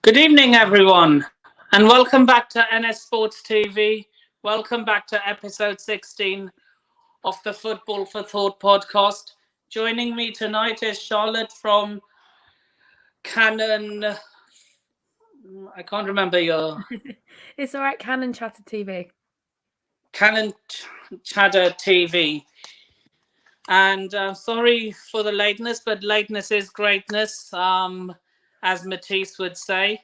Good evening, everyone, and welcome back to NS Sports TV. Welcome back to episode 16 of the Football for Thought podcast. Joining me tonight is Charlotte from Canon. I can't remember your. It's all right, Canon Chatter TV. Canon Chatter TV. And sorry for the lateness, but lateness is greatness, as Matisse would say.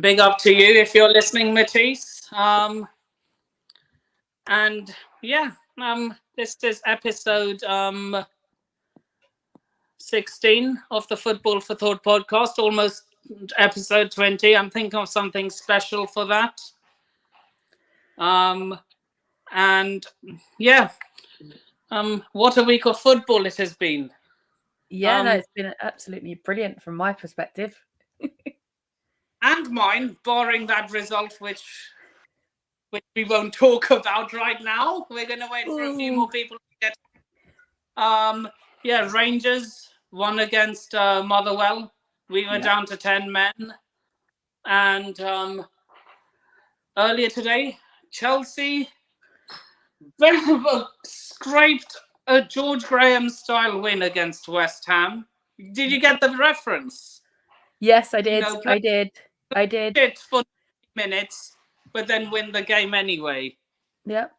Big up to you if you're listening, Matisse. And yeah, this is episode 16 of the Football for Thought podcast, almost episode 20. I'm thinking of something special for that. And yeah, what a week of football it has been. Yeah, no, it's been absolutely brilliant from my perspective. And mine, barring that result, which we won't talk about right now. We're going to wait for a few more people to get. Rangers won against Motherwell. We were down to 10 men. And earlier today, Chelsea scraped a George Graham style win against West Ham. Did you get the reference? Yes, I did. I did. It for minutes, but then win the game anyway. Yep.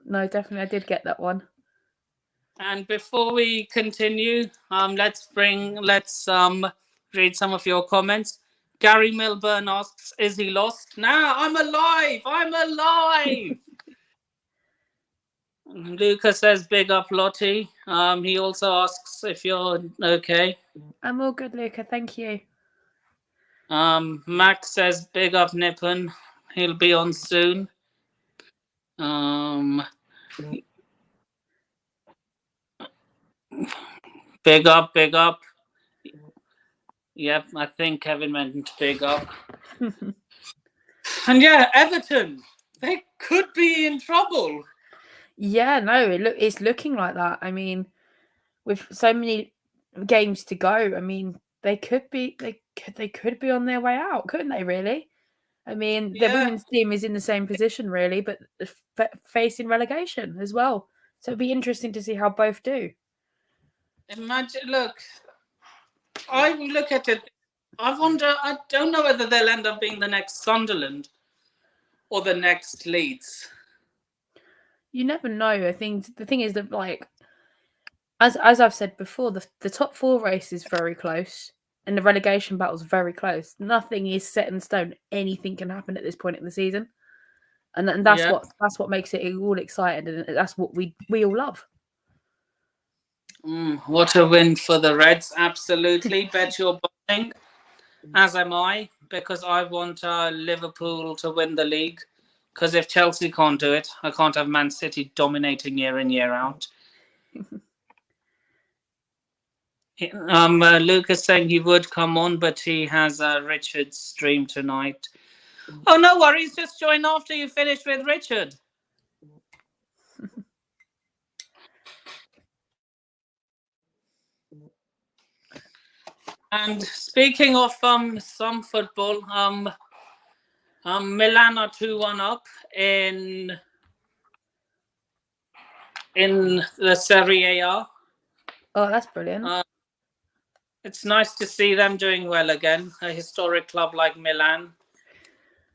No, definitely, I did get that one. And before we continue, let's read some of your comments. Gary Milburn asks, "Is he lost?" Nah, I'm alive. Lucas says, "Big up, Lottie." He also asks if you're okay. I'm all good, Luca. Thank you. Max says, "Big up, Nippon. He'll be on soon." Big up. Yep, I think Kevin meant big up. And yeah, Everton, they could be in trouble. Yeah, no, it's looking like that. I mean, with so many games to go, I mean, they could be on their way out, couldn't they? Really? I mean, the women's team is in the same position, really, but facing relegation as well. So it'd be interesting to see how both do. Imagine, I look at it. I wonder. I don't know whether they'll end up being the next Sunderland or the next Leeds. You never know. I think the thing is that, like, as I've said before, the top four race is very close. And the relegation battle is very close. Nothing is set in stone. Anything can happen at this point in the season, and that's what makes it all exciting, and that's what we all love. What a win for the Reds! Absolutely, bet you're buying, as am I, because I want Liverpool to win the league. Because if Chelsea can't do it, I can't have Man City dominating year in year out. Lucas saying he would come on, but he has Richard's stream tonight. Oh, no worries. Just join after you finish with Richard. And speaking of some football, Milan are 2-1 up in the Serie A. Oh, that's brilliant. It's nice to see them doing well again. A historic club like Milan,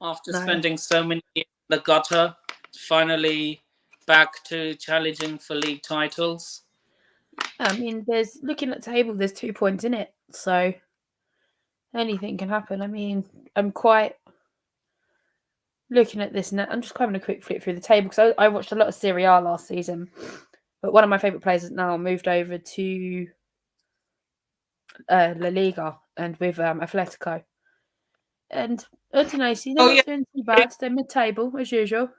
after spending so many years in the gutter, finally back to challenging for league titles. I mean, looking at the table, there's 2 points in it, so anything can happen. I mean, I'm quite looking at this now. I'm just having a quick flip through the table because I watched a lot of Serie A last season, but one of my favourite players has now moved over to La Liga and with Atletico. And Udinese, they're not doing too bad. They're mid-table, as usual.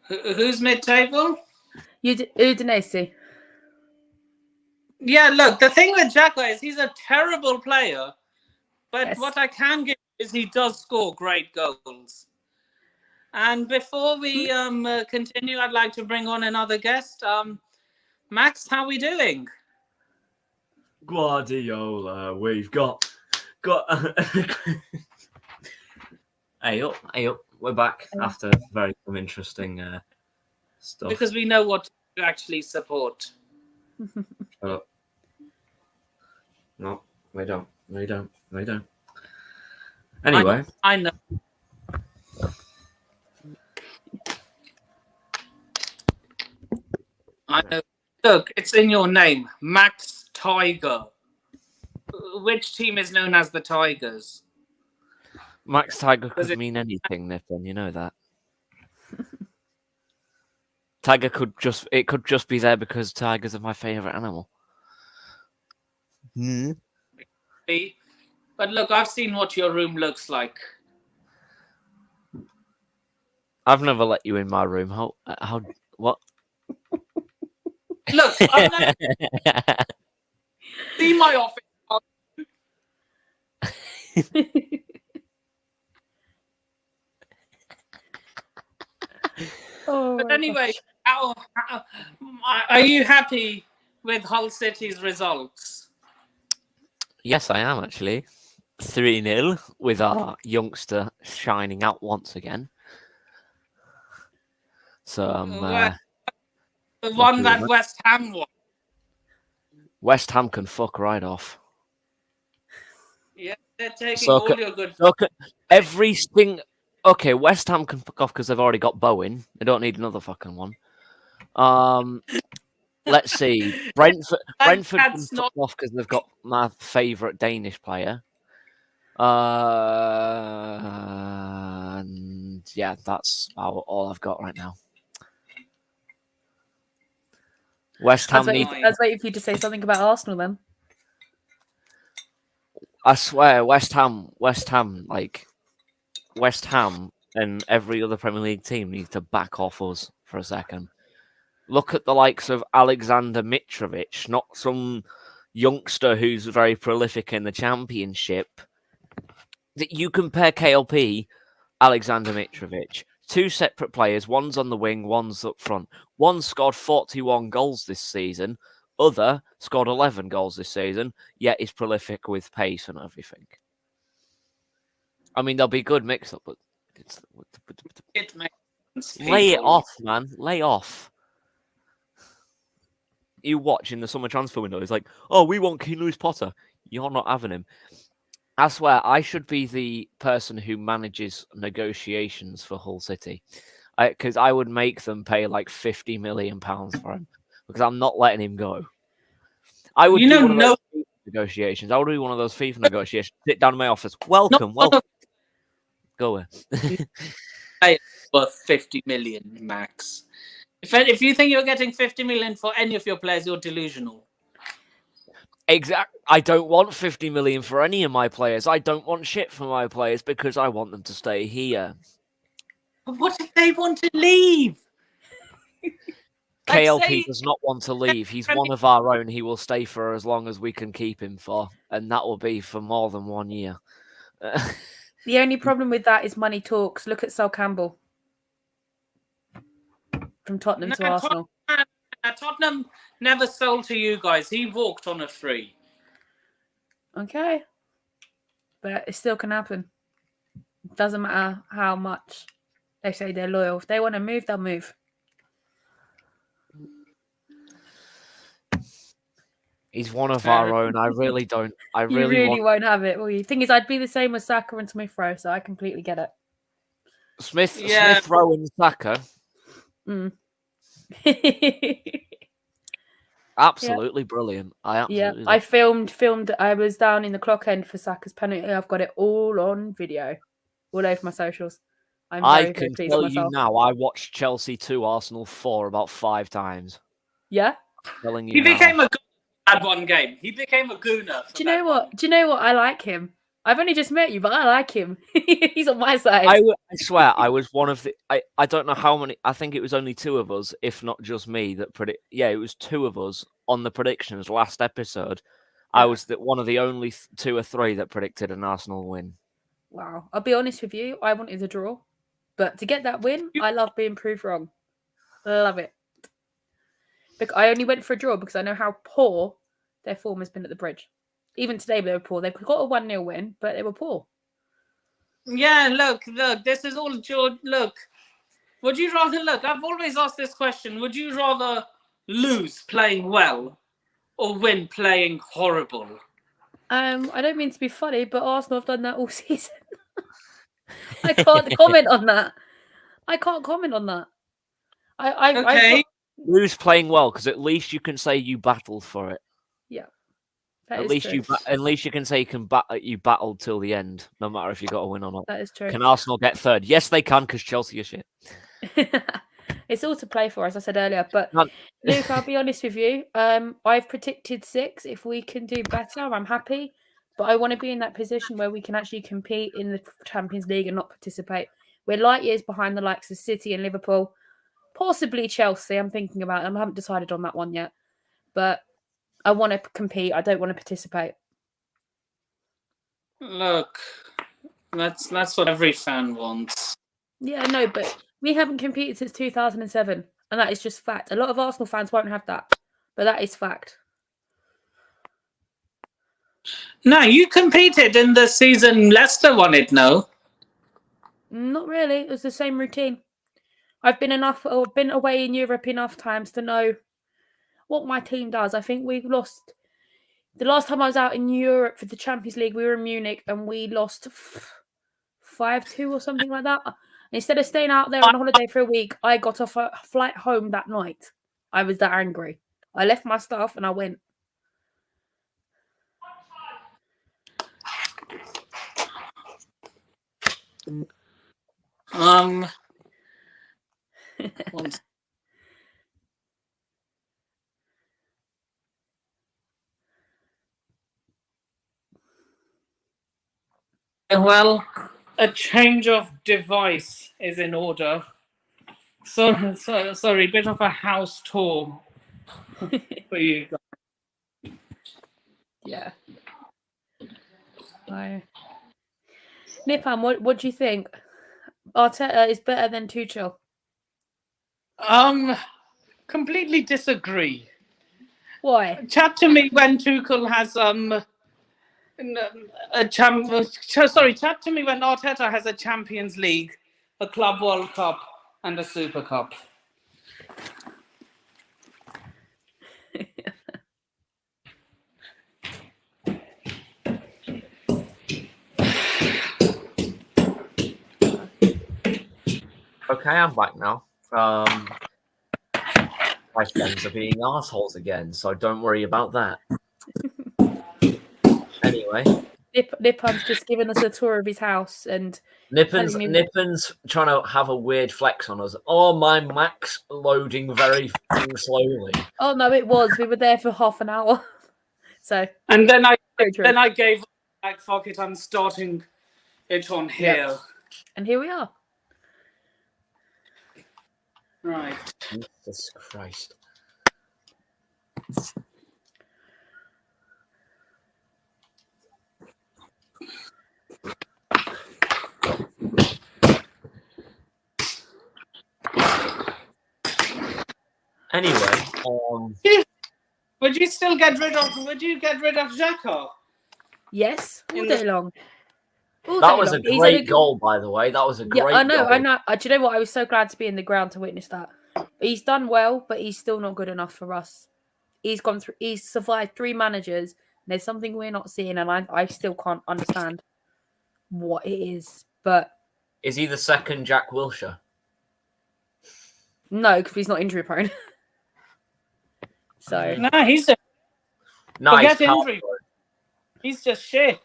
Who's mid-table? Udinese. Yeah, look, the thing with Xhaka is he's a terrible player, but what I can give is he does score great goals. And before we continue, I'd like to bring on another guest. Max, how are we doing? Guardiola. We've got. Hey up. We're back after very interesting stuff. Because we know what to actually support. No, we don't. Anyway. I know. I know. Look, it's in your name, Max Tiger. Which team is known as the Tigers? Max Tiger could mean anything, Nippon. You know that. Tiger could just be there because tigers are my favorite animal. But look, I've seen what your room looks like. I've never let you in my room. How what? Look, I've never seen my office. But anyway, are you happy with Hull City's results? Yes, I am actually. 3-0 with our youngster shining out once again. So the one that West Ham won. West Ham can fuck right off. Yeah, they're taking all your good. Everything. Okay, West Ham can fuck off because they've already got Bowen. They don't need another fucking one. Let's see. Brentford can fuck off because they've got my favourite Danish player. And yeah, that's all I've got right now. West Ham I was waiting for you to say something about Arsenal then. I swear, West Ham, and every other Premier League team needs to back off us for a second. Look at the likes of Alexander Mitrovic, not some youngster who's very prolific in the Championship. You compare KLP, Alexander Mitrovic, two separate players, one's on the wing, one's up front. One scored 41 goals this season, other scored 11 goals this season, yet is prolific with pace and everything. I mean, they'll be good mix-up, but it makes sense. Lay it off, man. Lay off. You watch in the summer transfer window, it's like, oh, we want King Lewis Potter. You're not having him. I swear, I should be the person who manages negotiations for Hull City. Because I would make them pay like £50 million for him. Because I'm not letting him go. I would do one of those FIFA negotiations. I would do one of those FIFA negotiations. Sit down in my office. Welcome. Go away. Worth 50 million max. If you think you're getting 50 million for any of your players, you're delusional. Exactly. I don't want 50 million for any of my players. I don't want shit for my players because I want them to stay here. But what if they want to leave? KLP does not want to leave. He's one of our own. He will stay for as long as we can keep him for, and that will be for more than 1 year. The only problem with that is money talks. Look at Sol Campbell. From Tottenham to Arsenal. Tottenham never sold to you guys. He walked on a free. Okay. But it still can happen. It doesn't matter how much they say they're loyal. If they want to move, they'll move. He's one of our own. I really don't. You really won't have it, will you? Thing is, I'd be the same with Saka and Smith Rowe, so I completely get it. Smith Rowe and Saka. Absolutely brilliant. I filmed. I was down in the clock end for Saka's penalty. I've got it all on video, all over my socials. I can tell you now. I watched Chelsea 2, Arsenal 4 about 5 times. Yeah, he became a at one game. He became a gooner. Do you know what? I like him. I've only just met you, but I like him. He's on my side. I swear, I was one of the... I don't know how many... I think it was only 2 of us, if not just me, that predict... Yeah, it was 2 of us on the predictions last episode. Yeah. I was one of the only 2 or 3 that predicted an Arsenal win. Wow. I'll be honest with you. I wanted a draw. But to get that win, I love being proved wrong. Love it. I only went for a draw because I know how poor their form has been at the bridge. Even today, they were poor. They've got a 1-0 win, but they were poor. Yeah, look, this is all George. Look, would you rather I've always asked this question. Would you rather lose playing well or win playing horrible? I don't mean to be funny, but Arsenal have done that all season. I can't comment on that. Okay. Lose playing well, because at least you can say you battled for it. Yeah, At least you can say you battled till the end, no matter if you got a win or not. That is true. Can Arsenal get third? Yes, they can, because Chelsea are shit. It's all to play for, as I said earlier. But Not- Luke, I'll be honest with you. I've predicted 6. If we can do better, I'm happy. But I want to be in that position where we can actually compete in the Champions League and not participate. We're light years behind the likes of City and Liverpool, possibly Chelsea. I'm thinking about them. I haven't decided on that one yet. But I want to compete. I don't want to participate. Look, that's what every fan wants. Yeah, no, but we haven't competed since 2007, and that is just fact. A lot of Arsenal fans won't have that, but that is fact. No, you competed in the season Leicester won it, no? Not really. It was the same routine. I've been away in Europe enough times to know what my team does. I think we've lost. The last time I was out in Europe for the Champions League, we were in Munich and we lost 5-2 or something like that. Instead of staying out there on holiday for a week, I got off a flight home that night. I was that angry. I left my stuff and I went. Well, a change of device is in order. Sorry, bit of a house tour for you guys. Yeah. Nipan, what do you think? Arteta is better than Tuchel. Completely disagree. Why? Chat to me when Tuchel has chat to me when Arteta has a Champions League, a Club World Cup, and a Super Cup. Okay, I'm back now. My friends are being assholes again, so don't worry about that. Anyway. Nipan's just given us a tour of his house and Nipan's trying to have a weird flex on us. Oh, my Mac's loading very slowly. Oh no, it was. We were there for half an hour. So and then I gave like fuck it, I'm starting it on here. Yep. And here we are. Right. Jesus Christ. Anyway, would you get rid of Xhaka? Yes, all day long. That was a great goal, by the way. That was a great goal. I know. Do you know what? I was so glad to be in the ground to witness that. He's done well, but he's still not good enough for us. He's survived 3 managers. There's something we're not seeing, and I still can't understand what it is. But is he the second Jack Wilshere? No, because he's not injury prone. So no, he's just forget injury. He's just shit.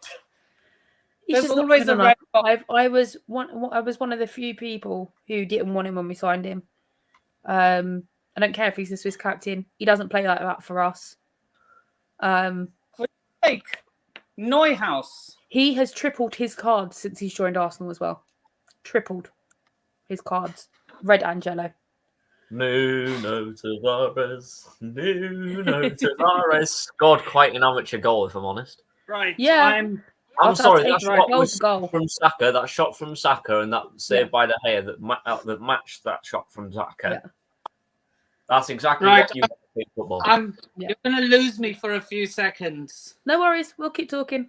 He's just always a red. I was one of the few people who didn't want him when we signed him. I don't care if he's the Swiss captain. He doesn't play like that for us. Like Neuhaus. He has tripled his cards since he's joined Arsenal as well. Tripled his cards, red and yellow. Nuno Tavares. Nuno Tavares scored quite an amateur goal, if I'm honest. Right. Yeah. I'm sorry, that shot was from Saka. That shot from Saka and that save by De Gea that matched that shot from Saka. Yeah. That's exactly what you want football. You're going to lose me for a few seconds. No worries. We'll keep talking.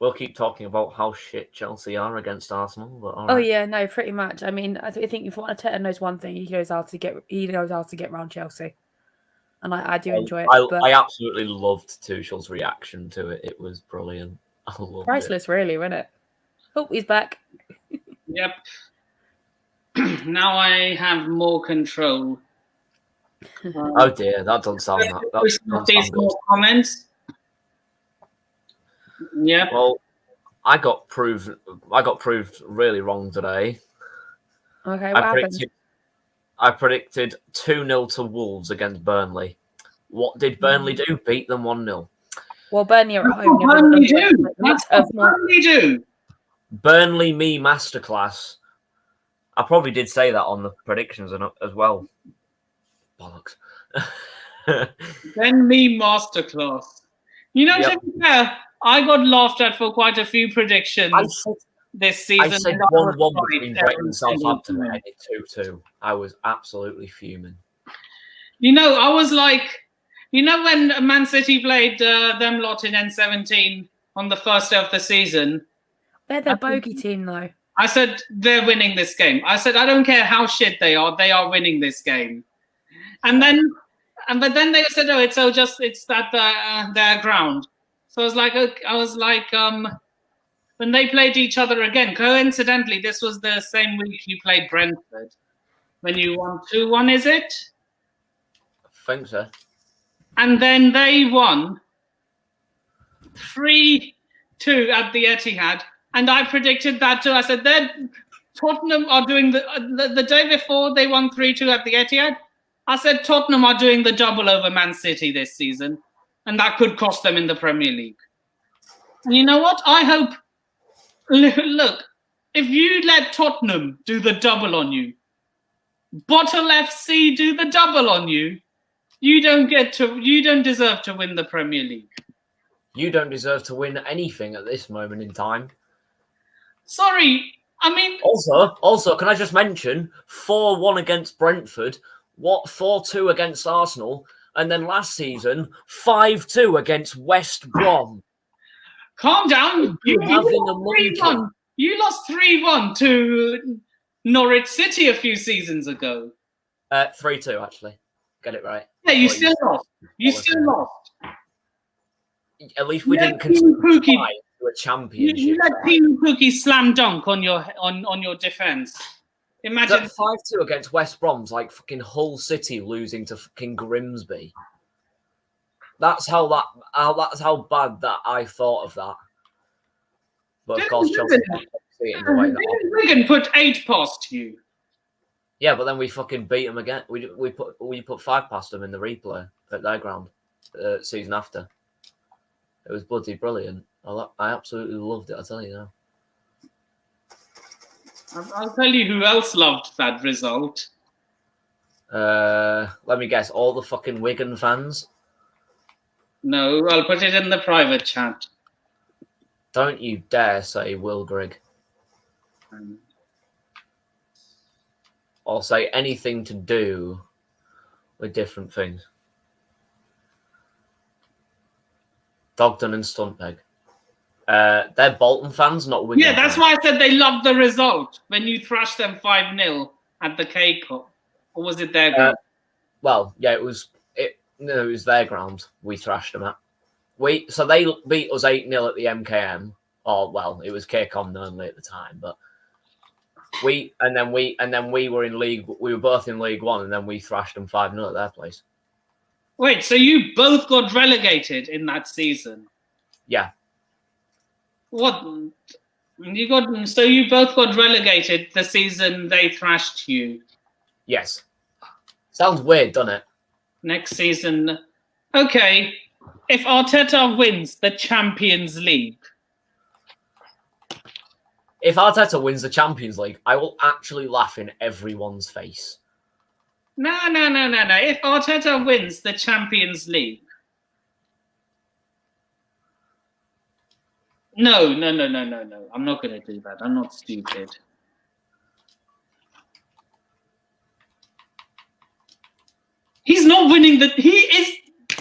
We'll keep talking about how shit Chelsea are against Arsenal. But all Oh right. yeah, no, pretty much. I mean, I think if Arteta knows one thing, he knows how to get around Chelsea, and I do enjoy it. But I absolutely loved Tuchel's reaction to it. It was brilliant. I loved priceless, really, wasn't it? Oh, he's back. Yep. Now I have more control. Oh dear, that doesn't sound These good. more comments. Yep. Well, I got proved really wrong today. Okay, what happened? I predicted 2-0 to Wolves against Burnley. What did Burnley do? Beat them 1-0. Well, Burnley are at home. Burnley do. That's what Burnley do. Burnley me masterclass. I probably did say that on the predictions as well. Bollocks. Then me masterclass. You know, Yep. to be fair, I got laughed at for quite a few predictions this season. I said 1-1 between Brighton and Southampton and ended 2-2. I was absolutely fuming. You know, I was like, you know, when Man City played them lot in N17 on the first day of the season, They're the bogey team, though. I said they're winning this game. I said I don't care how shit they are winning this game. But then they said, oh, it's that their ground. So I was like, when they played each other again, coincidentally, this was the same week you played Brentford when you won 2-1, is it? I think so. And then they won 3-2 at the Etihad. And I predicted that too. I said, Tottenham are doing the day before they won 3-2 at the Etihad. I said Tottenham are doing the double over Man City this season. And that could cost them in the Premier League. And you know what? I hope, look, if you let Tottenham do the double on you, Bottle FC do the double on you, you don't deserve to win the Premier League. You don't deserve to win anything at this moment in time. Sorry, I mean... Also, can I just mention, 4-1 against Brentford, 4-2 against Arsenal, and then last season, 5-2 against West Brom. Calm down. You lost 3-1 to Norwich City a few seasons ago. 3-2, actually. Get it right. Yeah, you still lost. You still lost. At least we didn't concede to a championship. You let Team Pookie slam dunk on your defense. Imagine 5-2 against West Brom's like fucking Hull City losing to fucking Grimsby. That's how bad that I thought of that. But of course, Chelsea didn't see it in the way that Wigan put 8 past you. Yeah, but then we fucking beat them again. We put 5 past them in the replay at their ground season after. It was bloody brilliant. I absolutely loved it. I tell you now. I'll tell you who else loved that result. Let me guess. All the fucking Wigan fans. No, I'll put it in the private chat. Don't you dare say Will Grigg. Or say anything to do with different things. Dogden and Stuntpeg. They're Bolton fans, not Wigan Yeah, that's fans. why I said they loved the result when you thrashed them 5-0 at the K Cup. Or was it their ground? Well, yeah, it was their ground we thrashed them at. So they beat us 8-0 at the MKM. Or well, it was KCOM only at the time, but we were in league. We were both in League One, and then we thrashed them 5-0 at their place. Wait, so you both got relegated in that season? Yeah. What? So you both got relegated the season they thrashed you? Yes. Sounds weird, doesn't it? Next season. Okay. If Arteta wins the Champions League. If Arteta wins the Champions League, I will actually laugh in everyone's face. No. If Arteta wins the Champions League. No. I'm not going to do that. I'm not stupid. He's not winning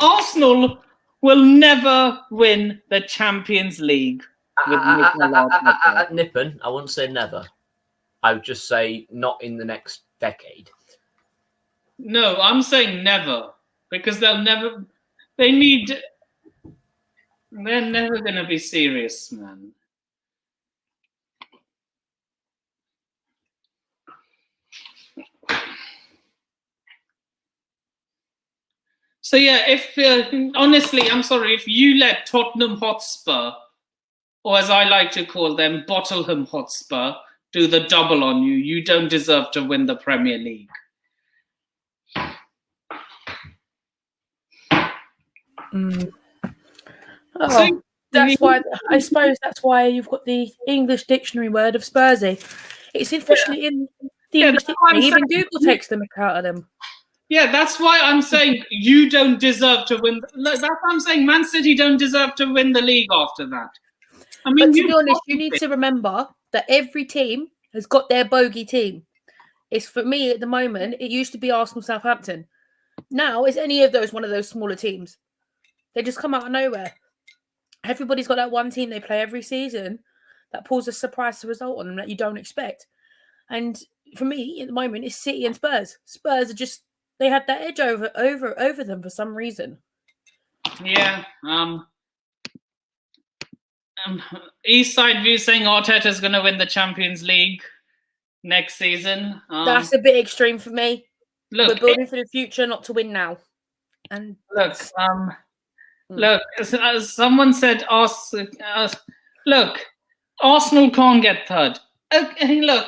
Arsenal will never win the Champions League with Mikel Arteta. Nippon, I wouldn't say never. I would just say not in the next decade. No, I'm saying never because they're never going to be serious, man. So yeah, if honestly, I'm sorry, if you let Tottenham Hotspur, or as I like to call them, Bottleham Hotspur, do the double on you, you don't deserve to win the Premier League. Oh, so, that's why I suppose that's why you've got the English dictionary word of Spursy. It's officially in the English dictionary. Even Google takes the mick out of them. Yeah, that's why I'm saying you don't deserve to win. That's why I'm saying Man City don't deserve to win the league after that. I mean, but to be honest, you need to remember that every team has got their bogey team. It's for me at the moment. It used to be Arsenal, Southampton. Now it's any of those one of those smaller teams. They just come out of nowhere. Everybody's got that one team they play every season that pulls a surprise result on them that you don't expect. And for me at the moment, it's City and Spurs. Spurs are just they had that edge over them for some reason. Yeah. East Side View saying Arteta is going to win the Champions League next season. That's a bit extreme for me. Look, we're building for the future, not to win now. And look, as someone said, look, Arsenal can't get third. Okay, look,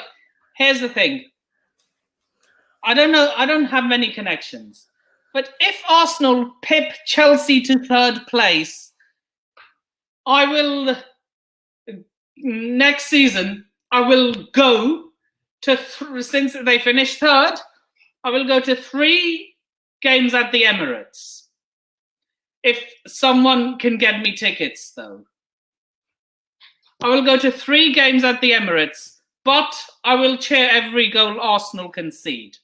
here's the thing. I don't know. I don't have many connections. But if Arsenal pip Chelsea to third place, I will, next season, I will go to, since they finished third, I will go to 3 games at the Emirates. If someone can get me tickets, though. I will go to 3 games at the Emirates, but I will cheer every goal Arsenal concede.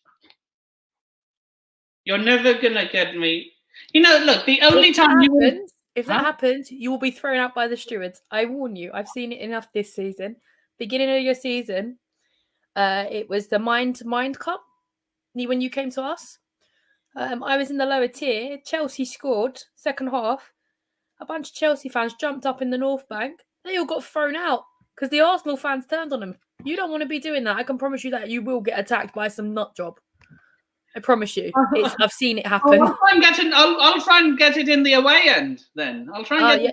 You're never going to get me. You know, look, the only time if that happens, you will be thrown out by the stewards. I warn you. I've seen it enough this season. Beginning of your season, it was the Mind Cup when you came to us. I was in the lower tier. Chelsea scored second half. A bunch of Chelsea fans jumped up in the North Bank. They all got thrown out because the Arsenal fans turned on them. You don't want to be doing that. I can promise you that you will get attacked by some nut job. I promise you. I've seen it happen. I'll try and get it in the away end then. I'll try and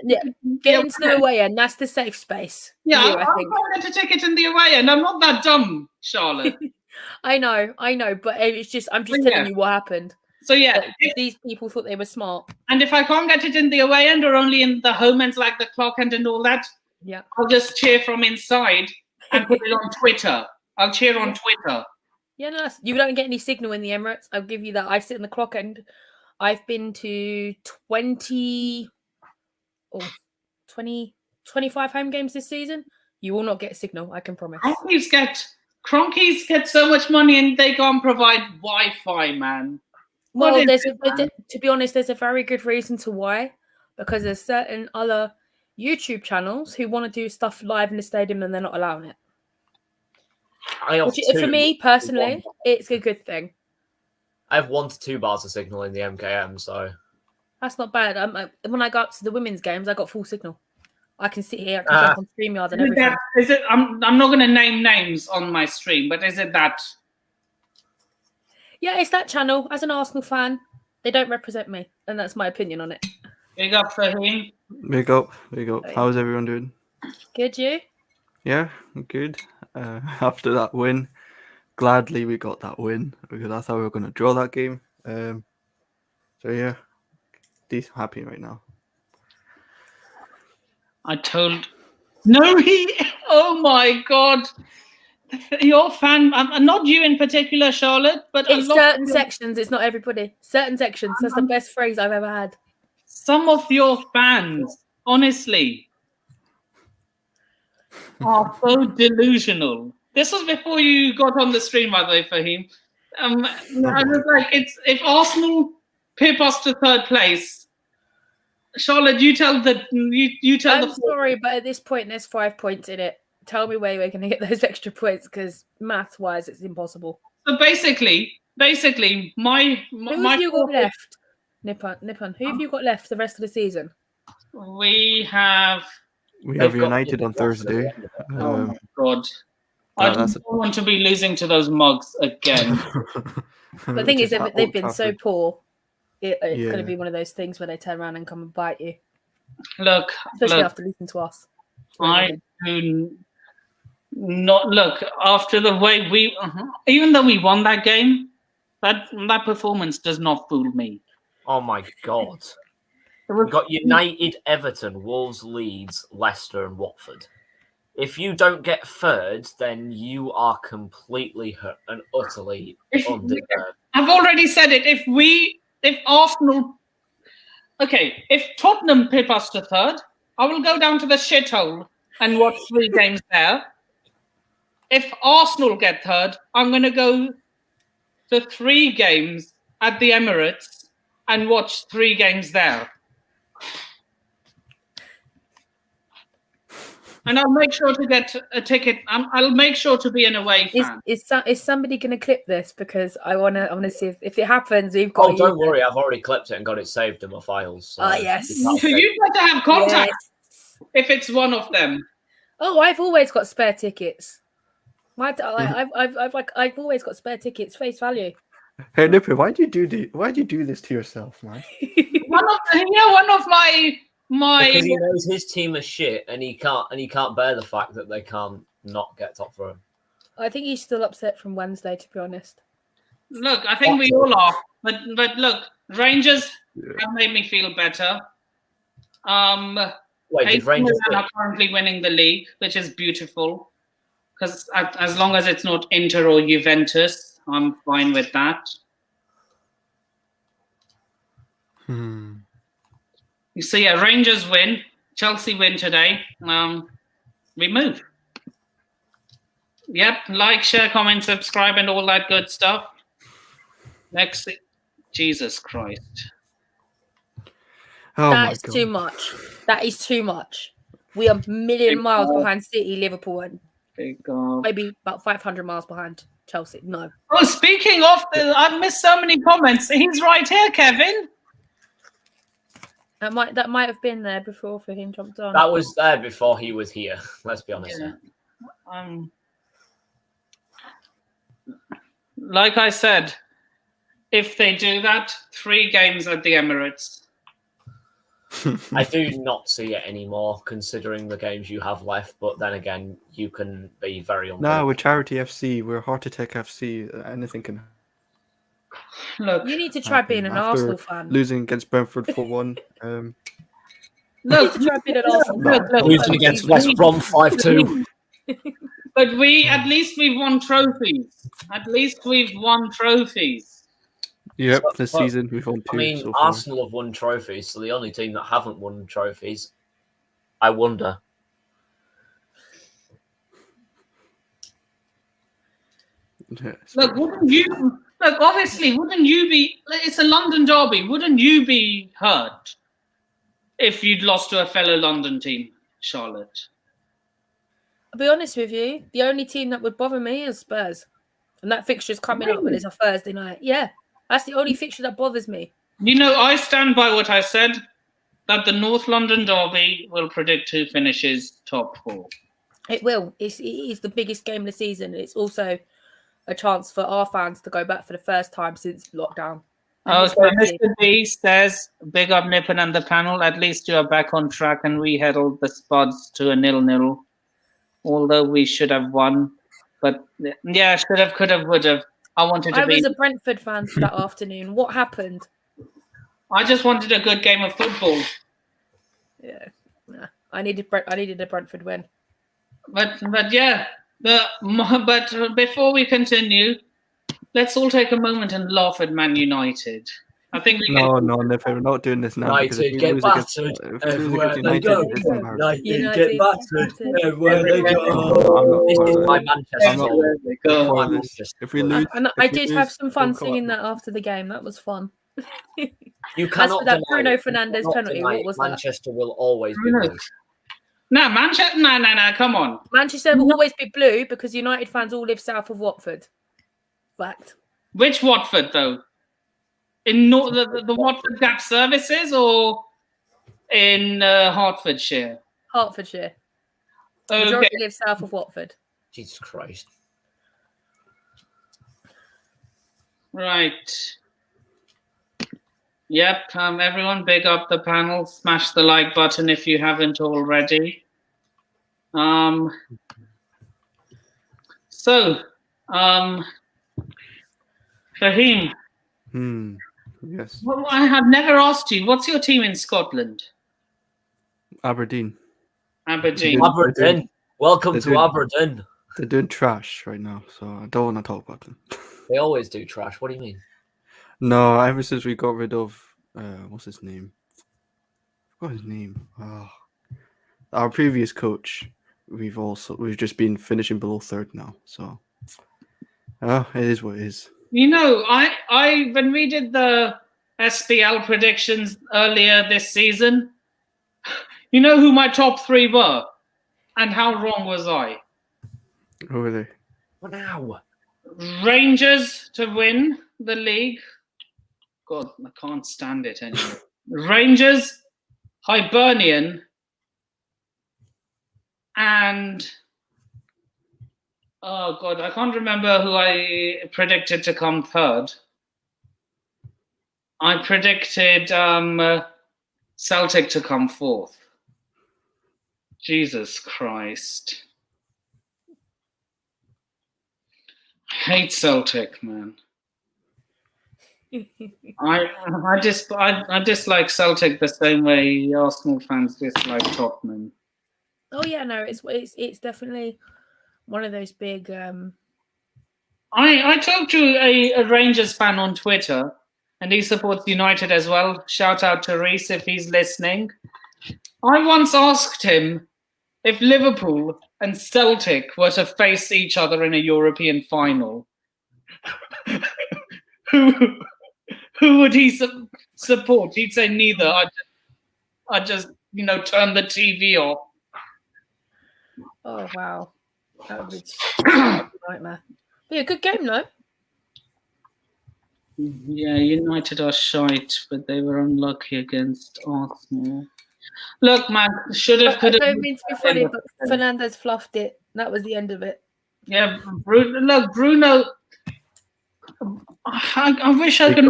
get into the away end. That's the safe space. Yeah, I'll try and get a ticket in the away end. I'm not that dumb, Charlotte. I know, but it's just I'm just telling you what happened. So yeah, these people thought they were smart. And if I can't get it in the away end or only in the home ends like the clock end and all that, I'll just cheer from inside and put it on Twitter. I'll cheer on Twitter. Yeah, no, you don't get any signal in the Emirates. I'll give you that. I sit in the clock end. I've been to 25 home games this season. You will not get signal, I can promise. Cronkies get so much money and they can't provide Wi-Fi, man. Well, to be honest, there's a very good reason to why. Because there's certain other YouTube channels who want to do stuff live in the stadium and they're not allowing it. For me, personally, it's a good thing. I have 1 to 2 bars of signal in the MKM, so... That's not bad. When I go up to the women's games, I got full signal. I can sit here, I can jump on StreamYard and everything. I'm not going to name names on my stream, but is it that? Yeah, it's that channel. As an Arsenal fan, they don't represent me, and that's my opinion on it. Big up for him. Big up. How's everyone doing? Good, you? Yeah, good. After that win, gladly we got that win because I thought we were going to draw that game. So yeah, decent, happy right now. Oh my God. Your fan, not you in particular, Charlotte, but it's certain sections. It's not everybody. Certain sections. That's the best phrase I've ever had. Some of your fans, honestly, are so delusional. This was before you got on the stream, by the way, Fahim. I was like, if Arsenal pip us to third place, Charlotte, you tell the I'm sorry, but at this point, there's 5 points in it. Tell me where we're going to get those extra points, because math-wise, it's impossible. So basically, Who have you got left, Nippon? Who have you got left the rest of the season? We have United on Thursday. oh my god! I don't want to be losing to those mugs again. The thing is, they've been so poor. It's going to be one of those things where they turn around and come and bite you. Look, especially after losing to us. I do not look after the way even though we won that game, that performance does not fool me. Oh my god! We've got United, Everton, Wolves, Leeds, Leicester, and Watford. If you don't get third, then you are completely hurt and utterly undeserved. I've already said it. If Arsenal, if Tottenham pip us to third, I will go down to the shithole and watch 3 games there. If Arsenal get third, I'm going to go to 3 games at the Emirates and watch 3 games there. And I'll make sure to get a ticket. I'll make sure to be an away fan. Is somebody going to clip this? Because I want to see if it happens. We've got. Oh, don't worry! I've already clipped it and got it saved in my files. So yes. You better have contact if it's one of them. Oh, I've always got spare tickets. I've always got spare tickets, face value. Hey Nipper, why do you do this to yourself, man? one of my because he knows his team is shit, and he can't bear the fact that they can't not get top 4. I think he's still upset from Wednesday, to be honest. Look, I think we all are, but look, Rangers have made me feel better. Wait, Rangers are currently winning the league, which is beautiful. Because as long as it's not Inter or Juventus, I'm fine with that. You see, Rangers win, Chelsea win today. We move. Yep, like, share, comment, subscribe, and all that good stuff. Next, Jesus Christ. Oh That's too much. That is too much. We are a million miles behind City, Liverpool, and maybe about 500 miles behind Chelsea. No. Oh, speaking of, I've missed so many comments. He's right here, Kevin. That might have been there before for him jumped on. That was there before he was here. Let's be honest. Yeah. Like I said, if they do that, 3 games at the Emirates. I do not see it anymore, considering the games you have left. But then again, you can be very unfair. No, we're Charity FC. We're Heart Attack FC. Anything can. Look, you need to try being an Arsenal fan. Losing against Brentford 4-1. You need to try being an Arsenal fan. Losing against West Brom 5-2. But at least we've won trophies. At least we've won trophies. Yep, this season we've won 2. I mean, so Arsenal have won trophies, so the only team that haven't won trophies, I wonder. Look, obviously, wouldn't you be? It's a London derby. Wouldn't you be hurt if you'd lost to a fellow London team, Charlotte? I'll be honest with you. The only team that would bother me is Spurs, and that fixture's coming up, and it's a Thursday night. Yeah, that's the only fixture that bothers me. You know, I stand by what I said, that the North London derby will predict who finishes top 4. It will. It is the biggest game of the season. It's also a chance for our fans to go back for the first time since lockdown. Oh, so Mr. B says, big up Nippon and the panel. At least you are back on track and we headled the Spuds to a 0-0. Although we should have won. But yeah, should have, could have, would have. I was a Brentford fan for that afternoon. What happened? I just wanted a good game of football. Yeah. I needed a Brentford win. But yeah. But before we continue, let's all take a moment and laugh at Man United. I think we No, Nifty, we're not doing this now. Because if United we get lose against, battered if we lose everywhere against they United, go. it's embarrassing. United get battered everywhere they Everywhere go. I'm not This part is of why it. Manchester. I'm not Everywhere they go. part Why of this. Manchester If we will. lose, And if I we did lose, have some fun don't come singing at that after the game. That was fun. You As cannot for that deny Bruno it. You Fernandes cannot penalty, deny what it. was that? Manchester will always be Bruno. blue. No, Manchester. No. Come on. Manchester will always be blue because United fans all live south of Watford. Fact. Which Watford though? In the Watford Gap Services or in Hertfordshire? Hertfordshire. Okay. Majority live south of Watford. Jesus Christ. Right. Yep. Everyone, big up the panel. Smash the like button if you haven't already. So, Fahim. Yes, Well, I have never asked you. What's your team in Scotland? Aberdeen. Aberdeen. Aberdeen. Welcome They're to doing- Aberdeen. They're doing trash right now, so I don't want to talk about them. They always do trash. What do you mean? No, ever since we got rid of what's his name? I forgot his name. Our previous coach. We've just been finishing below third now. So, it is what it is. You know, I when we did the SPL predictions earlier this season, you know who my top three were, and how wrong was I? Who are they? What now? Rangers to win the league. God, I can't stand it anymore. Rangers, Hibernian, and oh God, I can't remember who I predicted to come third. I predicted Celtic to come fourth. Jesus Christ. I hate Celtic, man. I dislike Celtic the same way Arsenal fans dislike Tottenham. Oh yeah, no, it's definitely one of those big. I talked to a Rangers fan on Twitter, and he supports United as well. Shout out to Reese if he's listening. I once asked him if Liverpool and Celtic were to face each other in a European final, who would he support? He'd say neither. I'd just turn the TV off. Oh wow, that would be a nightmare. Be a good game though. Yeah, United are shite, but they were unlucky against Arsenal. Look, man, could have. I don't mean to be funny, but Fernandes fluffed it. That was the end of it. Yeah, Bruno. I wish I could.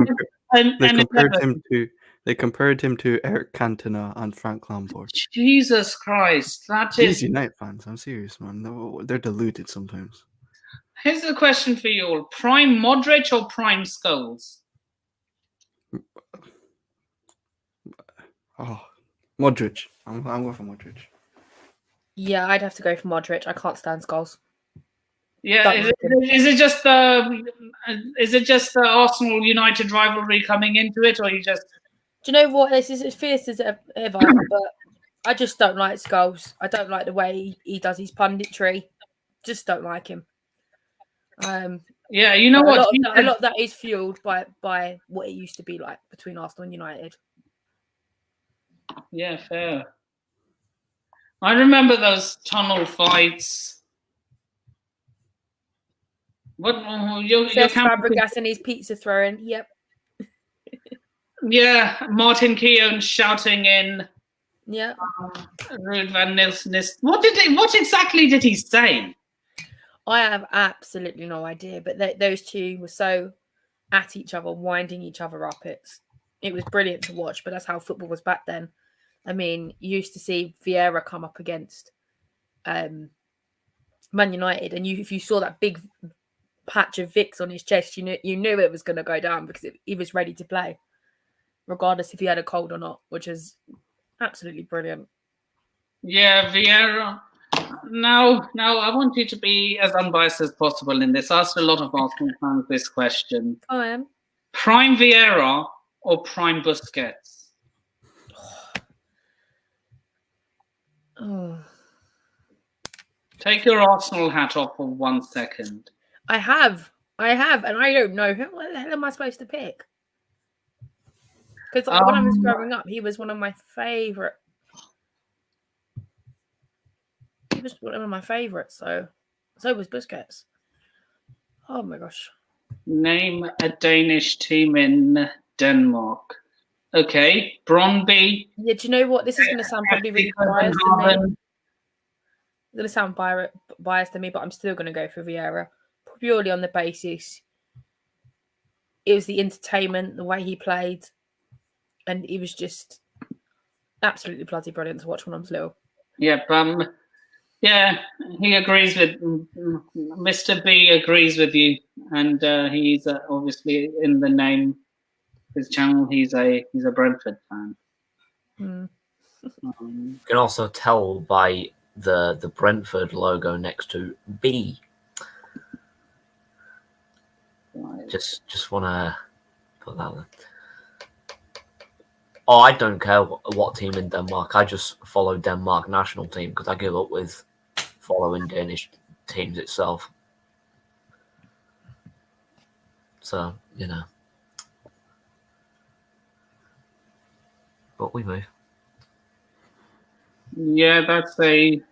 They compared him to Eric Cantona and Frank Lampard. Jesus Christ, that These is. United fans, I'm serious, man. They're deluded sometimes. Here's a question for you all: Prime Modric or Prime Scholes? Oh, Modric. I'm going for Modric. Yeah, I'd have to go for Modric. I can't stand Scholes. Yeah, is it just the Arsenal United rivalry coming into it, or you just? Do you know what? This is as fierce as ever, but I just don't like Scholes. I don't like the way he does his punditry. Just don't like him. Yeah, you know what? A lot of that is fueled by what it used to be like between Arsenal and United. Yeah, fair. I remember those tunnel fights. What? Your Fabregas and his pizza throwing. Yep. Yeah, Martin Keown shouting in. Yeah. Ruud van Nistelrooy. What exactly did he say? I have absolutely no idea, but those two were so at each other, winding each other up. It was brilliant to watch, but that's how football was back then. I mean, you used to see Vieira come up against Man United, and if you saw that big patch of Vicks on his chest, you knew it was going to go down because he was ready to play, regardless if he had a cold or not, which is absolutely brilliant. Yeah, Vieira. Now, I want you to be as unbiased as possible in this. I asked a lot of Arsenal fans this question. I am. Prime Vieira or prime Busquets? Oh, Take your Arsenal hat off for 1 second. I have, and I don't know what the hell am I supposed to pick? Because when I was growing up, he was one of my favourite. He was one of my favourites. So was Busquets. Oh my gosh. Name a Danish team in Denmark. Okay, Brøndby. Yeah, do you know what? This is going to sound probably really biased to me. It's going to sound biased to me, but I'm still going to go for Vieira. Purely on the basis it was the entertainment, the way he played, and he was just absolutely bloody brilliant to watch when I was little. Yep. Yeah, he agrees with Mr. B. Agrees with you, and he's obviously in the name of his channel. He's a Brentford fan. You can also tell by the Brentford logo next to B. Right. Just want to put that there. Oh, I don't care what team in Denmark. I just follow Denmark national team because I give up with following Danish teams itself. So, but we move. Yeah, that's a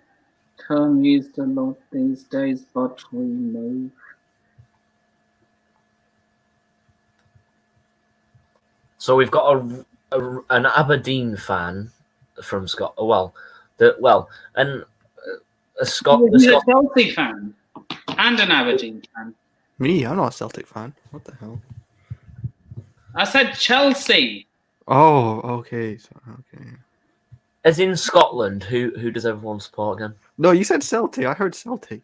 term used a lot these days, but we move. So we've got an Aberdeen fan from Scotland. And a He's a Chelsea fan and an Aberdeen fan. Me? I'm not a Celtic fan. What the hell? I said Chelsea. Oh, okay. Okay. As in Scotland, who does everyone support again? No, you said Celtic. I heard Celtic.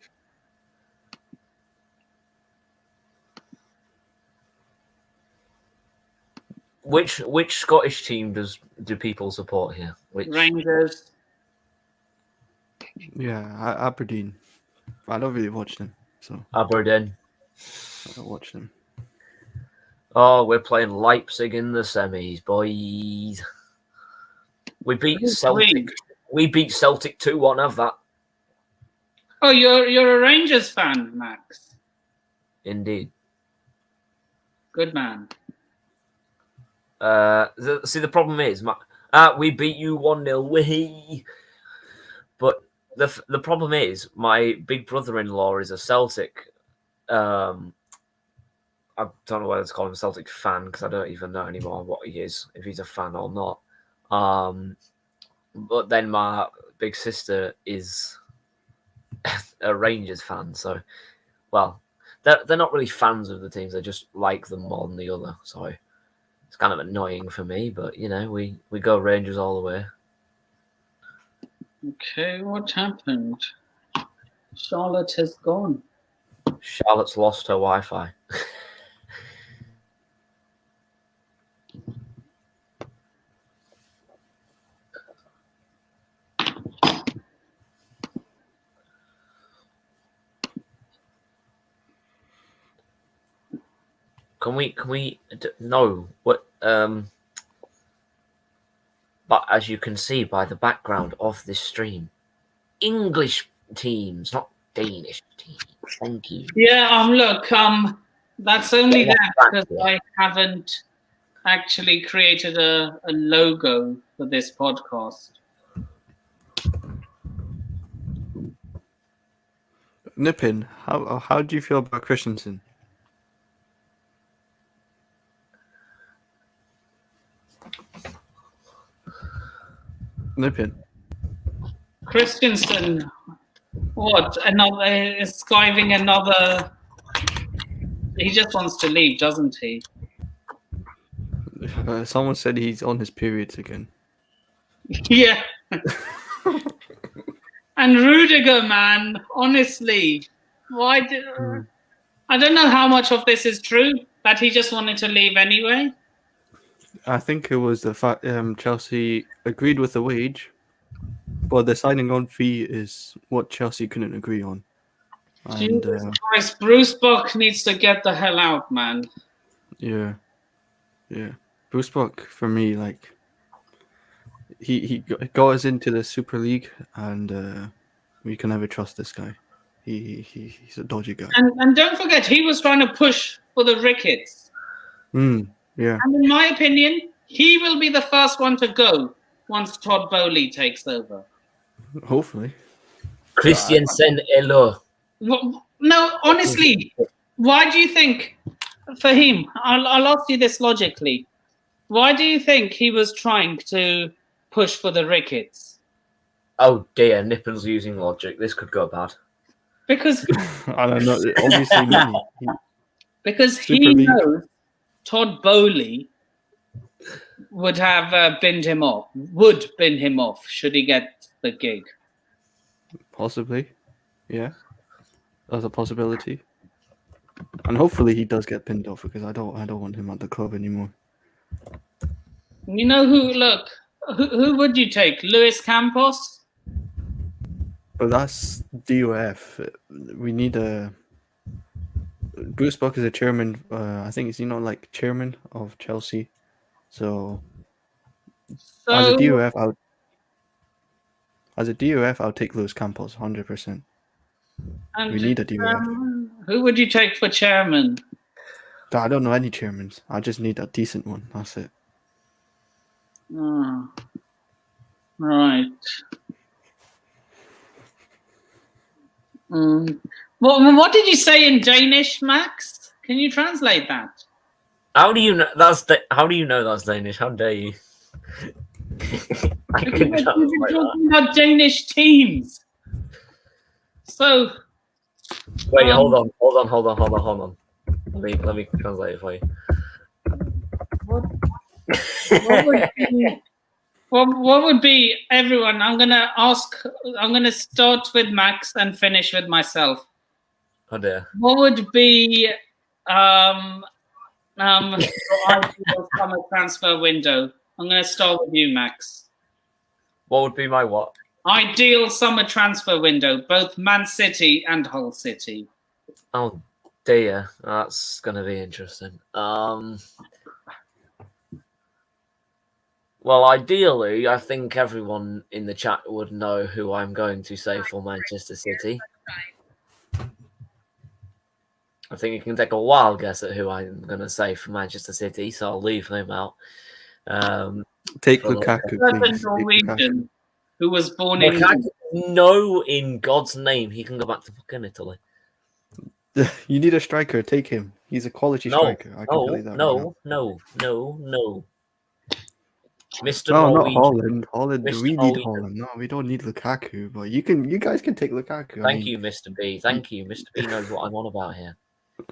Which Scottish team do people support here? Rangers. Yeah, Aberdeen. I don't really watch them, so Aberdeen. I don't watch them. Oh, we're playing Leipzig in the semis, boys. We beat Celtic. We beat Celtic 2-1. Have that. Oh, you're a Rangers fan, Max. Indeed. Good man. The problem is, we beat you 1-0. But the problem is, my big brother-in-law is a Celtic. I don't know whether to call him a Celtic fan because I don't even know anymore what he is, if he's a fan or not. But then my big sister is a Rangers fan, so they're not really fans of the teams. They just like them more than the other. So it's kind of annoying for me, but we go Rangers all the way. Okay, what happened? Charlotte has gone. Charlotte's lost her Wi-Fi. Can we no what but as you can see by the background of this stream, English teams, not Danish teams. Thank you. Yeah, look, that's only that because I haven't actually created a logo for this podcast. Nippin, how do you feel about Christensen? Nippin. Christensen, what? Another is skiving another. He just wants to leave, doesn't he? Someone said he's on his periods again. Yeah. And Rudiger, man, honestly, why did I don't know how much of this is true, that he just wanted to leave anyway. I think it was the fact Chelsea agreed with the wage, but the signing on fee is what Chelsea couldn't agree on. And Jesus Christ, Bruce Buck needs to get the hell out, man. yeah. Bruce Buck, for me, like he got us into the Super League, and we can never trust this guy. He's a dodgy guy. And don't forget, he was trying to push for the Ricketts. Yeah. And in my opinion, he will be the first one to go once Todd Bowley takes over. Hopefully. Christiansen, hello. No, honestly, why do you think, Fahim, I'll ask you this logically. Why do you think he was trying to push for the Ricketts? Oh dear, Nippon's using logic. This could go bad. Because I don't know. Obviously, money. because Super he League. knows Todd Bowley would have binned him off should he get the gig. Possibly. Yeah. That's a possibility. And hopefully he does get pinned off, because I don't want him at the club anymore. You know who? Look, who would you take? Luis Campos? But that's DOF. We need a. Bruce Buck is a chairman. I think is he not like chairman of Chelsea? So as a DOF, I'll take Luis Campos 100%. And We need a DOF. who would you take for chairman? I don't know any chairmans. I just need a decent one. That's it. Oh, right. What did you say in Danish, Max? Can you translate that? How do you know how do you know that's Danish? How dare you? I can Because translate we're that. talking about Danish teams. So Wait, hold on. Let me translate it for you. what would be everyone? I'm gonna start with Max and finish with myself. Oh dear. What would be your ideal summer transfer window? I'm gonna start with you, Max. What would be my what? Ideal summer transfer window, both Man City and Hull City. Oh dear, that's gonna be interesting. Well, ideally, I think everyone in the chat would know who I'm going to say for Manchester City. I think you can take a wild guess at who I'm going to say for Manchester City, so I'll leave him out. Take For Lukaku, That's a please. Take Norwegian who was born Lukaku, no, in God's name, he can go back to fucking Italy. Lukaku. You need a striker. Take him. He's a quality striker. I can tell you that. No. Mr. No, not Norwegian. Holland. Holland. Mr. We need Norwegian. Holland. No, we don't need Lukaku. But you guys can take Lukaku. Thank you, Mr. B. Thank you. Mr. B knows what I'm on about here.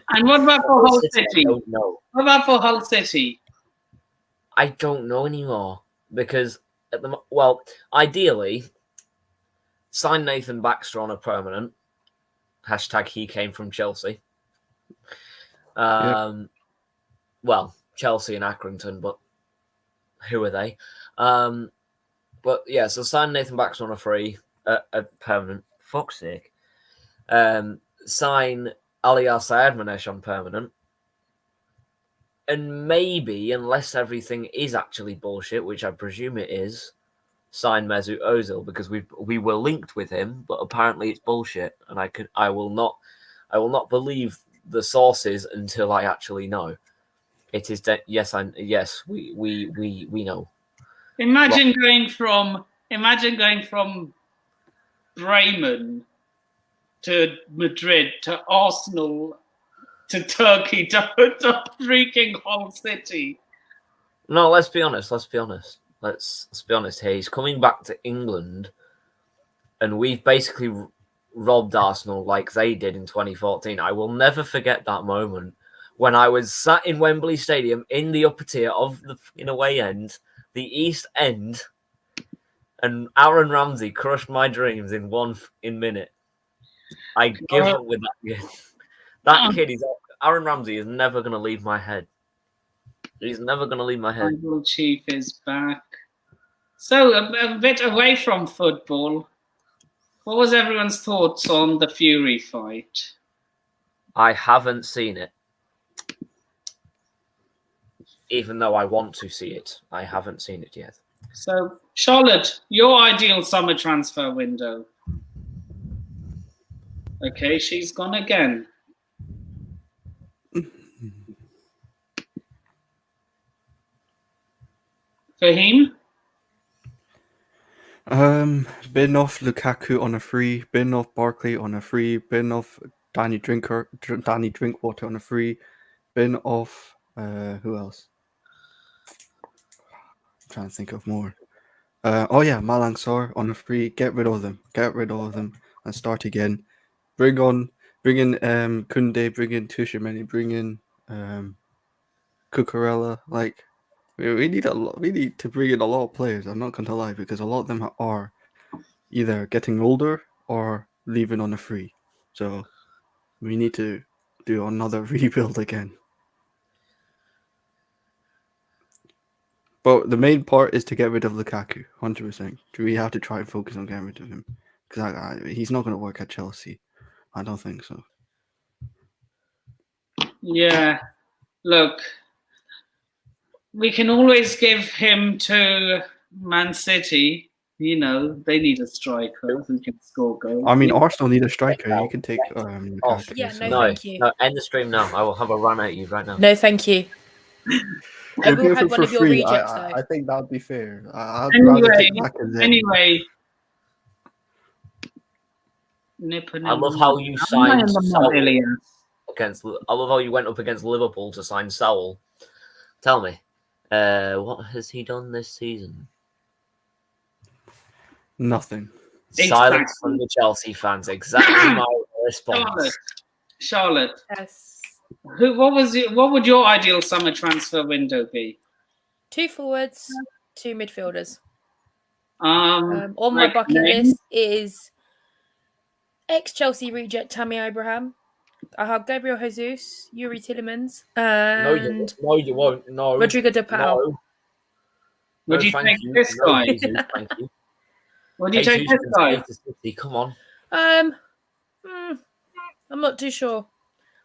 And what about for Hull City? I don't know. What about for Hull City? I don't know anymore because ideally, sign Nathan Baxter on a permanent. # he came from Chelsea. Well, Chelsea and Accrington, but who are they? But yeah, so sign Nathan Baxter on a free, a permanent. Fuck's sake. Sign Aliar Sayedmanesh on permanent. And maybe, unless everything is actually bullshit, which I presume it is, sign Mesut Ozil because we were linked with him, but apparently it's bullshit, and I will not believe the sources until I actually know. It is yes, we know. Imagine going from Bremen to Madrid to Arsenal to Turkey to freaking Hull City. No, let's be honest. Let's be honest here. He's coming back to England, and we've basically robbed Arsenal like they did in 2014. I will never forget that moment when I was sat in Wembley Stadium in the upper tier of the away end, the East End, and Aaron Ramsey crushed my dreams in one minute. I give up with that kid. That kid is Aaron Ramsey is never going to leave my head. He's never going to leave my head. Tribal Chief is back. So a bit away from football. What was everyone's thoughts on the Fury fight? I haven't seen it. even though I want to see it, I haven't seen it yet. So, Charlotte, your ideal summer transfer window. Okay, she's gone again. Fahim? Bin off Lukaku on a free, bin off Barkley on a free, bin off Danny Drinkwater on a free, bin off who else? I'm trying to think of more. Malang Sarr on a free. Get rid of them, and start again. Bring in Kunde, bring in Tushimeni, bring in Cucurella. Like we need a lot. We need to bring in a lot of players. I'm not going to lie, because a lot of them are either getting older or leaving on a free. So we need to do another rebuild again. But the main part is to get rid of Lukaku, 100%. We have to try and focus on getting rid of him, because he's not going to work at Chelsea. I don't think so. Yeah. Look, we can always give him to Man City. You know, they need a striker who can score goals. I mean, Arsenal need a striker. You can take Lukaku. Yeah, so. no, thank you. No, end the stream now. I will have a run at you right now. No, thank you. I We'll will give have him one for of your free. rejects, though. I think that would be fair. I'd rather take Lacazette. Anyway. I love how you signed Saul against. I love how you went up against Liverpool to sign Saul. Tell me, what has he done this season? Nothing. Silence from the Chelsea fans. Exactly my response. Charlotte. Yes. What would your ideal summer transfer window be? 2 forwards, 2 midfielders. On On my bucket list is ex-Chelsea reject Tammy Abraham. I have Gabriel Jesus, Yuri Tillemans, and No, you won't. No. Rodrigo de Paul. No. Would you take this guy? Jesus, thank you. Would you take this guy? Come on. I'm not too sure,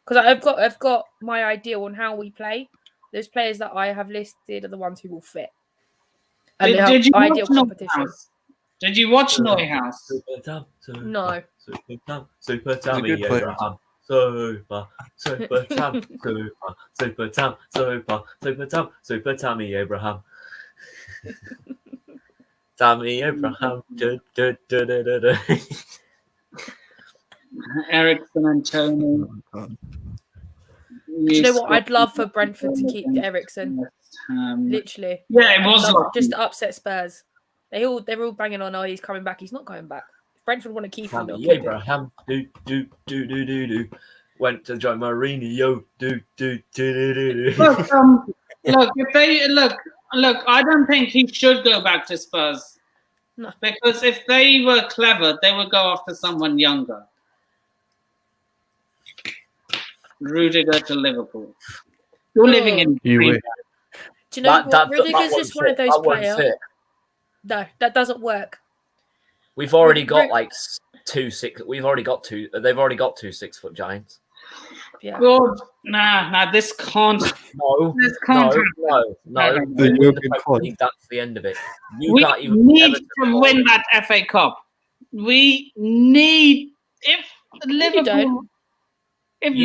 because I've got my idea on how we play. Those players that I have listed are the ones who will fit. And Did you ideal watch competition. Neuhaus? Did you watch Neuhaus? No. Super Tammy Abraham. Super Tammy Abraham. Tammy Abraham. Ericsson and Tony. Do you know what? I'd love for Brentford to keep Ericsson. Literally. Yeah, it was just to upset Spurs. They're all banging on, oh, he's coming back. He's not coming back. If Brentford want to keep him, they'll keep him. Abraham. Do. Went to join Mourinho. Do. Look, if they look, I don't think he should go back to Spurs. No. Because if they were clever, they would go after someone younger. Rudiger to Liverpool. You're living in. Do you know what? Rudiger's just one of those players. No, that doesn't work. We've already got like 2 6. We've already got 2. They've already got 2 6-foot giants. Yeah. God, nah, this can't. No. That's the end of it. We need to win that FA Cup. We need Liverpool. We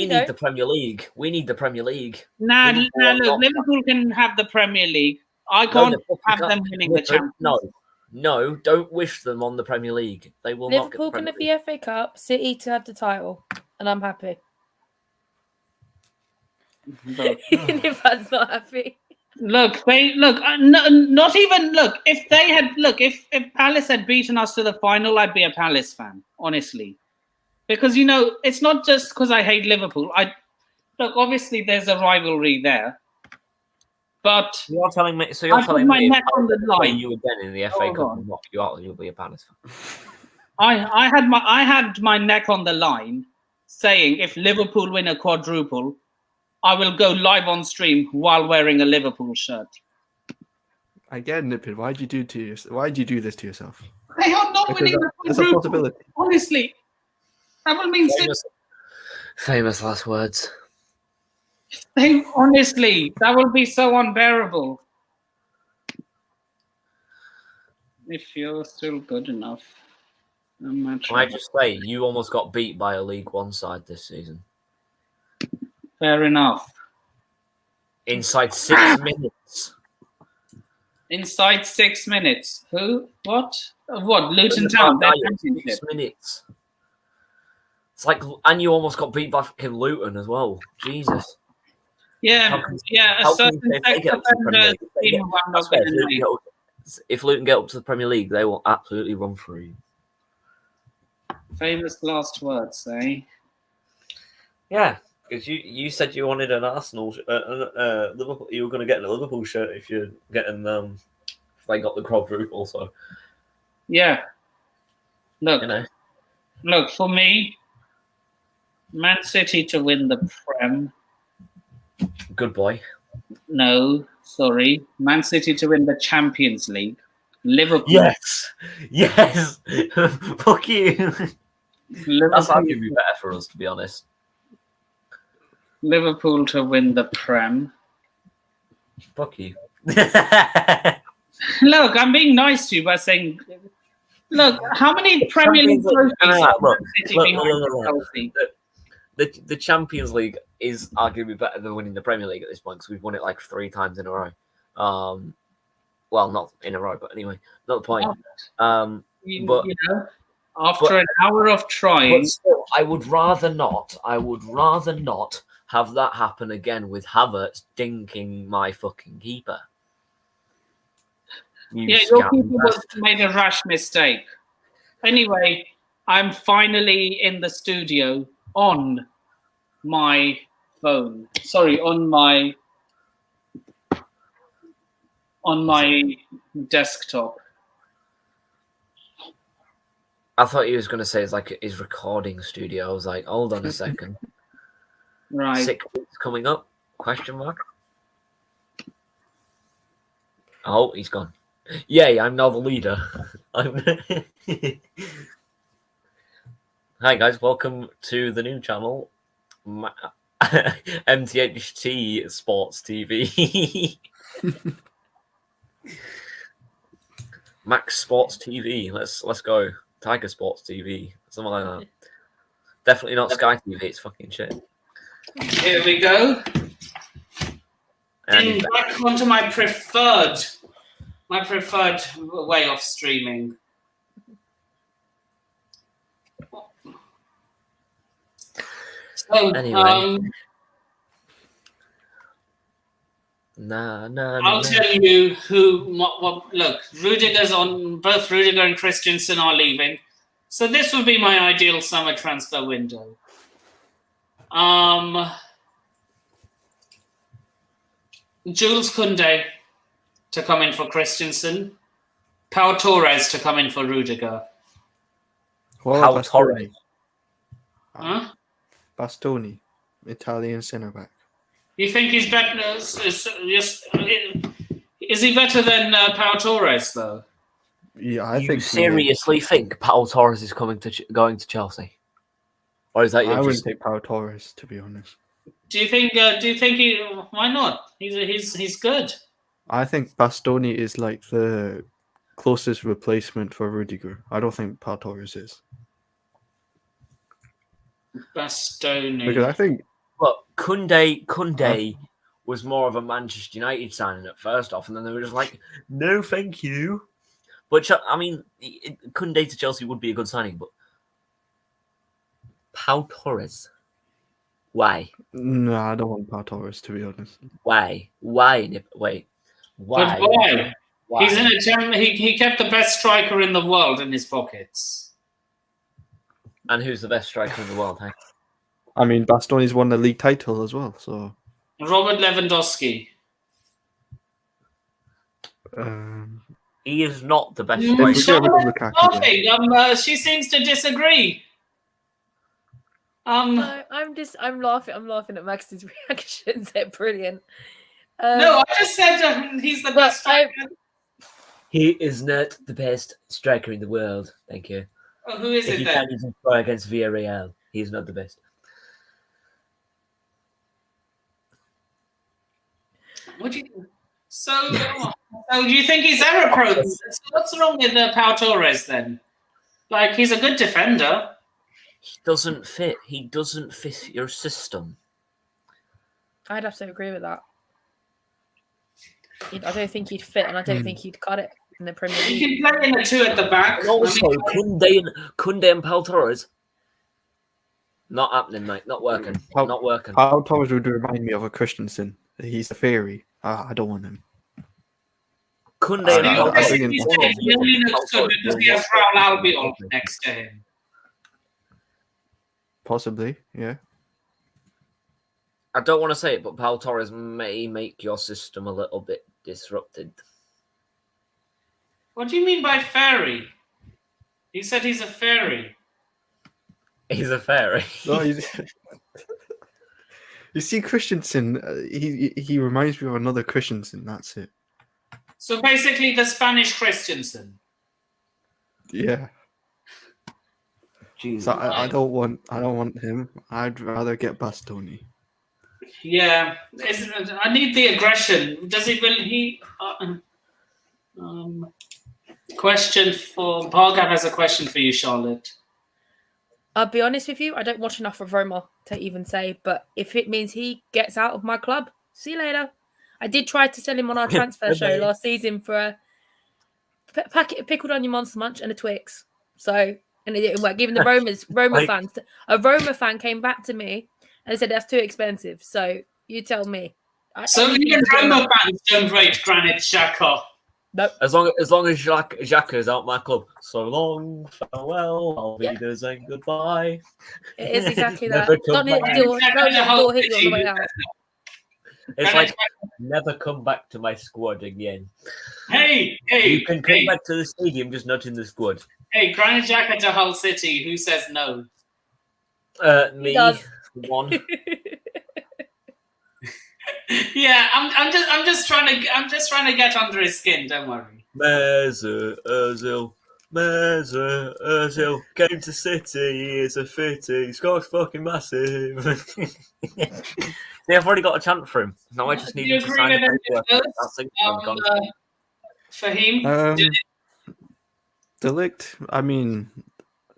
need the Premier League. We need the Premier League. Look, Liverpool can have the Premier League. I can't have them winning the Champions. No, don't wish them on the Premier League. They will not get the Premier League. Liverpool can have the FA Cup, City to have the title, and I'm happy. If that's not happy. Not even if Palace had beaten us to the final, I'd be a Palace fan, honestly. Because, it's not just because I hate Liverpool. Obviously there's a rivalry there. But you're telling me my neck on the line. You again in the FA Cup and what you'll be a Palace fan. I had my neck on the line saying if Liverpool win a quadruple, I will go live on stream while wearing a Liverpool shirt. Again, Nipin, why'd you do this to yourself? They are not winning the quadruple. That's a possibility. Honestly. That will mean famous last words. Honestly, that will be so unbearable. If you're still good enough. I'm not Can I sure. just say, you almost got beat by a League One side this season. Fair enough. Inside 6 minutes. Inside 6 minutes. Who? What? What? Luton In the Town. Their final, 6 championship. minutes. It's like, and you almost got beat by fucking Luton as well. Jesus. Yeah, How can- yeah. A how can certain you say if they sex get up to the Premier offender League? If they team get- wound that's up fair, in if the Luton league. get up- If Luton get up to the Premier League, they will absolutely run through you. Famous last words, eh? Yeah, because you said you wanted an Arsenal, Liverpool. You were going to get a Liverpool shirt if you're getting if they got the quadruple. So Yeah. Look, you know, look. For me, Man City to win the Prem. good boy. No, sorry. Man City to win the Champions League. Liverpool. Yes, yes. Fuck you. That's Liverpool, arguably better for us, to be honest. Liverpool to win the Prem. Fuck you. Look, I'm being nice to you by saying, look, how many Premier League trophies have Man City behind Chelsea? The Champions League is arguably better than winning the Premier League at this point because we've won it like 3 times in a row. Well, not in a row, but anyway, not the point. But You know, after an hour of trying, but still, I would rather not have that happen again with Havertz dinking my fucking keeper. your keeper made a rash mistake. Anyway, I'm finally in the studio on my phone. Sorry, on my desktop. I thought he was going to say it's like his recording studio. I was like, hold on a second. Right. 6 weeks coming up? Question mark. Oh, he's gone. Yay, I'm now the leader. Hi guys, welcome to the new channel, MTHT Sports TV. Max Sports TV. Let's go. Tiger Sports TV. Something like that. Definitely not Sky TV. It's fucking shit. Here we go. And Back onto my preferred way of streaming. So, anyway. Nah. I'll tell you what. Look, both Rudiger and Christensen are leaving, so this would be my ideal summer transfer window. Jules Koundé to come in for Christensen, Pau Torres to come in for Rudiger. Pau Torres. Huh? Bastoni, Italian centre back. You think he's better? Is he better than Pau Torres, though? Yeah, I You think. seriously think Pau Torres is going to Chelsea, or is that your? I wouldn't take Pau Torres, to be honest. Do you think he? Why not? He's good. I think Bastoni is like the closest replacement for Rudiger. I don't think Pau Torres is. Bastoni. Because I think. Look, Koundé was more of a Manchester United signing at first off, and then they were just like, no, thank you. But I mean, Koundé to Chelsea would be a good signing, but Pau Torres, why? No, I don't want Pau Torres, to be honest. Why? Why? But why? He's in a he kept the best striker in the world in his pockets. And who's the best striker in the world? Hey? I mean, Bastoni's won the league title as well, so. Robert Lewandowski. He is not the best striker. Laughing. She seems to disagree. I'm laughing. I'm laughing at Max's reactions. They're brilliant. No, I just said he's the best striker. He is not the best striker in the world. Thank you. Well, who is it then? He can't score against Villarreal. He's not the best. What do you? So do you think he's error prone? So what's wrong with Pau Torres then? Like, he's a good defender. He doesn't fit. He doesn't fit your system. I'd have to agree with that. I don't think he'd fit, and I don't think he'd cut it in the Premier League. You can play in the two at the back. And also, Kunde and Pau Torres. Not happening, mate. Not working. Not working. Pau Torres would remind me of a Christensen. He's a fairy. I don't want him. Kunde and Pau Torres. He only looks good because he has Raul Albiol next to him. Possibly, yeah. I don't want to say it, but Pau Torres may make your system a little bit disrupted. What do you mean by fairy? He said he's a fairy. He's a fairy. No, you see, Christensen, he reminds me of another Christensen. That's it. So basically, the Spanish Christensen. Yeah. Jesus. So I don't want him. I'd rather get Bastoni. Yeah, I need the aggression. Does he really? Question for Pargav has a question for you, Charlotte. I'll be honest with you, I don't watch enough of Roma to even say, but if it means he gets out of my club, see you later. I did try to sell him on our transfer show last season for a packet of pickled onion monster munch and a Twix. So, and it didn't work. Even the Roma fans, a Roma fan came back to me and said that's too expensive. So you tell me. So even Roma fans don't rate Granit Xhaka. Nope. As long as Xhaka is out my club. So long, farewell, I'll be there saying goodbye. It is exactly that. Never come Don't hit back. the door, don't hit you on the way out. It's like, never come back to my squad again. Hey, You can come back to the stadium, just not in the squad. Hey, Granit Xhaka to Hull City. Who says no? Me, does. one. Yeah, I'm just trying to get under his skin. Don't worry. Mesut Ozil came to City. He's a fitty. He scores fucking massive. See, I've already got a chant for him. Now I just need him to sign the paperwork. For him, Delict, I mean,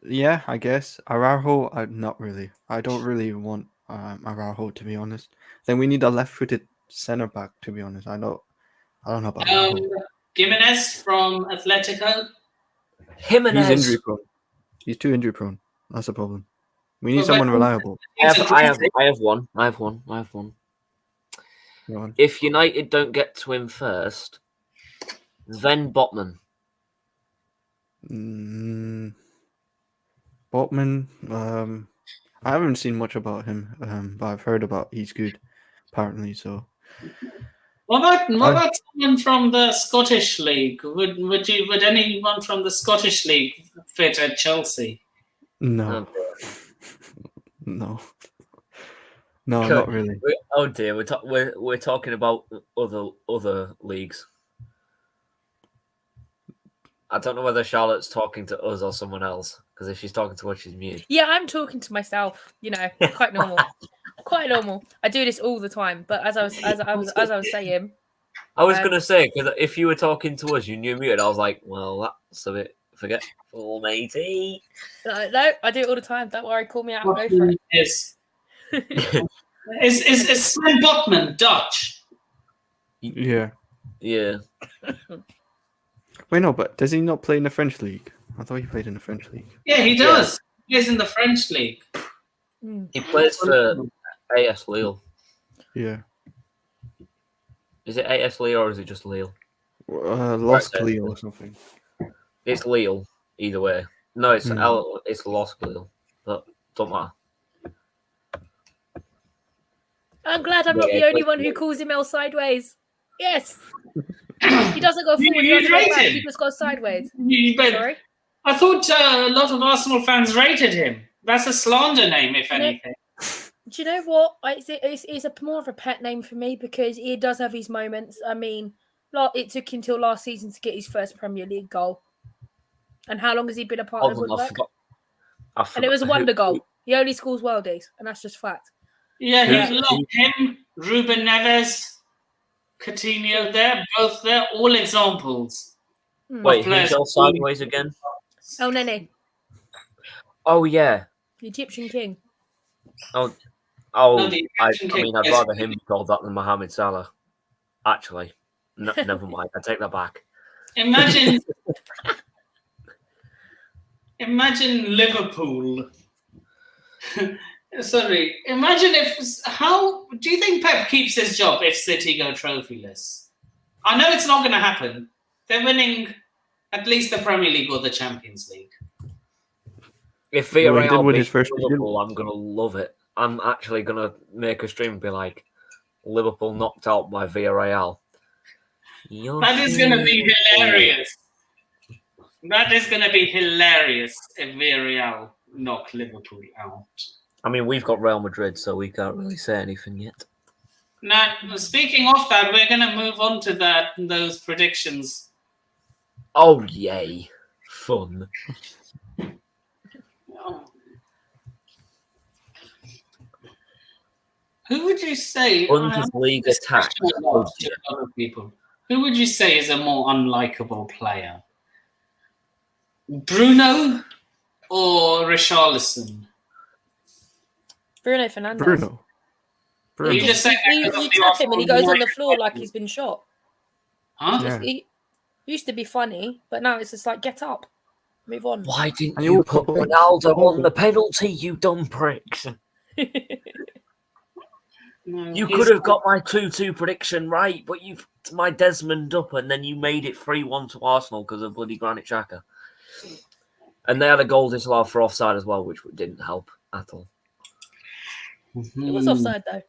yeah, I guess. Araujo, not really. I don't really want Araujo, to be honest. Then we need a left-footed centre back, to be honest. I don't know about Araujo. Jimenez from Atletico. Jimenez. He's injury prone. He's too injury prone. That's the problem. We need someone reliable. I have one. Go on. If United don't get to him first, then Botman. Botman, I haven't seen much about him, but I've heard about he's good, apparently. So, What about someone from the Scottish League? Would anyone from the Scottish League fit at Chelsea? no, no, not really. Oh dear, we're talking about other leagues. I don't know whether Charlotte's talking to us or someone else, because if she's talking to us, she's muted. Yeah, I'm talking to myself. You know, quite normal. Quite normal. I do this all the time. But as I was saying, I was going to say, because if you were talking to us, you knew muted. I was like, well, that's a bit forgetful, matey. No, I do it all the time. Don't worry, call me out. I'll go for it. Is Sven Botman Dutch? Yeah. Yeah. Wait, no, but does he not play in the French league? I thought he played in the French league. Yeah, he does. He plays in the French league. He plays for AS Lille. Yeah. Is it AS Lille or is it just Lille? Lost Lille or something. It's Lille, either way. No, it's Lost Lille, but don't matter. I'm glad I'm not the only one who calls him El sideways. Yes. He doesn't go forward, he doesn't go back, he just goes sideways. Sorry? I thought a lot of Arsenal fans rated him. That's a slander name, if anything. Do you know what? It's more of a pet name for me because he does have his moments. I mean, it took him till last season to get his first Premier League goal. And how long has he been a part of the Woodwork? And it was a wonder goal. He only scores worldies, and that's just fact. Yeah, he's locked him, Ruben Neves. Coutinho, they're all examples. Wait, who players fell who- sideways again? El Nene, Oh yeah. the Egyptian king. Oh, the I Egyptian king mean, I'd is- rather him be called that than Mohamed Salah. Actually, never mind. I take that back. Imagine Liverpool. Sorry. Imagine how do you think Pep keeps his job if City go trophyless? I know it's not going to happen. They're winning at least the Premier League or the Champions League. If Well, he did Villarreal win beat his first Liverpool, I'm gonna love it. I'm actually gonna make a stream and be like, Liverpool knocked out by Villarreal. That is going to be hilarious. That is going to be hilarious if Villarreal knock Liverpool out. I mean, we've got Real Madrid, so we can't really say anything yet. Now, speaking of that, we're going to move on to those predictions. Oh yay, fun! Who would you say? Bundesliga This attack. question a lot to other people. Who would you say is a more unlikable player? Bruno or Richarlison? Bruno Fernandes. Bruno. You just say that You because of the tap him and he goes on the Arsenal floor like he's been shot. Huh? Yeah. He used to be funny, but now it's just like, get up, move on. Why didn't And you you put put- Ronaldo on the penalty, you dumb pricks? No, You he's- could have got my 2-2 prediction right, but you've my Desmond up and then you made it 3-1 to Arsenal because of bloody Granit Xhaka. And they had a goal disallowed for offside as well, which didn't help at all. It was offside though.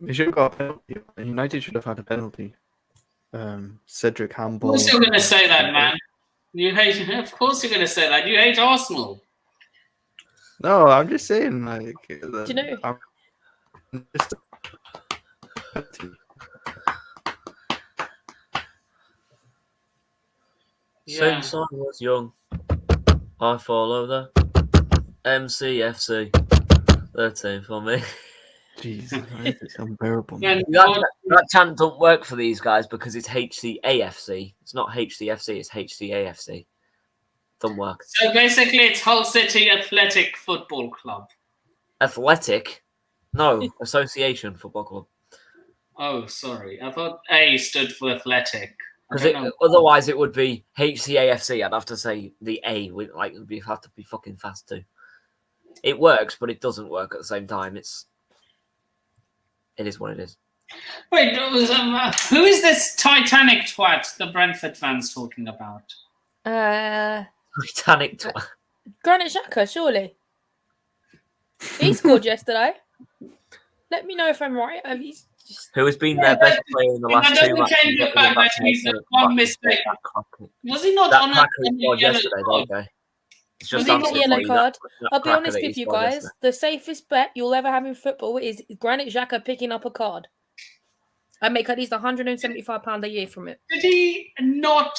They should have got a penalty. United should have had a penalty. Cedric Of handball. course you're going to say that, man. You hate. Of course you're going to say that. You hate Arsenal. No, I'm just saying, like. Do you know- Just Yeah. Since I was young, I follow the MCFC. 13 for me. Jeez, it's unbearable. Then That chant don't work for these guys because it's HCAFC. It's not HCFC, it's HCAFC. Don't work. So basically, it's Hull City Athletic Football Club. Athletic? No, Association Football Club. Oh, sorry. I thought A stood for athletic. I Because don't know. otherwise it would be HCAFC. I'd have to say the A would have to be fucking fast too. It works, but it doesn't work at the same time. It is what it is. Wait, who is this Titanic twat the Brentford fans talking about? Titanic. Granit Xhaka, surely. He scored yesterday. Let me know if I'm right. He's just... Who has been their best player in the last That two doesn't change the fact that he's the one mistake. Was he not on That cracker a he scored yellow yesterday, card? don't they? It's Was just he not absolutely yellow card? that I'll be cracker honest that he with you scored guys. yesterday. The safest bet you'll ever have in football is Granit Xhaka picking up a card. I make at least £175 a year from it. Did he not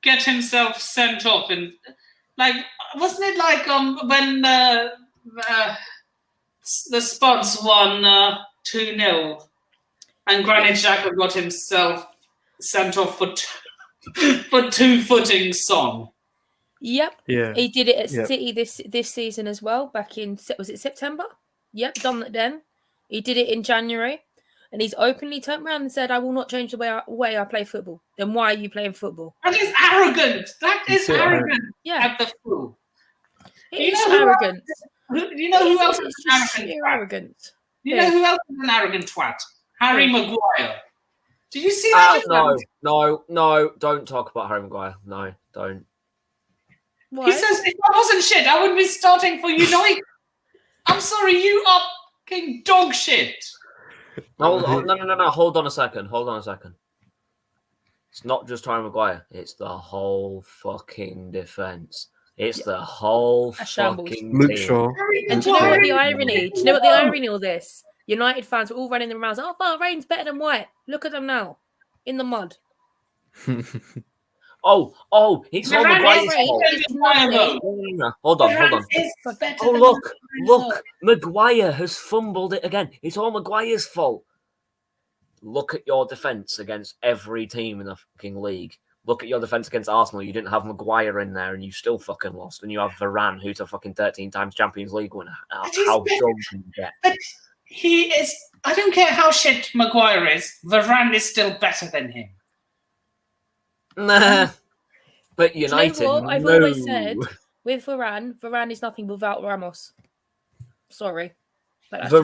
get himself sent off? And like, wasn't it like when the Spuds won 2-0 and Granit Xhaka got himself sent off for two-footing Son? Yep. Yeah. He did it at Yep. City this season as well. Back in, was it September? Yep, done that then. He did it in January. And he's openly turned around and said, I will not change the way I play football. Then why are you playing football? That is arrogant. That is so arrogant Yeah, at the full. it You is know who arrogant. You know who else is It's an just arrogant sheer twat? arrogance. You know who else is an arrogant twat? Harry Maguire. Did you see that? No, don't talk about Harry Maguire. No, don't. Why? He says if I wasn't shit, I wouldn't be starting for United. I'm sorry, you are fucking dog shit. No, hold on a second. It's not just Harry Maguire. It's the whole fucking defense. It's the whole A shambles. fucking Luke team. Shaw. And do you know what the irony? Do you know what the irony of this? United fans were all running their mouths. Oh, Rain's better than White. Look at them now, in the mud. It's all Varane Maguire's great, fault. it's Maguire, nothing. though. No. Hold on. Varane is better Oh, than look, Maguire, look. Maguire has fumbled it again. It's all Maguire's fault. Look at your defence against every team in the fucking league. Look at your defence against Arsenal. You didn't have Maguire in there and you still fucking lost. And you have Varane, who's a fucking 13 times Champions League winner. How dumb can you get? But he is. I don't care how shit Maguire is. Varane is still better than him. Nah. But Do you know United, what? I've no. always said with Varane is nothing without Ramos. Sorry. But that's just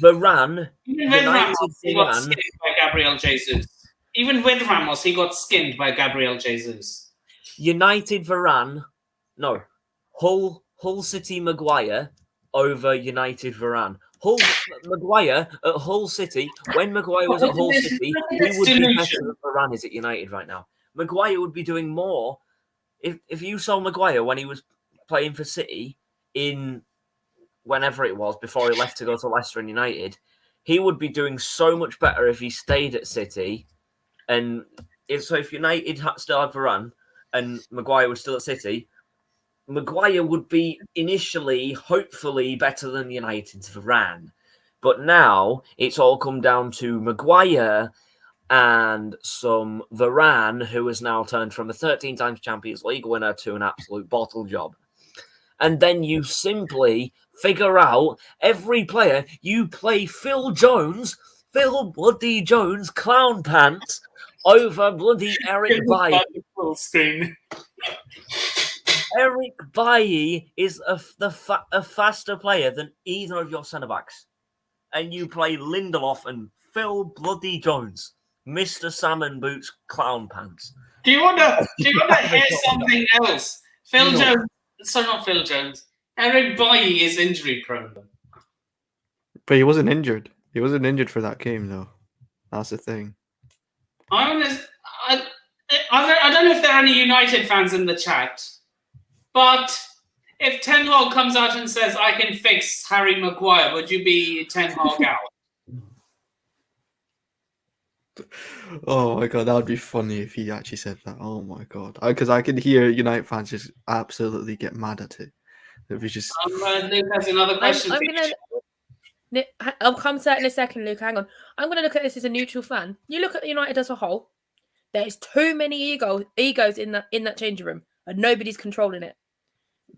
Varane, Even with United Ramos, he got Varane. skinned by Gabriel Jesus. Even with Ramos, he got skinned by Gabriel Jesus. United Varane, no, Hull City Maguire over United Varane. Maguire at Hull City, when Maguire was at Hull City, he would be better than Varane is at United right now. Maguire would be doing more. If you saw Maguire when he was playing for City in whenever it was before he left to go to Leicester and United, he would be doing so much better if he stayed at City. And if United still had Varane and Maguire was still at City, Maguire would be initially, hopefully, better than United's Varane. But now it's all come down to Maguire and some Varane, who has now turned from a 13 times Champions League winner to an absolute bottle job. And then you simply figure out every player. You play Phil bloody Jones, clown pants, over bloody Eric Bailly. Eric Bailly is a faster player than either of your centre-backs. And you play Lindelof and Phil bloody Jones, Mr. Salmon Boots, clown pants. Do you want to hear something else? Not Phil Jones. Eric Bailly is injury prone. But he wasn't injured. He wasn't injured for that game, though. That's the thing. I don't know if there are any United fans in the chat, but if Ten Hag comes out and says, I can fix Harry Maguire, would you be Ten Hag out? Oh my god, that would be funny if he actually said that. Oh my god, because I can hear United fans just absolutely get mad at it. If we just Luke has another question. I'll come to that in a second, Luke. Hang on. I'm going to look at this as a neutral fan. You look at United as a whole. There's too many egos in that changing room, and nobody's controlling it.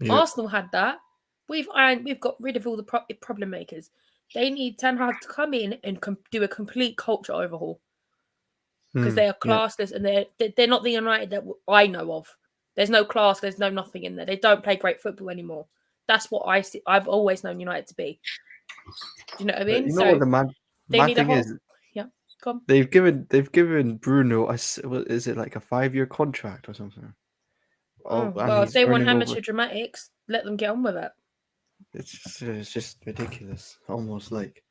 Yeah. Arsenal had that. We've got rid of all the problem makers. They need Ten Hag to come in and do a complete culture overhaul because they are classless and they're not the United that I know of. There's no class. There's no nothing in there. They don't play great football anymore. That's what I see. I've always known United to be. Do you know what I mean? You know what the mad thing is? Yeah, come on. They've given Bruno is it like a 5-year contract or something? Well, if they want amateur dramatics, let them get on with it. It's just ridiculous. Almost like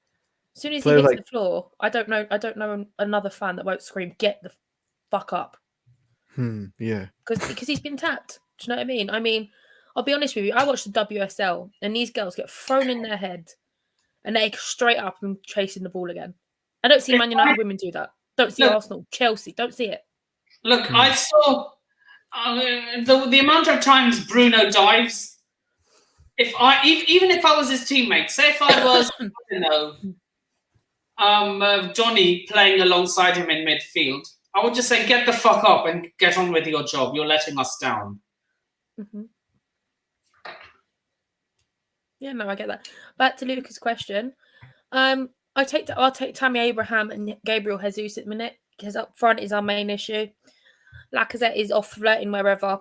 as soon as he hits the floor, I don't know another fan that won't scream, "Get the fuck up!" Yeah. Because he's been tapped. Do you know what I mean? I mean, I'll be honest with you. I watched the WSL, and these girls get thrown in their head, and they straight up and chasing the ball again. I don't see Man United women do that. Don't see Arsenal, Chelsea. Don't see it. Look, I saw the amount of times Bruno dives. Even if I was his teammate, say if I was, Johnny playing alongside him in midfield, I would just say, get the fuck up and get on with your job. You're letting us down. Mm-hmm. Yeah, no, I get that. Back to Lucas' question. I'll take Tammy Abraham and Gabriel Jesus at the minute because up front is our main issue. Lacazette is off flirting wherever.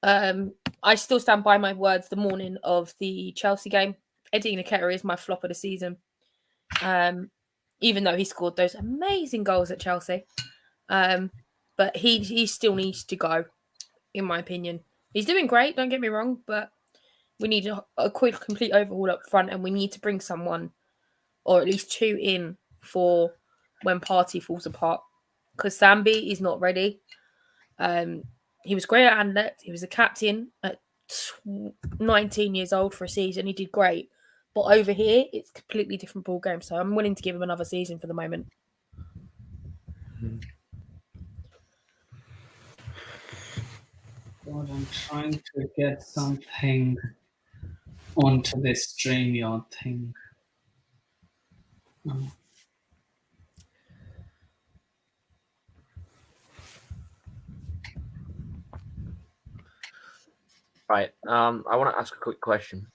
I still stand by my words the morning of the Chelsea game. Eddie Nketiah is my flop of the season. Even though he scored those amazing goals at Chelsea. But he still needs to go, in my opinion. He's doing great, don't get me wrong, but we need a quick, complete overhaul up front, and we need to bring someone, or at least two in, for when Partey falls apart. Because Sambi is not ready. He was great at Anderlecht. He was a captain at 19 years old for a season. He did great. But over here, it's a completely different ball game. So I'm willing to give him another season for the moment. God, I'm trying to get something onto this StreamYard thing. Oh. Right. I want to ask a quick question.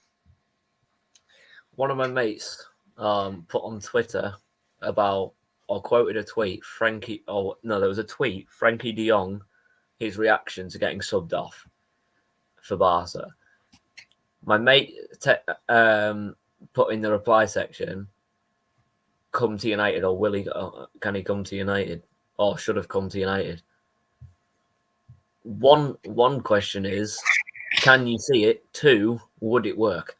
One of my mates put on Twitter about, or quoted a tweet, there was a tweet, Frankie de Jong, his reaction to getting subbed off for Barca. My mate put in the reply section, come to United, or will he go, can he come to United, or should have come to United? One question is, can you see it? 2, would it work?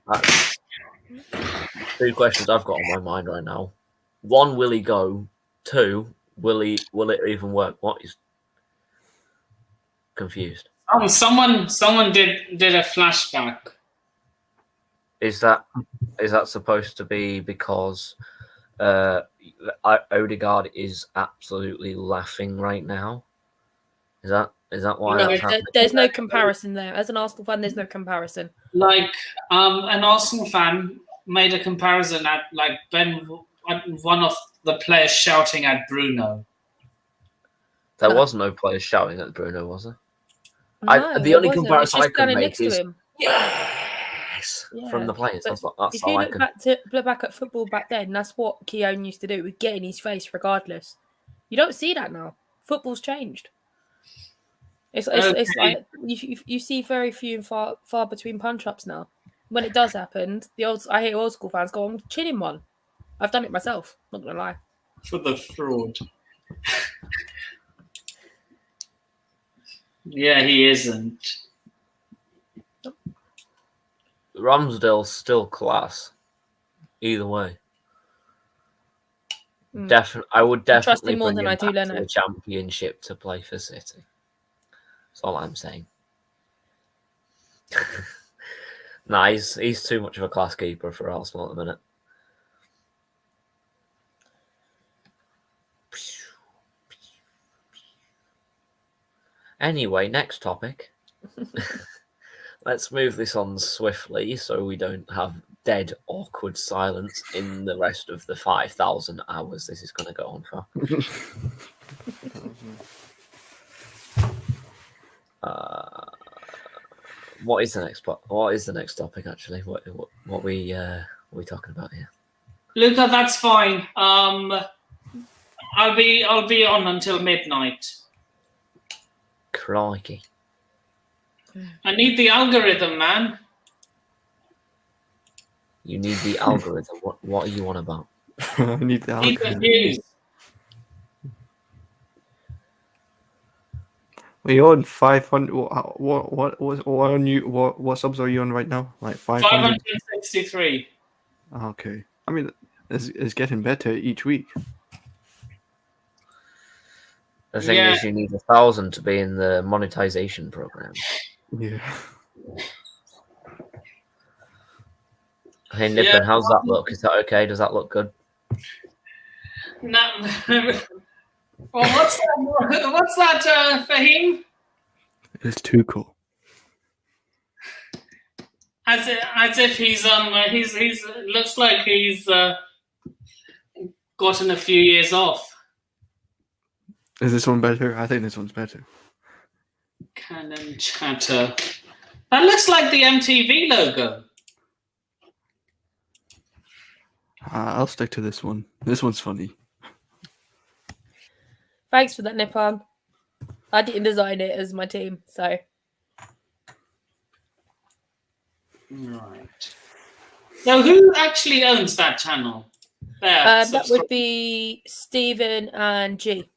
That's 2 questions I've got on my mind right now. 1, will he go? 2, will it even work? What is confused? Someone did a flashback. Is that supposed to be because Odegaard is absolutely laughing right now? Is that why? No, there's no comparison there. As an Arsenal fan, there's no comparison. Like an Arsenal fan made a comparison at like one of the players shouting at Bruno. There was no players shouting at Bruno, was there? No, the only comparison I could make next is to him. Yes, from the players. That's if you look back at football back then, that's what Keown used to do. Would get in his face regardless. You don't see that now. Football's changed. It's like you see very few and far between punch-ups now. When it does happen, I hear old school fans go, "I'm chilling one." I've done it myself. Not gonna lie. For the fraud. Yeah, he isn't. Ramsdale's still class. Either way. I would definitely more bring than him I do back to Leno. the Championship to play for City. That's all I'm saying. Nah, he's too much of a class keeper for Arsenal at the minute. Anyway, next topic. Let's move this on swiftly so we don't have dead, awkward silence in the rest of the 5,000 hours this is going to go on for. What is the next topic? Actually, what we talking about here? Luca, that's fine. I'll be on until midnight. Crikey! I need the algorithm, man. You need the algorithm. What are you on about? I need the algorithm. Are you on 500? What subs are you on right now? Like 500? 563. Okay. I mean, it's getting better each week. The thing is, you need 1,000 to be in the monetization program. Yeah. Hey, Nippon, how's that look? Is that okay? Does that look good? No. Well, what's that, Fahim? It's too cool. As if he's looks like he's gotten a few years off. Is this one better? I think this one's better. Canon Chatter. That looks like the MTV logo. I'll stick to this one. This one's funny. Thanks for that, Nippon. I didn't design it as my team, so. Right. So who actually owns that channel? That would be Stephen and G.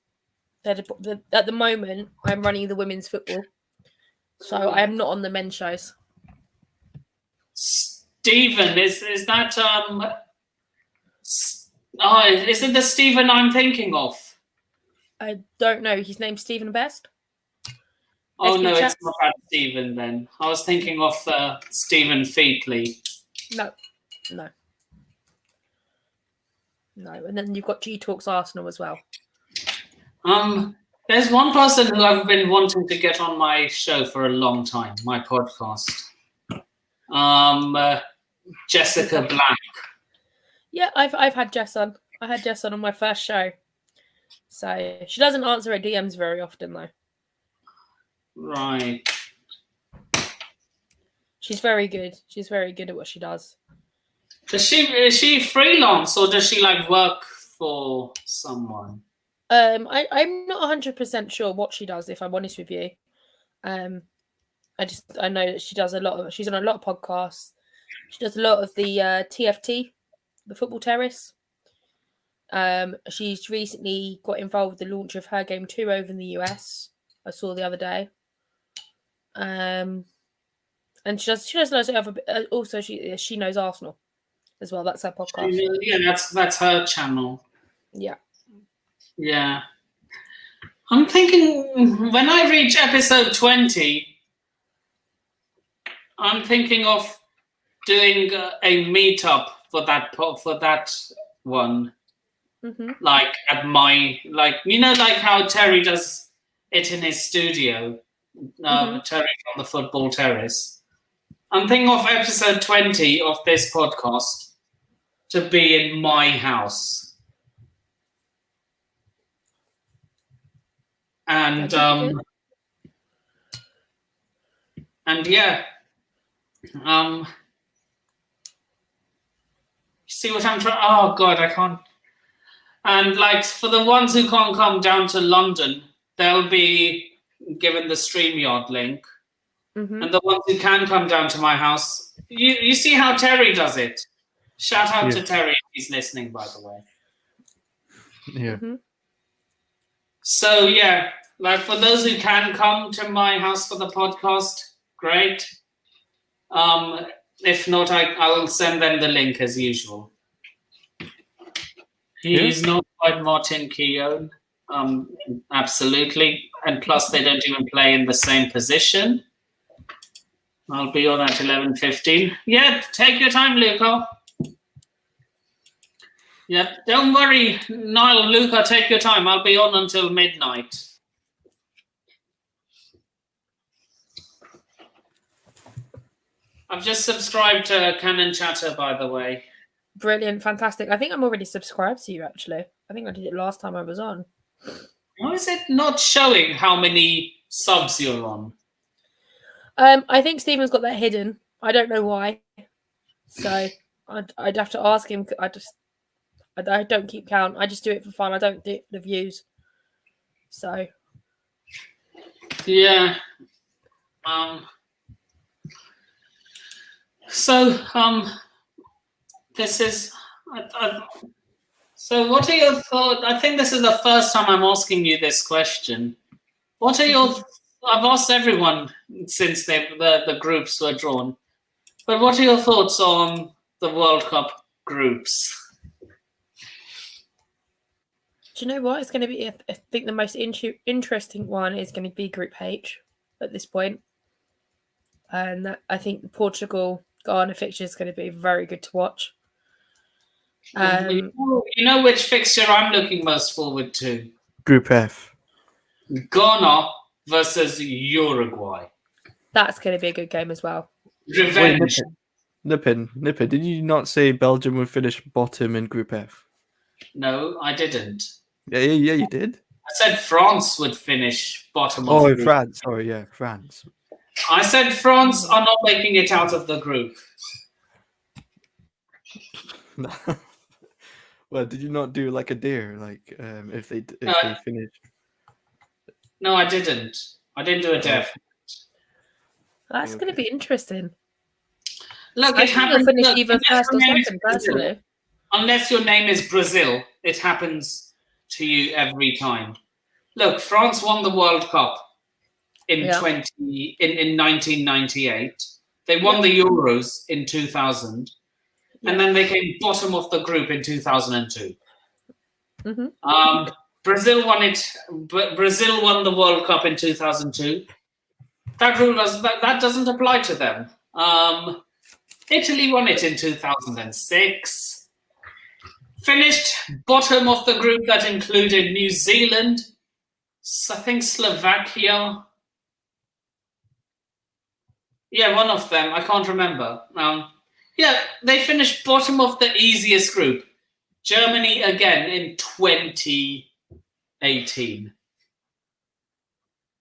At the moment, I'm running the women's football, so I am not on the men's shows. Stephen, is that is it the Stephen I'm thinking of? I don't know. His name's Stephen Best. Oh no, it's not that Stephen then. I was thinking of Stephen Featley. No. And then you've got G Talks Arsenal as well. There's one person who I've been wanting to get on my show for a long time, my podcast. Jessica Black. Yeah, I've had Jess on. I had Jess on my first show. So she doesn't answer her DMs very often, though. Right. She's very good. She's very good at what she does. Is she freelance or does she like work for someone? I'm not 100% sure what she does, if I'm honest with you. I know that she does she's on a lot of podcasts. She does a lot of the TFT, the Football Terrace. She's recently got involved with the launch of her game 2 over in the US. I saw the other day. And she does loads of other. Also, she knows Arsenal as well. That's her podcast. Yeah, that's her channel. Yeah. Yeah. I'm thinking when I reach episode 20, I'm thinking of doing a meetup for that one. Mm-hmm. Like at my like how Terry does it in his studio. Terry on the Football Terrace. I'm thinking of episode 20 of this podcast to be in my house. And yeah. See what I'm trying. Oh God, I can't. And like for the ones who can't come down to London, they'll be given the StreamYard link. Mm-hmm. And the ones who can come down to my house, you see how Terry does it. Shout out to Terry if he's listening, by the way. Yeah. Mm-hmm. So yeah, like for those who can come to my house for the podcast, great. If not, I will send them the link as usual. He's not quite Martin Keown. Absolutely. And plus they don't even play in the same position. I'll be on at 11:15. Yeah, take your time, Luca. Yeah, don't worry, Niall, Luca, take your time. I'll be on until midnight. I've just subscribed to Canon Chatter, by the way. Brilliant, fantastic. I think I'm already subscribed to you, actually. I think I did it last time I was on. Why is it not showing how many subs you're on? I think Stephen's got that hidden. I don't know why. So I'd have to ask him. I don't keep count. I just do it for fun. I don't do it for the views. So yeah. This is. So what are your thoughts? I think this is the first time I'm asking you this question. What are your? I've asked everyone since the groups were drawn, but what are your thoughts on the World Cup groups? do you know what? It's going to be. I think the most interesting one is going to be Group H at this point, and I think the Portugal Ghana fixture is going to be very good to watch. You know which fixture I'm looking most forward to? Group F. Ghana versus Uruguay. That's going to be a good game as well. Revenge. Nipin, did you not say Belgium would finish bottom in Group F? No, I didn't. Yeah, you did. I said France would finish bottom of the group. France. Sorry, yeah, France. I said France are not making it out of the group. Well, did you not do like a dare, like if they finish? No, I didn't. I didn't do a def. That's going to be interesting. Look, I it think they'll happens. finish Look, either first or second, personally. Unless your name is Brazil, it happens to you every time. Look, France won the World Cup in 1998. They won the Euros in 2000, and then they came bottom of the group in 2002. Mm-hmm. Brazil won it. Brazil won the World Cup in 2002. That rule that doesn't apply to them. Italy won it in 2006. Finished bottom of the group that included New Zealand, I think Slovakia. Yeah, one of them. I can't remember. Yeah, they finished bottom of the easiest group. Germany again in 2018.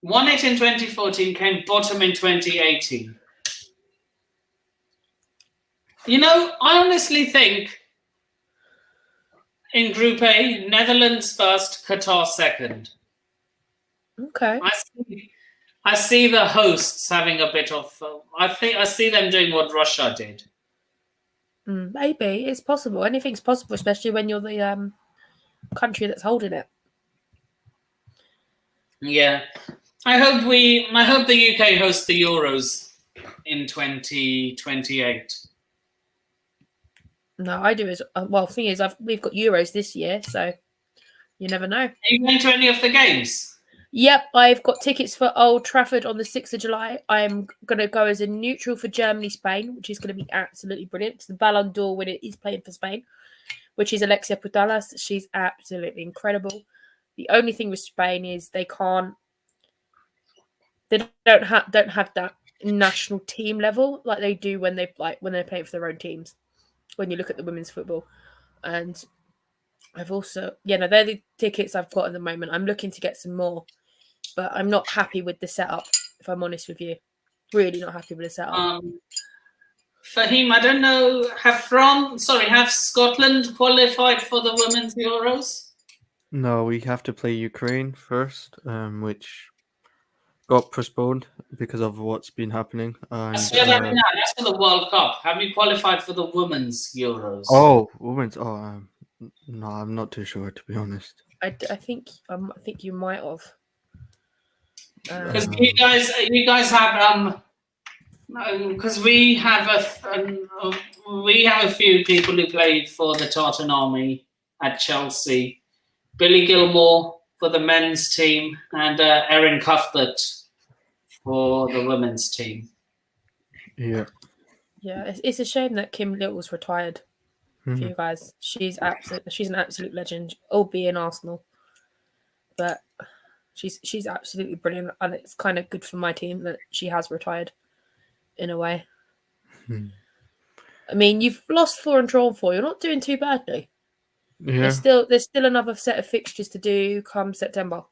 Won it in 2014, came bottom in 2018. You know, I honestly think in Group A, Netherlands first, Qatar second. Okay. I see the hosts having a bit of. I see them doing what Russia did. Maybe it's possible. Anything's possible, especially when you're the country that's holding it. Yeah, I hope the UK hosts the Euros in 2028. No, I do as well. Thing is, we've got Euros this year, so you never know. Are you going to any of the games? Yep, I've got tickets for Old Trafford on the 6th of July. I'm going to go as a neutral for Germany-Spain, which is going to be absolutely brilliant because the Ballon d'Or winner is playing for Spain, which is Alexia Putellas. She's absolutely incredible. The only thing with Spain is they don't have that national team level like they do when they're playing for their own teams. When you look at the women's football, and I've also they're the tickets I've got at the moment. I'm looking to get some more, but I'm not happy with the setup. If I'm honest with you, really not happy with the setup. Fahim, I don't know. Have Scotland qualified for the Women's Euros? No, we have to play Ukraine first, which got postponed because of what's been happening. And That's for the World Cup. Have you qualified for the Women's Euros? women's. No, I'm not too sure, to be honest. I think you might have. Because you guys have because we have a few people who played for the Tartan Army at Chelsea. Billy Gilmore for the men's team and Erin Cuthbert for the women's team. Yeah. Yeah, it's a shame that Kim Little's retired for you guys. She's an absolute legend, albeit in Arsenal. But she's absolutely brilliant, and it's kind of good for my team that she has retired in a way. I mean, you've lost 4 and drawn 4. You're not doing too badly. Yeah. There's still another set of fixtures to do come September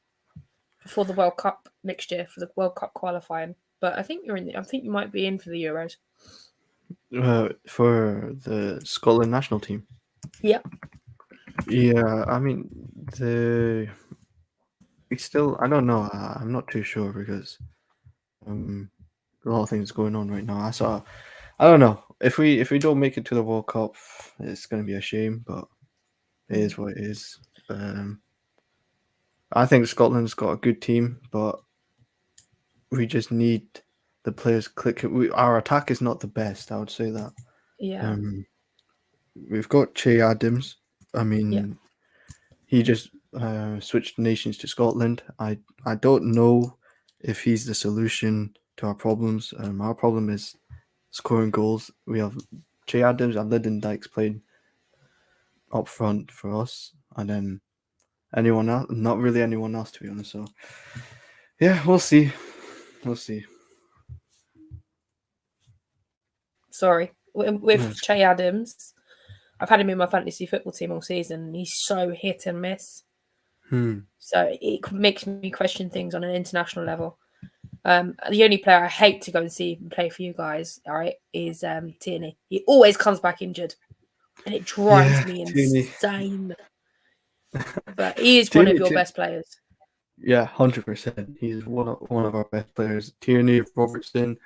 before the World Cup next year for the World Cup qualifying. But I think you might be in for the Euros. For the Scotland national team. Yep. Yeah, I mean I don't know. I'm not too sure because a lot of things going on right now. I don't know. If we don't make it to the World Cup, it's going to be a shame, but it is what it is. I think Scotland's got a good team, but we just need the players click. Our attack is not the best, I would say that. Yeah. We've got Che Adams. I mean, he just switched nations to Scotland. I don't know if he's the solution to our problems. Our problem is scoring goals. We have Che Adams and Lyndon Dykes playing up front for us, and then anyone else, not really anyone else, to be honest. So, yeah, we'll see. Sorry. With Che Adams, I've had him in my fantasy football team all season, and he's so hit and miss. So it makes me question things on an international level. The only player I hate to go and see play for you guys, all right, is Tierney. He always comes back injured, and it drives me insane. But he is one of your best players. Yeah, 100%. He's one of our best players. Tierney, Robertson,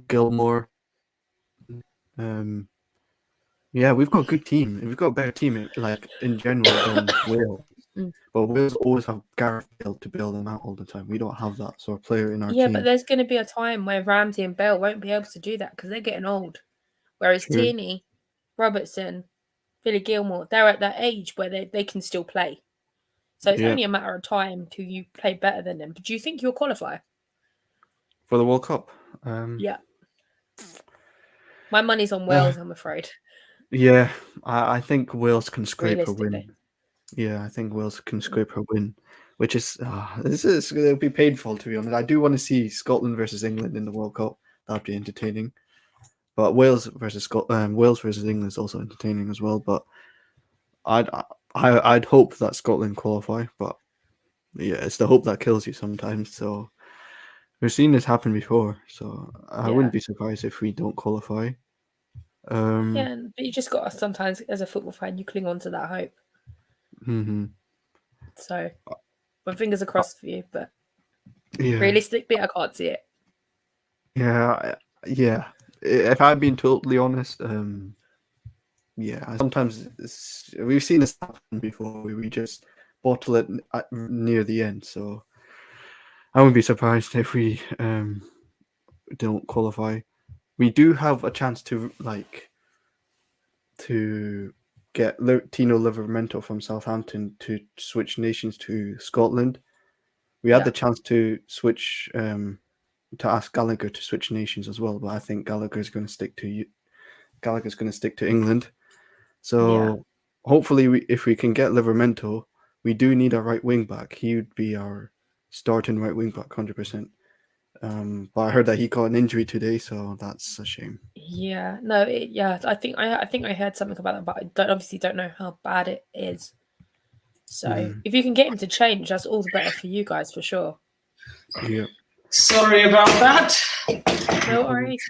Gilmore. Yeah, we've got a good team. We've got a better team, like in general, than Wales. But Wales always have Gareth Bale to bail them out all the time. We don't have that sort of player in our team. Yeah, but there's going to be a time where Ramsey and Bale won't be able to do that because they're getting old. Whereas Tierney, Robertson, Billy Gilmore, they're at that age where they can still play. So it's only a matter of time till you play better than them. But do you think you'll qualify? For the World Cup? Yeah. My money's on Wales, I'm afraid. Yeah, I think Wales can scrape a win. Yeah, I think Wales can scrape a win. which is it'll be painful, to be honest. I do want to see Scotland versus England in the World Cup. That'd be entertaining. But Wales versus England is also entertaining as well. But I'd hope that Scotland qualify. But yeah, it's the hope that kills you sometimes. So we've seen this happen before. So I wouldn't be surprised if we don't qualify. Yeah, but you just got to sometimes, as a football fan, you cling on to that hope. Mm-hmm. So my fingers are crossed for you, but Yeah. realistically, I can't see it. Yeah. If I'm being totally honest, sometimes we've seen this happen before. We just bottle it near the end. So I wouldn't be surprised if we don't qualify. We do have a chance to get Tino Livramento from Southampton to switch nations to Scotland. We had the chance to switch to ask Gallagher to switch nations as well, but I think Gallagher's going to stick to England. So hopefully, if we can get Livramento, we do need a right wing back. He would be our starting right wing back, 100%. But I heard that he got an injury today, so that's a shame. Yeah, no, I think I heard something about that, but I obviously don't know how bad it is. So if you can get him to change, that's all the better for you guys, for sure. Yeah. Sorry about that. No worries.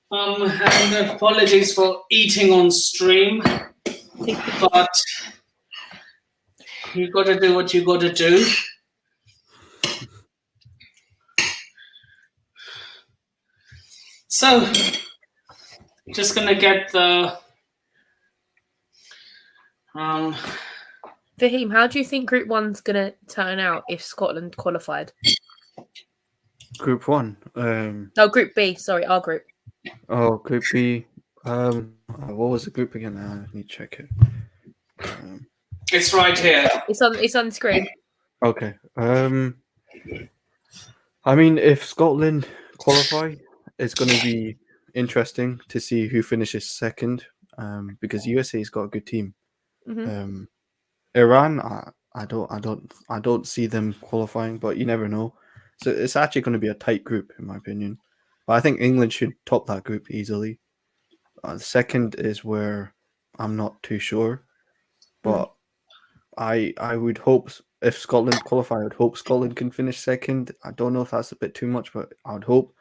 And apologies for eating on stream, but you got to do what you got to do. So, just gonna get the Fahim, how do you think Group 1's gonna turn out if Scotland qualified? Group 1. No, Group B. Sorry, our group. Oh, Group B. What was the group again? I need to check it. It's right here. It's on screen. Okay. I mean, if Scotland qualify, it's going to be interesting to see who finishes second. Because USA's got a good team. Mm-hmm. Iran, I don't see them qualifying, but you never know. So it's actually going to be a tight group, in my opinion. But I think England should top that group easily. Second is where I'm not too sure, but I would hope if Scotland qualify, I would hope Scotland can finish second. I don't know if that's a bit too much, but I would hope.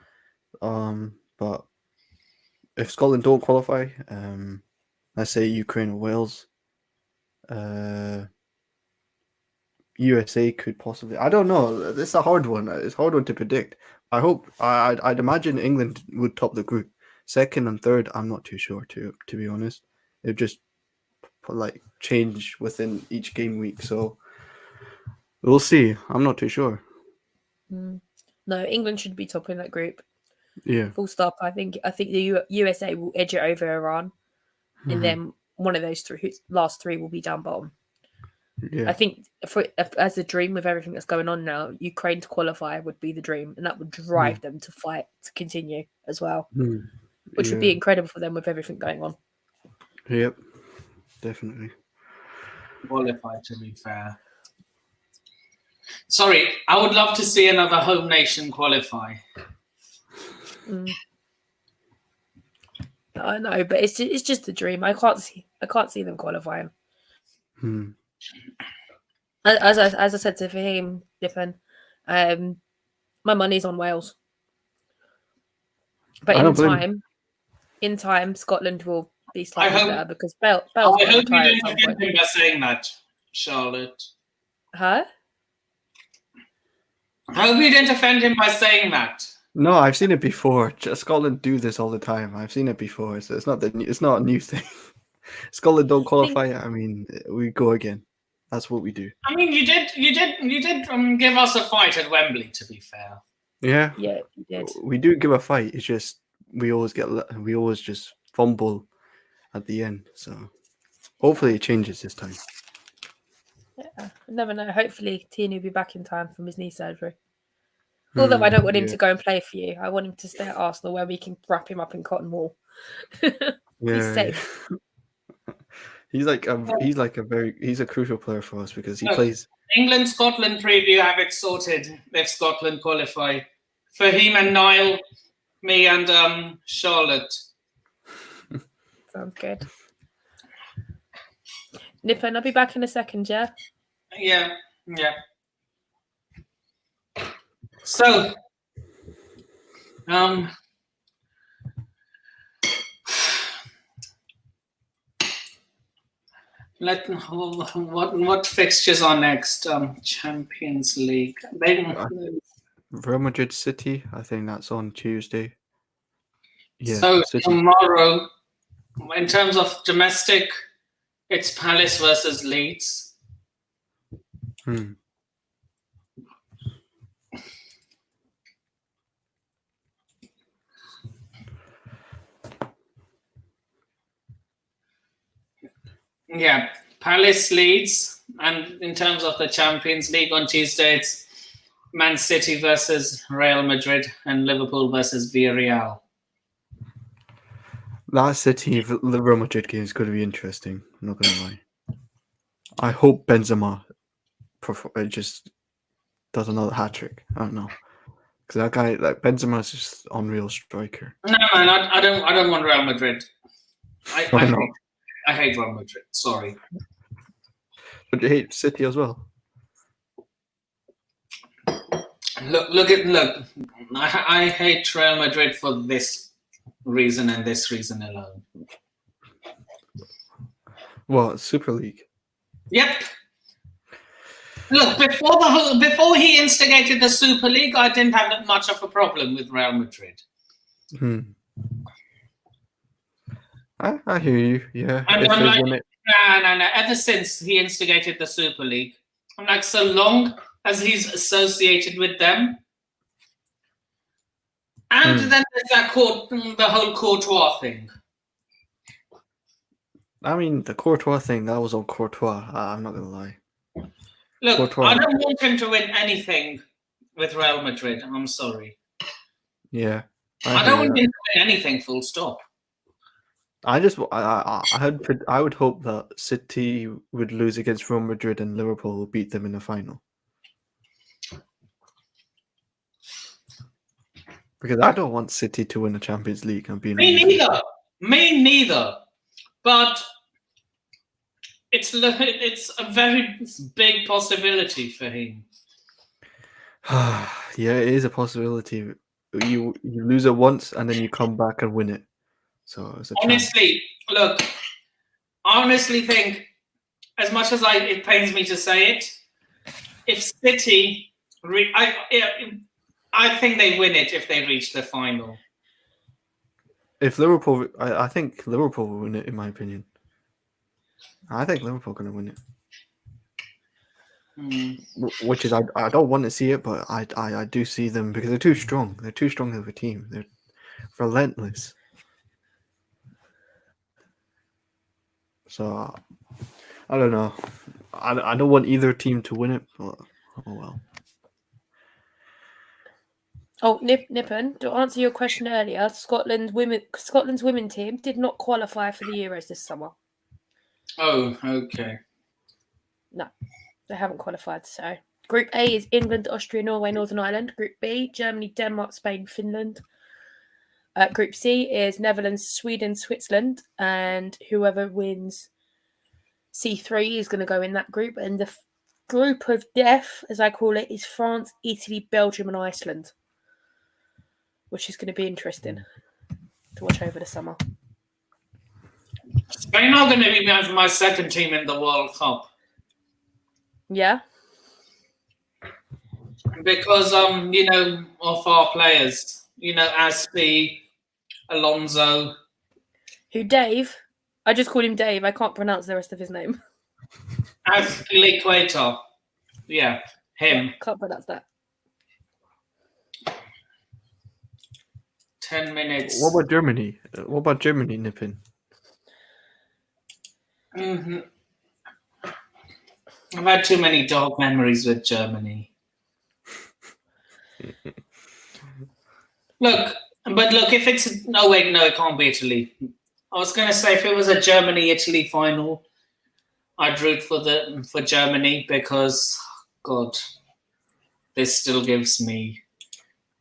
But if Scotland don't qualify, let's say Ukraine or Wales, USA could possibly. I don't know. It's a hard one. It's a hard one to predict. I hope. I'd imagine England would top the group. Second and third, I'm not too sure. To be honest, it just change within each game week. So we'll see. I'm not too sure. No, England should be topping that group. Yeah. Full stop. I think the USA will edge it over Iran, and then one of those last three will be down bottom. Yeah. I think as a dream with everything that's going on now, Ukraine to qualify would be the dream, and that would drive them to fight to continue as well, which would be incredible for them with everything going on. Yep, definitely. Qualify, to be fair. Sorry, I would love to see another home nation qualify. I know, but it's just a dream. I can't see them qualifying. As I said to Fahim, Dippin, my money's on Wales. But in time, Scotland will be slightly better because Bell's I hope you retired didn't offend him by saying that, Charlotte. Huh? I hope you didn't offend him by saying that. No, I've seen it before. Scotland do this all the time. I've seen it before, so it's not a new thing. Scotland don't qualify. I mean, we go again. That's what we do. I mean, you did give us a fight at Wembley. To be fair. Yeah. Yeah, you did. We do give a fight. It's just we always just fumble at the end. So hopefully it changes this time. Yeah, never know. Hopefully, Tierney will be back in time from his knee surgery. Although I don't want him to go and play for you. I want him to stay at Arsenal where we can wrap him up in cotton wool. He's safe. He's a crucial player for us because he plays England Scotland preview. Have it sorted if Scotland qualify. Fahim and Niall, me and Charlotte. Sounds good. Nippon, I'll be back in a second, yeah? Yeah. So, what fixtures are next? Champions League. Real Madrid City, I think that's on Tuesday. Yeah. So City. tomorrow, in terms of domestic, it's Palace versus Leeds. Yeah, Palace Leeds, and in terms of the Champions League on Tuesday, it's Man City versus Real Madrid and Liverpool versus Villarreal. That City Real Madrid game is going to be interesting. I'm not going to lie. I hope Benzema just does another hat trick. I don't know, because that guy, like Benzema, is just unreal striker. No, man, I don't want Real Madrid. Why not? I hate Real Madrid. Sorry. But you hate City as well. Look. I hate Real Madrid for this reason and this reason alone. What, Super League? Yep. Look, before he instigated the Super League, I didn't have that much of a problem with Real Madrid. I hear you. Yeah. And if I'm they like, win it. no. Ever since he instigated the Super League, I'm like, so long as he's associated with them. And then there's that the whole Courtois thing. I mean, the Courtois thing, that was on Courtois. I'm not going to lie. Look, Courtois. I don't want him to win anything with Real Madrid. I'm sorry. Yeah. I don't want him to win anything, full stop. I would hope that City would lose against Real Madrid and Liverpool will beat them in the final. Because I don't want City to win the Champions League. Me neither. But it's a very big possibility for him. Yeah, it is a possibility. You lose it once and then you come back and win it. So it's a honestly, look, I honestly think, as much as it pains me to say it, if City, I think they win it if they reach the final. If Liverpool, I think Liverpool will win it, in my opinion. I think Liverpool are going to win it. Which is, I don't want to see it, but I do see them because they're too strong. They're too strong of a team. They're relentless. So, I don't know. I don't want either team to win it, but oh well. Oh, Nippon, to answer your question earlier, Scotland's women team did not qualify for the Euros this summer. Oh, okay. No, they haven't qualified. So, Group A is England, Austria, Norway, Northern Ireland. Group B, Germany, Denmark, Spain, Finland. Group C is Netherlands, Sweden, Switzerland, and whoever wins C3 is going to go in that group. And the group of death, as I call it, is France, Italy, Belgium, and Iceland, which is going to be interesting to watch over the summer. Spain are going to be my second team in the World Cup. Yeah. Because of our players, Aspi, Alonso. Who, Dave? I just call him Dave. I can't pronounce the rest of his name. Azpilicueta. Yeah, him. Can't pronounce that. 10 minutes. What about Germany? What about Germany, Nippon? Mm-hmm. I've had too many dark memories with Germany. Look, if it's... No, wait, no, it can't be Italy. I was going to say, if it was a Germany-Italy final, I'd root for Germany because, God, this still gives me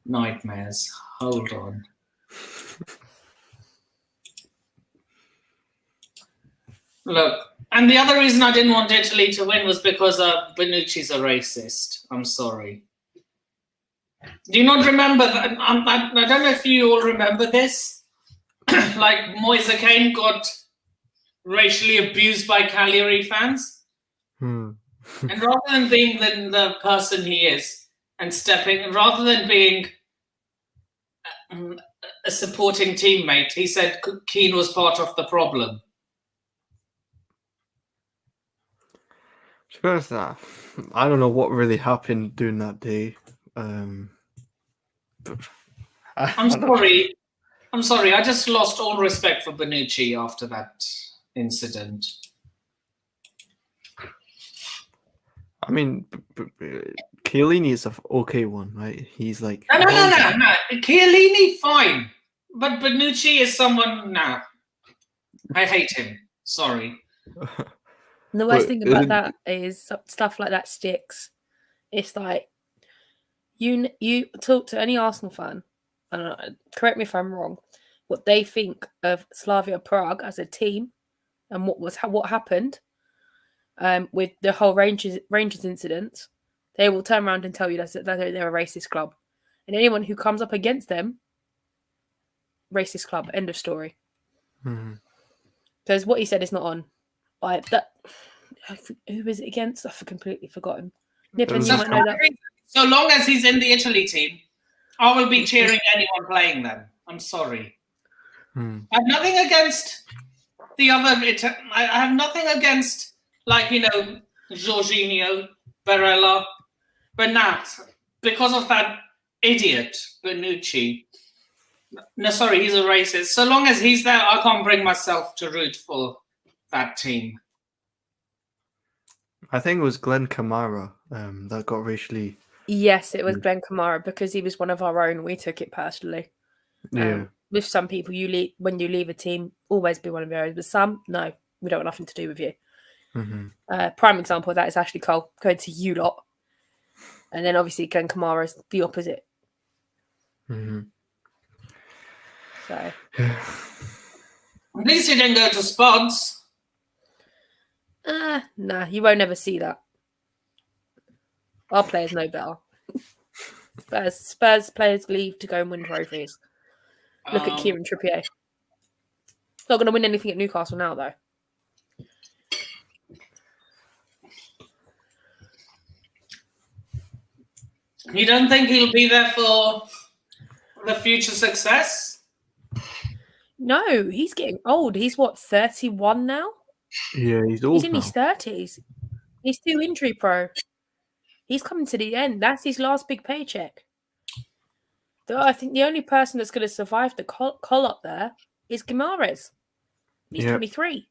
nightmares. Hold on. Look, and the other reason I didn't want Italy to win was because Bonucci's a racist. I'm sorry. Do you not remember that? I don't know if you all remember this. Like, Moise Kean got racially abused by Cagliari fans. Hmm. And rather than being the person he is and rather than being a supporting teammate, he said Keane was part of the problem. To be honest, I don't know what really happened during that day. But I'm sorry. I'm sorry. I just lost all respect for Bonucci after that incident. I mean, Chiellini is an okay one, right? He's like No. Chiellini, fine. But Bonucci is someone, nah. I hate him. Sorry. And the worst thing about that is stuff like that sticks. It's like you talk to any Arsenal fan, and correct me if I'm wrong, what they think of Slavia Prague as a team, and what happened with the whole Rangers incident. They will turn around and tell you that they're a racist club, and anyone who comes up against them, racist club. End of story. Because what he said is not on. Who is it against? I've completely forgotten. Nippon, you might know that. So long as he's in the Italy team, I will be cheering anyone playing them. I'm sorry. I have nothing against the other. I have nothing against, Jorginho, Barella, but not because of that idiot Bonucci. No, sorry, he's a racist. So long as he's there, I can't bring myself to root for that team. I think it was Glenn Kamara that got racially. Yes, it was Glenn Kamara because he was one of our own. We took it personally. Yeah. With some people, when you leave a team, always be one of your own. But some, no, we don't want nothing to do with you. Prime example of that is Ashley Cole going to you lot. And then obviously Glenn Kamara is the opposite. So. At least he didn't go to Spuds. Nah, you won't ever see that. Our players know better. Spurs players leave to go and win trophies. Look at Kieran Trippier. Not going to win anything at Newcastle now, though. You don't think he'll be there for the future success? No, he's getting old. He's 31 now? Yeah, he's old. He's in his 30s. He's too injury pro. He's coming to the end. That's his last big paycheck. I think the only person that's going to survive the call up there is Guimaraes. He's 23.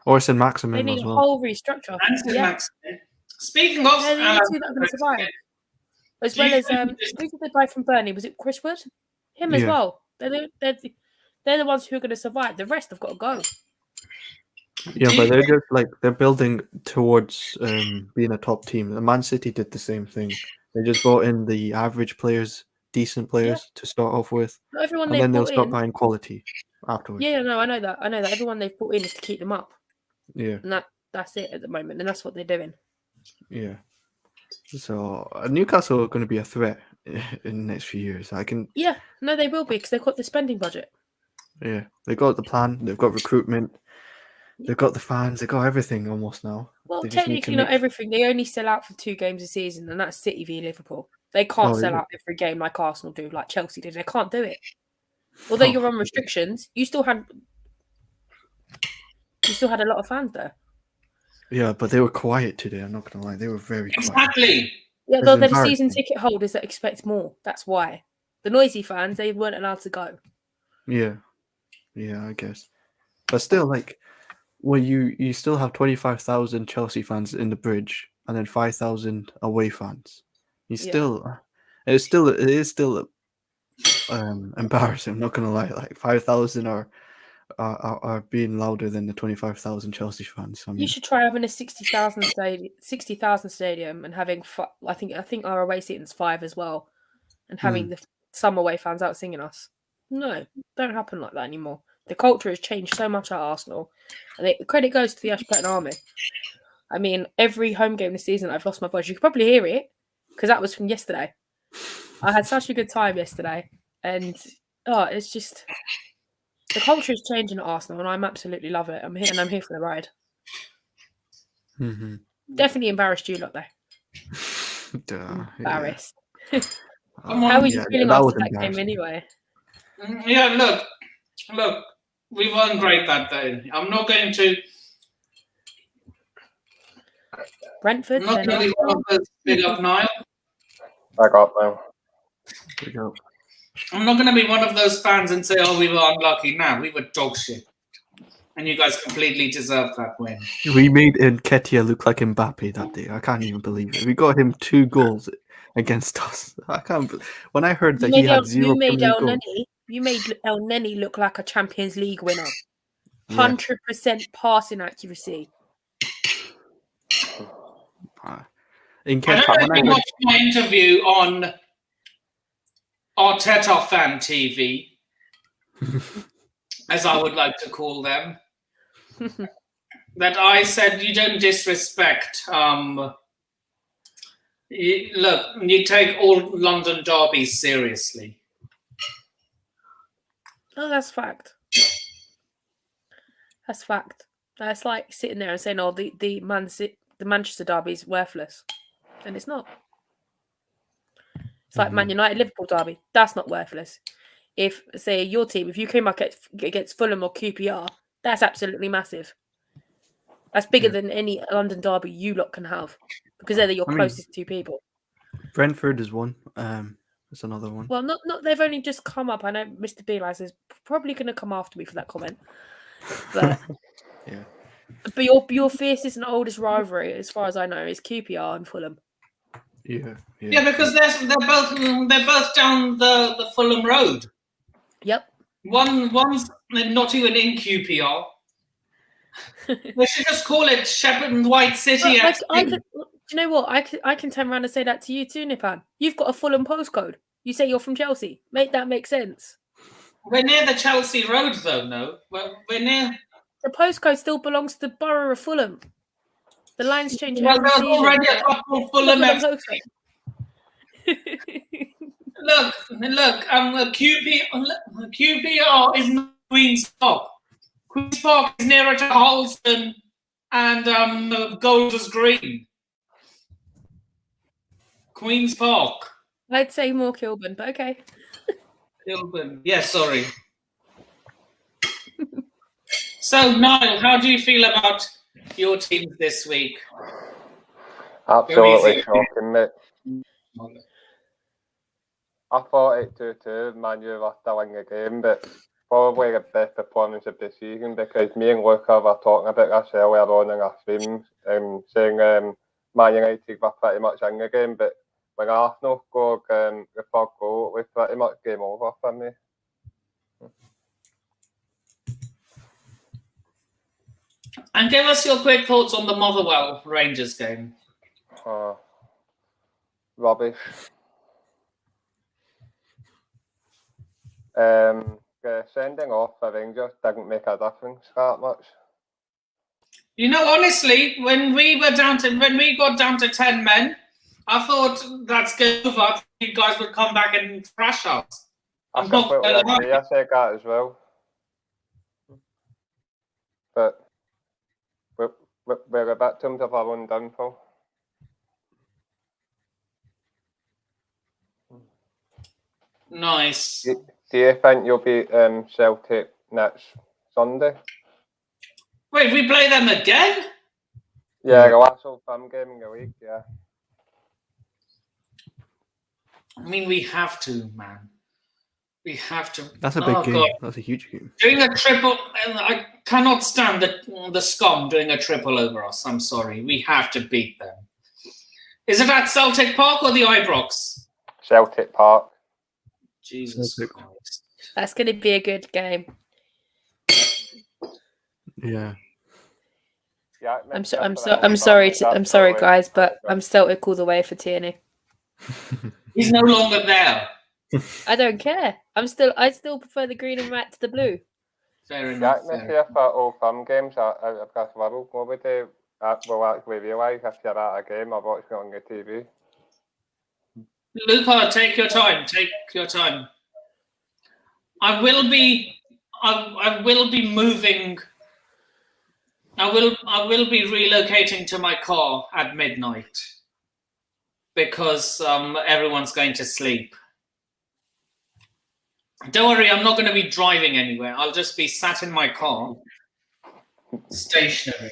Or St. Maximin they need as a well. whole restructure. And St. Maximin. Speaking of... They're the two that are going to survive. As well as... who did they buy from Burnley? Was it Chris Wood? Him as well. They're the ones who are going to survive. The rest have got to go. Yeah, but they're just they're building towards being a top team. The Man City did the same thing. They just brought in the average players, decent players to start off with, and then they'll start buying quality afterwards. Yeah, no, I know that. Everyone they've brought in is to keep them up. Yeah, and that's it at the moment, and that's what they're doing. Yeah. So Newcastle are going to be a threat in the next few years. Yeah, no, they will be because they've got the spending budget. Yeah, they got the plan. They've got recruitment. They've got the fans. They've got everything almost now. Well, technically not everything. They only sell out for 2 games a season, and that's City v Liverpool. They can't sell out every game like Arsenal do, like Chelsea do. They can't do it. Although you're on restrictions, you still had a lot of fans there. Yeah, but they were quiet today. I'm not going to lie. They were very quiet. Exactly. Yeah, though they're the season ticket holders that expect more. That's why. The noisy fans, they weren't allowed to go. Yeah. Yeah, I guess. But still, well, you still have 25,000 Chelsea fans in the bridge and then 5,000 away fans. It is still embarrassing. I'm not gonna lie. 5,000 are are being louder than the 25,000 Chelsea fans. I mean, You should try having a 60,000 stadium and having. I think our away seating's 5 as well, and having some away fans out singing us. No, don't happen like that anymore. The culture has changed so much at Arsenal. And the credit goes to the Ashburton Army. I mean, every home game this season, I've lost my voice. You could probably hear it because that was from yesterday. I had such a good time yesterday, and it's just the culture is changing at Arsenal, and I'm absolutely love it. I'm here for the ride. Definitely embarrassed you lot though. Embarrassed. How was you feeling after that game anyway? Yeah, look, we weren't great that day. I'm not going to. Brentford. I'm not going to be one of those big up Niall. I got them. I'm not going to be one of those fans and say, "Oh, we were unlucky." No, we were dog shit, and you guys completely deserved that win. We made Nketiah look like Mbappe that day. I can't even believe it. We got him 2 goals against us. I can't. When I heard that he had 0 goals. You made El Neni look like a Champions League winner. 100% passing accuracy. I don't know if you watched my interview on Arteta Fan TV, as I would like to call them, that I said you don't disrespect. You take all London derbies seriously. Oh, that's fact. That's fact. That's like sitting there and saying, "Oh, the Manchester derby is worthless," and it's not. It's like Man United Liverpool derby. That's not worthless. If, say, your team, if you came up against Fulham or QPR, that's absolutely massive. That's bigger than any London derby you lot can have because they're your closest 2 people. Brentford is one. That's another one. Well, not they've only just come up. I know Mr. Beelies is probably going to come after me for that comment, but but your fiercest and oldest rivalry, as far as I know, is QPR and Fulham. Yeah, because they're both down the Fulham Road. Yep. One's not even in QPR. They should just call it Shepherd and White City. Do you know what? I can turn around and say that to you too, Nipan. You've got a Fulham postcode. You say you're from Chelsea. Make that make sense. We're near the Chelsea Road, though. No, we're near. The postcode still belongs to the borough of Fulham. The lines change. Well, there's already a couple of Fulham. Look. QPR is not Queen's Park. Queen's Park is nearer to Holston and Golders Green. Queen's Park. I'd say more Kilburn, but okay. Kilburn. Yeah, sorry. So, Niall, how do you feel about your teams this week? Absolutely shocking, mate. I thought it 2-2, Man U were still in the game, but probably the best performance of the season because me and Luca were talking about this earlier on in our streams and saying Man United were pretty much in the game, but when Arsenal scored the 3rd goal, it was pretty much game over for me. And give us your quick thoughts on the Motherwell Rangers game. Rubbish. Sending off the Rangers didn't make a difference that much. You know, honestly, when we got down to 10 men, I thought that's good. I thought you guys would come back and crash us. I completely agree. I said that as well. But we're a victims of our own downfall. Nice. Do you think you'll beat Celtic next Sunday? Wait, we play them again? Yeah, the last Old Firm game in the week, yeah. I mean, we have to, man. We have to. That's a big game. God. That's a huge game. Doing a triple, I cannot stand the scum doing a triple over us. I'm sorry. We have to beat them. Is it at Celtic Park or the Ibrox? Celtic Park. Jesus Christ. That's going to be a good game. Yeah. Yeah, I'm sorry, guys, but I'm Celtic all the way for Tierney. He's no longer there. I don't care. I still prefer the green and white to the blue. Fair Yeah, enough. me see if at Old Firm games out of this world, nobody will actually realise if you're at a game or watching it on the TV. Luca, take your time. Take your time. I will be moving. I will be relocating to my car at midnight because everyone's going to sleep. Don't worry, I'm not going to be driving anywhere. I'll just be sat in my car, stationary.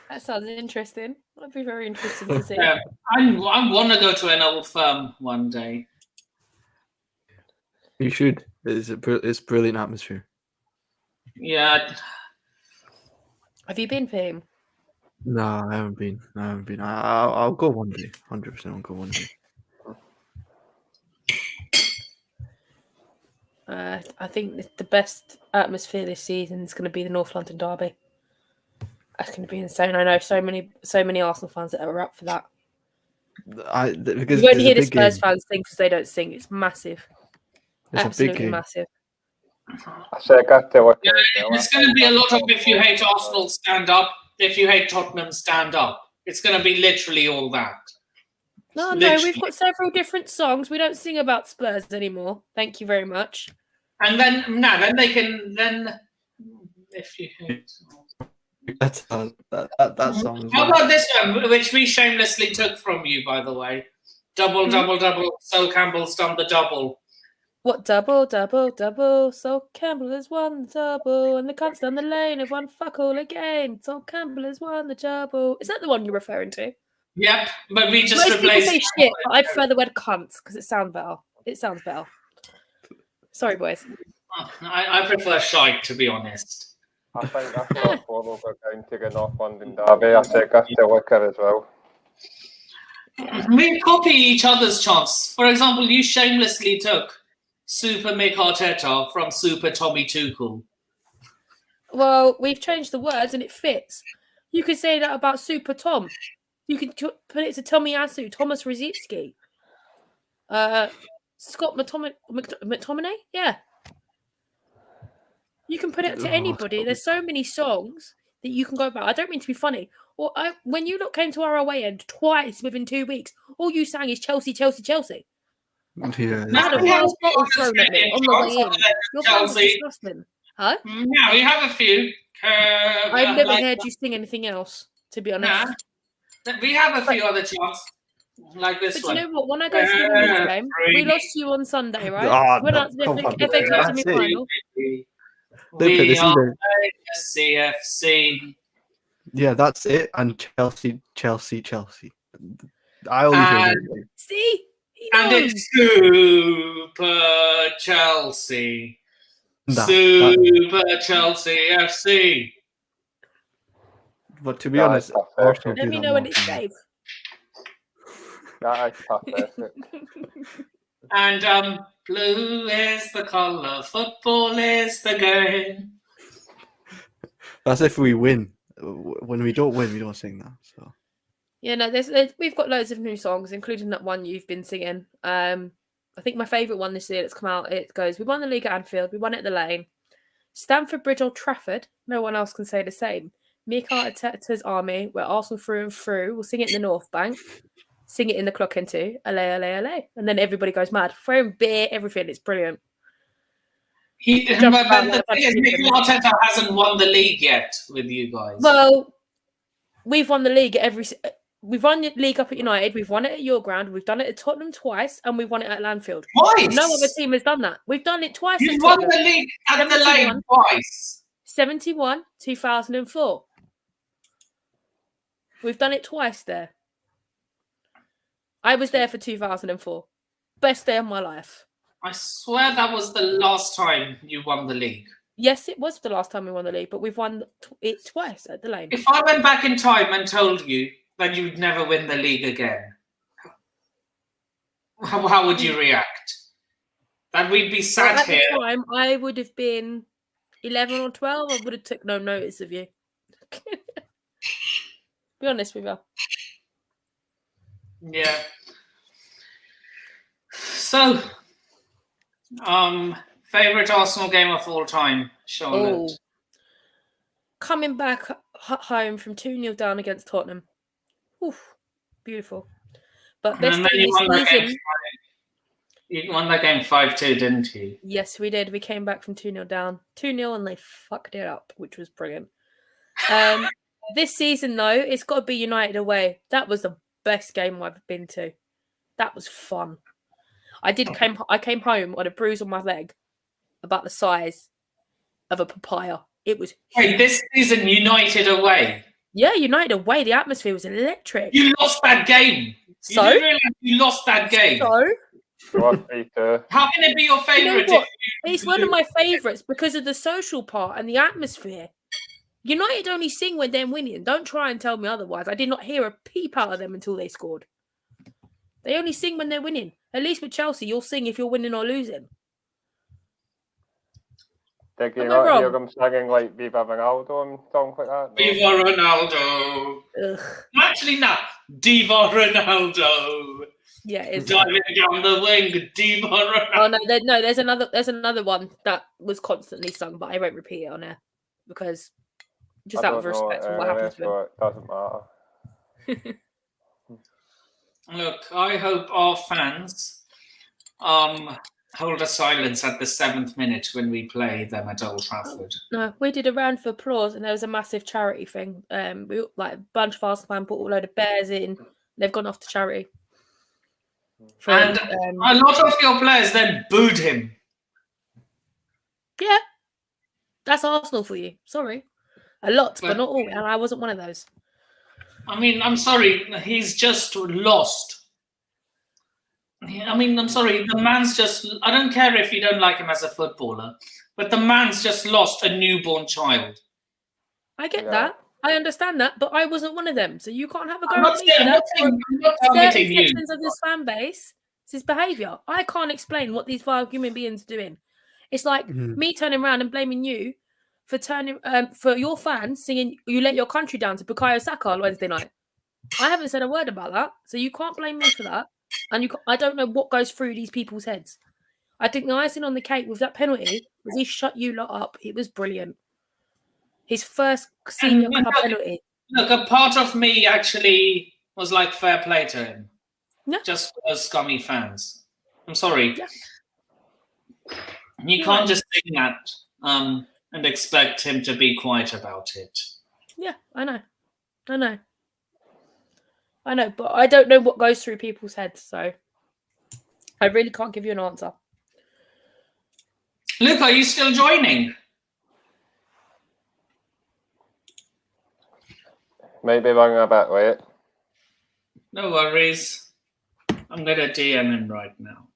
That sounds interesting. That'd be very interesting to see. I want to go to an Old Firm one day. You should. It's brilliant atmosphere. Yeah. Have you been for him? No, I haven't been. I'll go one day. 100%. I'll go one day. I think the best atmosphere this season is going to be the North London derby. That's going to be insane. I know so many Arsenal fans that are up for that. Because you won't hear the big Spurs game. fans sing because they don't sing. It's massive. It's Absolutely a big game. massive. I said I got to look Yeah, it's going to be a lot of if you hate Arsenal, stand up. If you hate Tottenham, stand up. It's going to be literally all that. No, Literally. we've got several different songs. We don't sing about Spurs anymore. Thank you very much. And then if you hate. That song. How about this one, which we shamelessly took from you, by the way? Double, double, double. Sol Campbell's done the double. What double, double, double? Sol Campbell has won the double, and the cunts down the lane have won fuck all again. Sol Campbell has won the double. Is that the one you're referring to? Yep, but we just Most people replaced. say shit, but I prefer the word cunts because it sounds better. It sounds better. Sorry, boys. I prefer shite, to be honest. I think that's what Bobo got down to the North London derby. I said I to look at as well. We copy each other's chants. For example, you shamelessly took Super Mick Arteta from Super Tommy Tuchel. Well, we've changed the words and it fits. You could say that about Super Tom. You could put it to Tomiyasu, Thomas Rositzky. Scott McTominay? Yeah. You can put it to anybody. There's so many songs that you can go about. I don't mean to be funny. When you came to our away end twice within 2 weeks, all you sang is Chelsea, Chelsea, Chelsea. Yeah. I had a glass bottle thrown at me on the way in. Your fans are disgusting. Huh? Yeah, we have a few. I've never heard you sing anything else, to be honest. Nah, we have a few other chants like this but one. You know what? When I go to the Leeds game, we lost to you on Sunday, right? Oh, We're not to the FA Cup semi-final. We are CFC. Yeah, that's it. And Chelsea. I always hear it. See? And it's Super Chelsea. Super Chelsea FC. But to be honest, Arsenal let me know when it's safe. That is pathetic. And blue is the colour, football is the game. That's if we win. When we don't win, we don't sing that. So yeah, no, we've got loads of new songs, including that one you've been singing. I think my favourite one this year that's come out, it goes, we won the league at Anfield, we won it at the Lane. Stamford Bridge, Old Trafford, no one else can say the same. Mick Arteta's army, we're Arsenal through and through. We'll sing it in the North Bank, sing it in the clock into, allay, allay, allay. And then everybody goes mad. Throw in beer, everything, it's brilliant. But the thing is, Mick Arteta hasn't won the league yet with you guys. Well, we've won the league at we've won the league up at United, we've won it at your ground, we've done it at Tottenham twice, and we've won it at Lanfield. Twice? No other team has done that. We've done it twice. You've won the league at the Lane twice. 71, 2004. We've done it twice there. I was there for 2004. Best day of my life. I swear that was the last time you won the league. Yes, it was the last time we won the league, but we've won it twice at the Lane. If I went back in time and told you that you'd never win the league again, How would you react? That we'd be sat At here. the time, I would have been 11 or 12. I would have took no notice of you. Be honest with you. Yeah. So, favorite Arsenal game of all time, Charlotte. Oh. Coming back home from 2-0 down against Tottenham. Oof, beautiful. But best And then game this season. You won that game 5-2, didn't you? Yes, we did. We came back from 2-0 down. 2-0 and they fucked it up, which was brilliant. This season, though, it's got to be United away. That was the best game I've been to. That was fun. I came home on a bruise on my leg about the size of a papaya. It was Wait, this season United away. Yeah, United away. The atmosphere was electric. You lost that game. So? You didn't realize you lost that game. So? How can it be your favourite? You know it's one of my favourites because of the social part and the atmosphere. United only sing when they're winning. Don't try and tell me otherwise. I did not hear a peep out of them until they scored. They only sing when they're winning. At least with Chelsea, you'll sing if you're winning or losing. Did you not hear them singing like Viva Ronaldo and songs like that? No? Viva Ronaldo. Ugh. Actually, no. Diva Ronaldo. Yeah, it's diving down the wing. Diva Ronaldo. Oh no, there's another one that was constantly sung, but I won't repeat it on air because just out of respect for what happened to him. It doesn't matter. Look, I hope our fans hold a silence at the 7th minute when we play them at Old Trafford. No, we did a round of applause and there was a massive charity thing. We like a bunch of Arsenal fans put a load of bears in. They've gone off to charity. And a lot of your players then booed him. Yeah, that's Arsenal for you. Sorry, a lot, but not all. And I wasn't one of those. I mean, I'm sorry. He's just lost. I mean, I'm sorry. The man's just... I don't care if you don't like him as a footballer, but the man's just lost a newborn child. I get that. I understand that, but I wasn't one of them. So you can't have a go I'm not at me for that. I'm not targeting you. Sections of this fan base, it's his behaviour. I can't explain what these 5 human beings are doing. It's like me turning around and blaming you for for your fans singing "You Let Your Country Down" to Bukayo Saka on Wednesday night. I haven't said a word about that, so you can't blame me for that. And I don't know what goes through these people's heads. I think the icing on the cake with that penalty was he shut you lot up. It was brilliant. His first senior club penalty. Look, a part of me actually was like, fair play to him. Yeah. Just for those scummy fans. I'm sorry. Yeah. You can't just sing that and expect him to be quiet about it. Yeah, I know, but I don't know what goes through people's heads, so I really can't give you an answer. Luke, are you still joining? Maybe running a bit late. No worries. I'm going to DM him right now.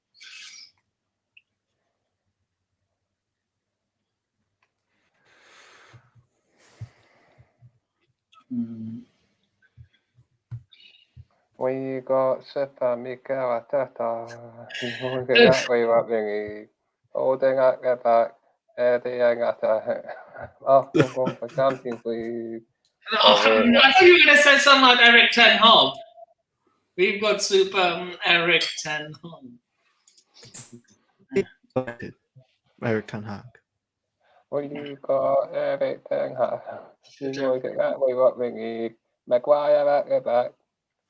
We got Super Mikel Arteta. Exactly what we need. Holding at the back. Heading at the Arsenal going for Champions League. I thought you were going to say something like Eric Ten Hag. We've got Super Eric Ten Hag. Eric Ten Hag. We got Eric Ten Hag. We know exactly what we need. Maguire at the back.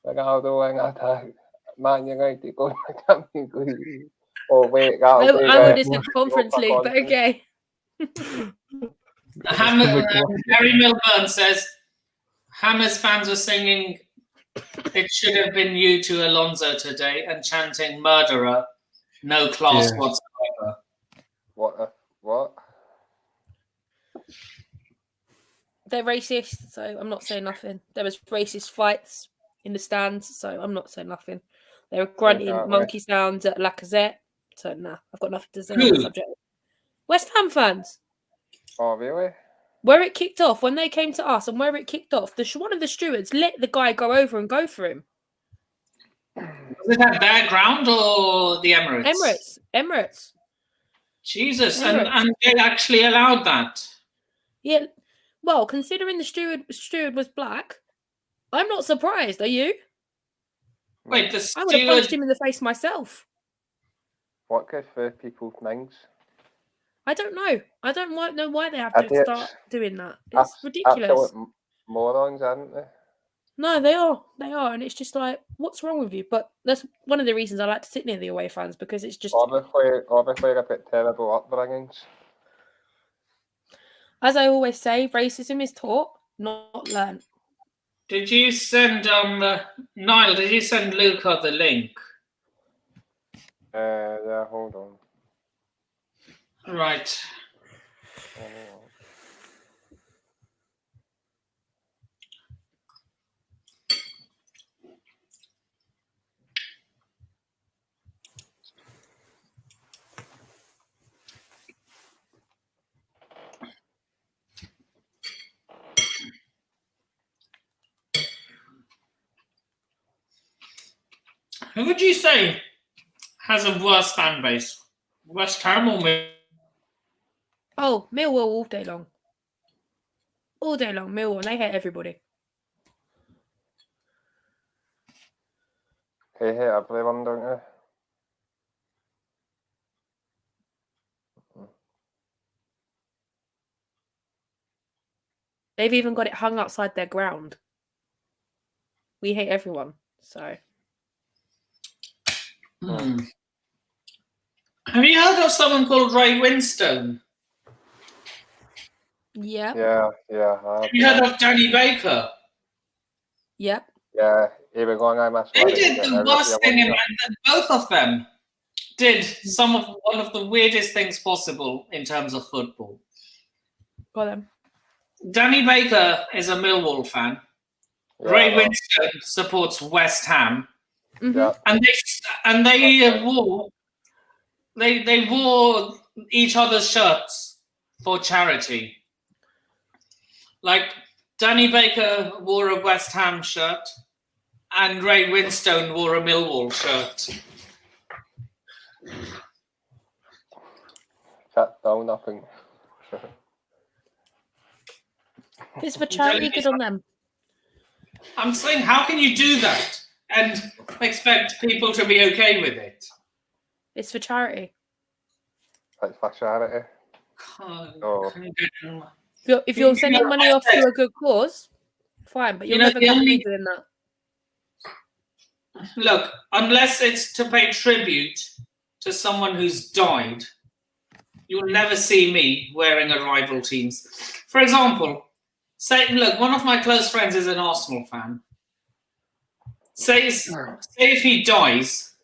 Ronaldo in attack. Man United going for Champions League. Oh wait, I would have said Conference League, but okay. Gary Milburn says Hammers fans were singing "It Should Have Been You" to Alonso today and chanting "Murderer." No class whatsoever. What? They're racist, so I'm not saying nothing. There was racist fights in the stands, so I'm not saying nothing. They were grunting monkey sounds at Lacazette, so nah, I've got nothing to say on the subject. West Ham fans. Oh, really? Where it kicked off, when they came to us and where it kicked off, one of the stewards let the guy go over and go for him. Was it at their ground or the Emirates? Emirates. Jesus, Emirates. and they actually allowed that. Yeah. Well, considering the steward was black, I'm not surprised. Are you? Wait, the I would have punched steward. him in the face myself. What goes through people's minds? I don't know. I don't know why they have to Idiots. start doing that. It's ridiculous. Absolute morons, aren't they? No, they are. They are. And it's just like, what's wrong with you? But that's one of the reasons I like to sit near the away fans, because it's just, Obviously, they've got terrible upbringings. as I always say, racism is taught, not learned. Did you send Niall? Did you send Luca the link? Yeah, hold on. Right. Who would you say has a worse fan base? West Ham or Millwall? Oh, Millwall all day long. All day long, Millwall. They hate everybody. They hate everyone, don't they? They've even got it hung outside their ground. We hate everyone, so. Have you heard of someone called Ray Winstone? Yeah. Yeah. Have you heard of Danny Baker? Yep. Yeah, he was going on my They did the worst thing in both of them did one of the weirdest things possible in terms of football. Got them. Danny Baker is a Millwall fan. Yeah, Ray Winstone supports West Ham, Yeah. and they wore each other's shirts for charity. Like Danny Baker wore a West Ham shirt, and Ray Winstone wore a Millwall shirt. Shut down, nothing. It's for charity, good on them. I'm saying, how can you do that and expect people to be okay with it? It's for charity. It's for charity. Oh. If you're sending money off to a good cause, fine, but you're never going to be doing that. Look, unless it's to pay tribute to someone who's died, you'll never see me wearing a rival team's. For example, look, one of my close friends is an Arsenal fan. Say if he dies,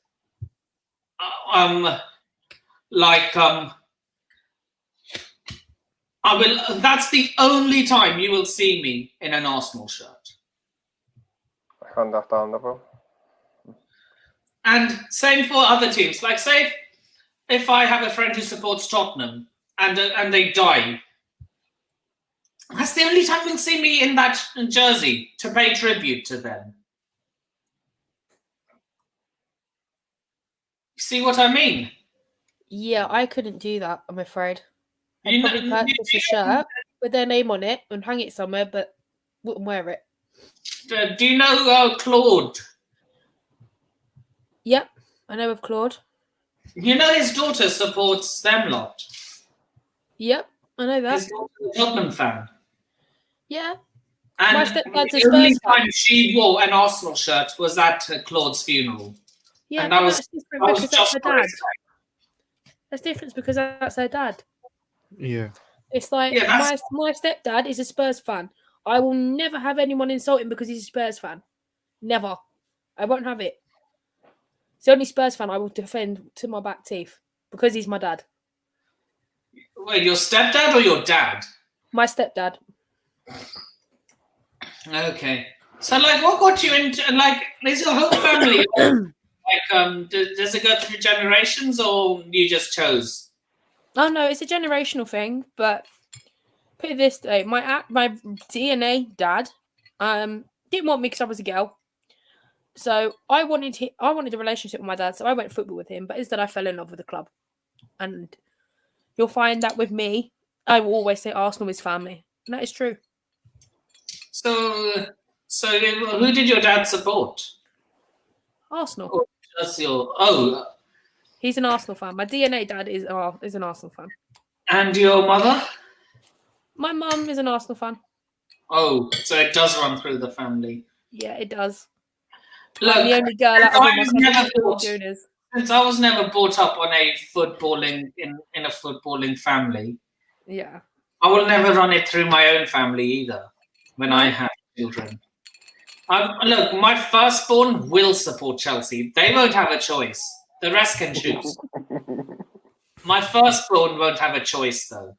I will. That's the only time you will see me in an Arsenal shirt. Understandable. And same for other teams. Like, say if I have a friend who supports Tottenham and they die, that's the only time you'll see me in that jersey to pay tribute to them. See what I mean? Yeah, I couldn't do that, I'm afraid. I'd probably purchase a shirt with their name on it and hang it somewhere, but wouldn't wear it. Do you know Claude? Yep, I know of Claude. You know his daughter supports them lot. Yep, I know that. His daughter's a Tottenham fan. Yeah. And My stepdad's a the only Spurs fan. time she wore an Arsenal shirt was at Claude's funeral. Yeah, and that's different because that's her dad. respect. That's different because that's her dad. Yeah. It's like my stepdad is a Spurs fan. I will never have anyone insult him because he's a Spurs fan. Never. I won't have it. It's the only Spurs fan I will defend to my back teeth because he's my dad. Wait, your stepdad or your dad? My stepdad. Okay. So, like, what got you into, like, is your whole family, like, does it go through generations or you just chose? Oh, no, it's a generational thing, but put it this way, my DNA dad didn't want me because I was a girl. So I wanted a relationship with my dad, so I went football with him, but instead I fell in love with the club. And you'll find that with me, I will always say Arsenal is family. And that is true. So who did your dad support? Arsenal. He's an Arsenal fan. My DNA dad is an Arsenal fan. And your mother? My mum is an Arsenal fan. Oh, so it does run through the family. Yeah, it does. Look, I'm the only girl out of all my cousins. Since I was never brought up on a footballing in a footballing family. Yeah. I will never run it through my own family either when I have children. Look, my firstborn will support Chelsea. They won't have a choice. The rest can choose. My firstborn won't have a choice, though.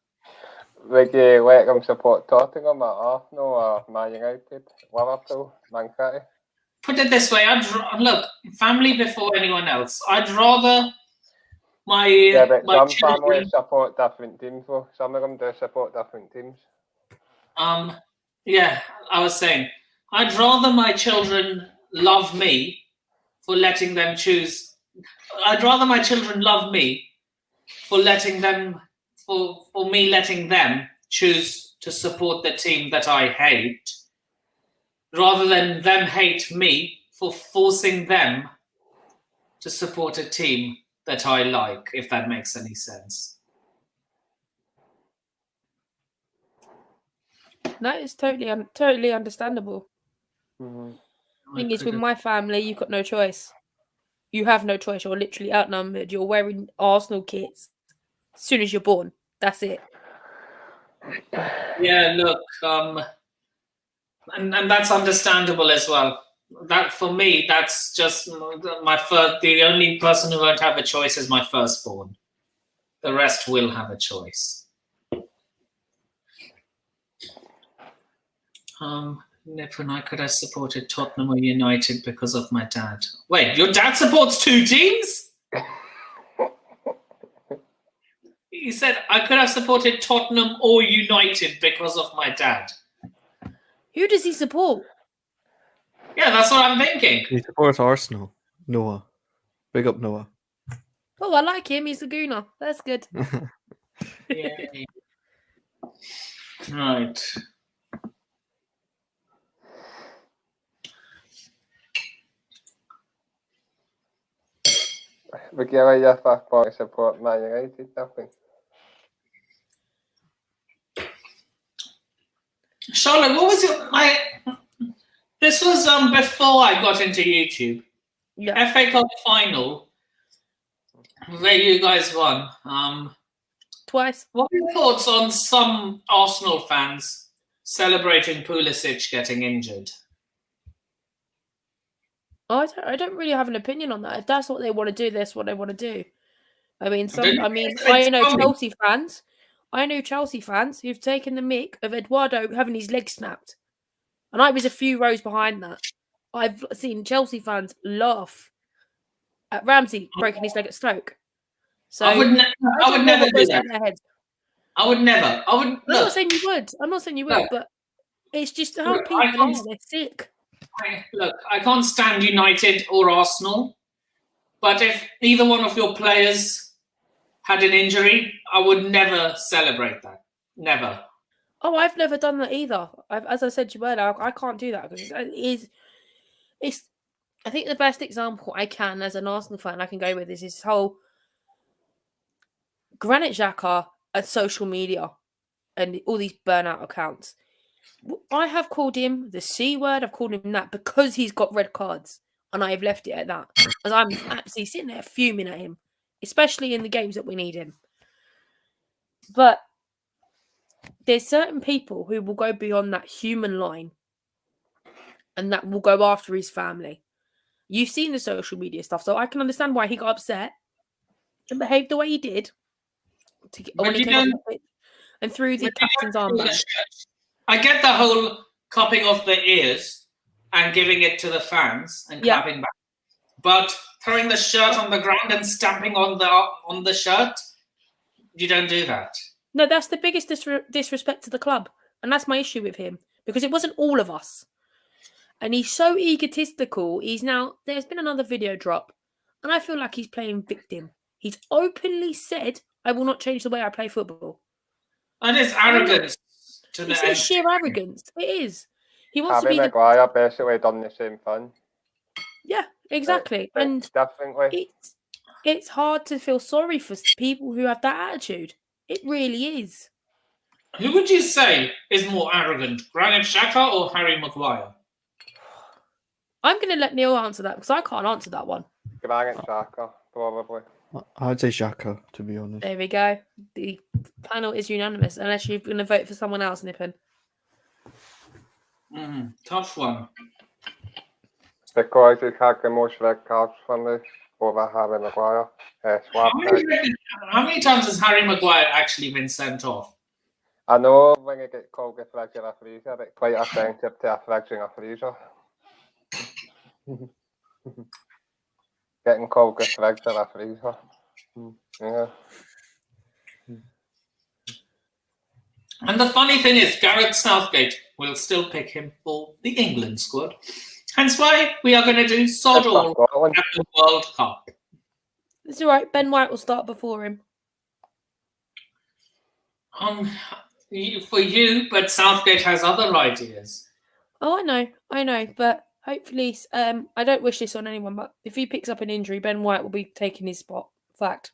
Would you let them support Tottenham or Arsenal or Man United, Liverpool, Man City? Put it this way, look, family before anyone else. I'd rather my some children, families support different teams, though. Some of them do support different teams. Yeah, I was saying, I'd rather my children love me for letting them choose. I'd rather my children love me for letting them, for me letting them choose to support the team that I hate, rather than them hate me for forcing them to support a team that I like, if that makes any sense. No, it's totally understandable. Mm-hmm. Thing is, with my family, you've got no choice. You have no choice. You're literally outnumbered. You're wearing Arsenal kits as soon as you're born. That's it. Yeah, look, and that's understandable as well. That for me, that's just the only person who won't have a choice is my firstborn. The rest will have a choice. Nip and I could have supported Tottenham or United because of my dad. Wait, your dad supports two teams? He said I could have supported Tottenham or United because of my dad. Who does he support? Yeah, that's what I'm thinking. He supports Arsenal. Noah. Big up Noah. Oh, I like him. He's a gooner. That's good. Yeah. Right. Would you like your firstborn to support Man United, definitely? Charlotte, what was your... This was before I got into YouTube. Yeah. FA Cup final, where you guys won. Twice. What are your thoughts on some Arsenal fans celebrating Pulisic getting injured? I don't really have an opinion on that. If that's what they want to do, that's what they want to do. I know Chelsea fans. I know Chelsea fans who've taken the mick of Eduardo having his leg snapped. And I was a few rows behind that. I've seen Chelsea fans laugh at Ramsey breaking his leg at Stoke. So I would never do that. I would never. I'm not saying you would, but it's just how people are. They're sick. I can't stand United or Arsenal, but if either one of your players had an injury, I would never celebrate that. Never. Oh, I've never done that either. As I said to you earlier, I can't do that because it's. I think the best example I can, as an Arsenal fan, I can go with is this whole Granit Xhaka and social media and all these burnout accounts. I have called him the C word. I've called him that because he's got red cards, and I have left it at that. As I'm absolutely sitting there fuming at him, especially in the games that we need him. But there's certain people who will go beyond that human line, and that will go after his family. You've seen the social media stuff, so I can understand why he got upset and behaved the way he did when he came off the pitch and threw the captain's armband. I get the whole cupping off the ears and giving it to the fans and clapping back, but throwing the shirt on the ground and stamping on the shirt, you don't do that. No, that's the biggest disrespect to the club, and that's my issue with him because it wasn't all of us. and he's so egotistical. There's been another video drop, and I feel like he's playing victim. He's openly said, "I will not change the way I play football." And it's arrogance to the It's end. sheer arrogance. It is. He wants to Harry be the Maguire basically done the same thing. yeah, exactly. But And differently. it's hard to feel sorry for people who have that attitude. It really is. Who would you say is more arrogant, Granit Xhaka or Harry Maguire? I'm going to let Neil answer that because I can't answer that one. Granit Xhaka, probably. I'd say Xhaka, to be honest. There we go. The panel is unanimous, unless you're going to vote for someone else, Nippon. Tough one. Because he's had the most red cards from this over Harry Maguire. How many times has Harry Maguire actually been sent off? I know when you get called a fridge or a freezer, it's quite offensive to a fridge and a freezer. Getting called a fridge or a freezer. Yeah. And the funny thing is, Gareth Southgate will still pick him for the England squad. Hence why we are going to do sod all at the World Cup. It's all right. Ben White will start before him. For you, but Southgate has other ideas. Oh, I know. But hopefully, I don't wish this on anyone, but if he picks up an injury, Ben White will be taking his spot. Fact.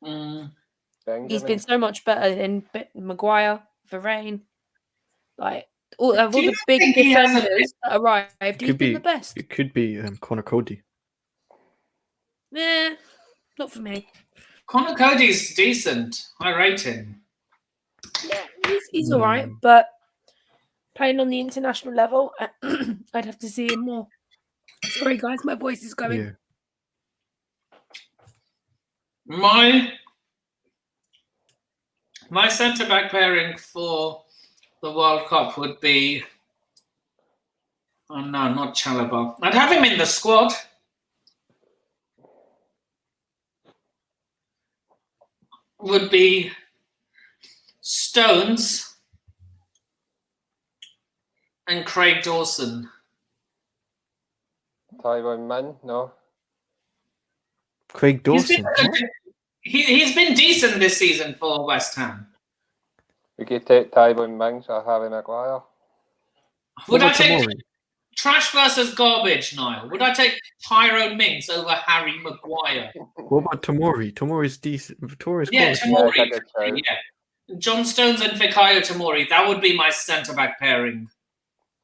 He's been so much better than Maguire, Varane, like all the big defenders that arrived. He's been the best. It could be Connor Cody. Nah, not for me. Connor Cody's decent. I rate him. Yeah, he's all right, but playing on the international level, I'd have to see him more. Sorry, guys, my voice is going. Yeah. My centre-back pairing for the World Cup would be... Oh, no, not Chalobah. I'd have him in the squad. Would be Stones and Craig Dawson. Tyrone Ming, no. Craig Dawson. He's been decent this season for West Ham. We could take Tyrone Mings or Harry Maguire. Would I take trash versus garbage, Niall? Would I take Tyrone Mings over Harry Maguire? What about Tomori? Tomori's decent. Tomori's Tomori. Yeah. John Stones and Fikayo Tomori. That would be my centre-back pairing.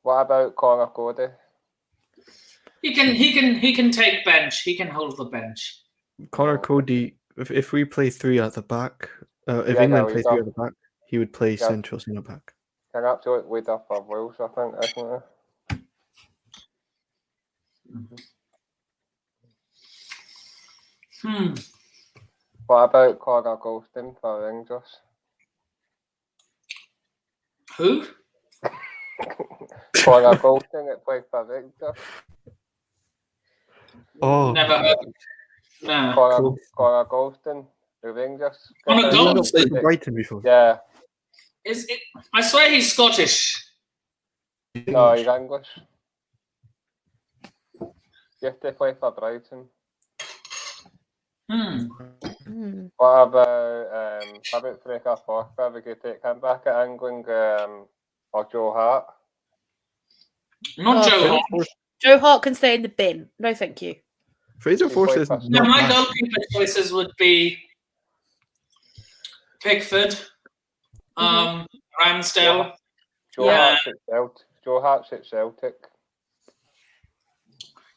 What about Connor Cody? He can take bench. He can hold the bench. Connor Cody. If we play three at the back, if England play three at the back, he would play central centre back. An absolute leader for Wales, I think, isn't he? What about Connor Golston for Rangers? Who? Connor Golston that played for Rangers. Oh, never heard. Nah. Connor Golston, the Rangers. Connor Golston? Brighton before. Yeah. I swear he's Scottish. No, he's English. Used to play for Brighton. What about Fraser Forster? We could take him back at England, or Joe Hart. Not Joe Hart. Joe Hart can stay in the bin. No, thank you. Fraser Forster is not my bad. goalkeeper choices would be Pickford, Ramsdale. Joe Hart's at Celtic.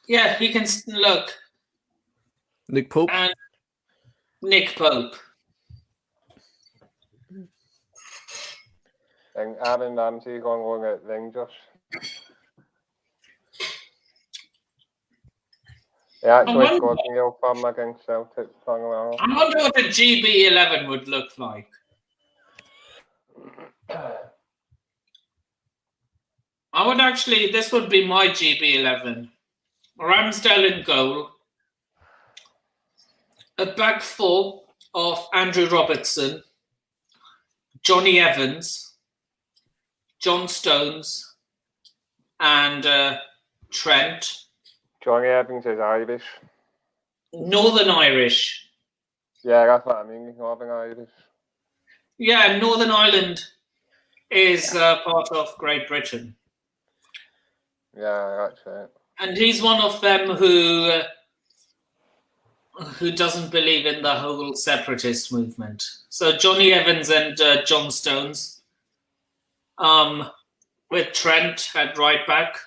Yeah, he can look. Nick Pope. And Nick Pope. And Aaron Ramsey going on at Rangers. He actually scored a goal for him against Celtic. I wonder what a GB11 would look like. This would be my GB11. Ramsdale in goal. A back four of Andrew Robertson, Johnny Evans, John Stones, and Trent. Johnny Evans is Irish. Northern Irish. Yeah, that's what I mean. Northern Irish. Yeah, Northern Ireland is part of Great Britain. Yeah, that's it. And he's one of them who doesn't believe in the whole separatist movement. So Johnny Evans and John Stones, with Trent at right back.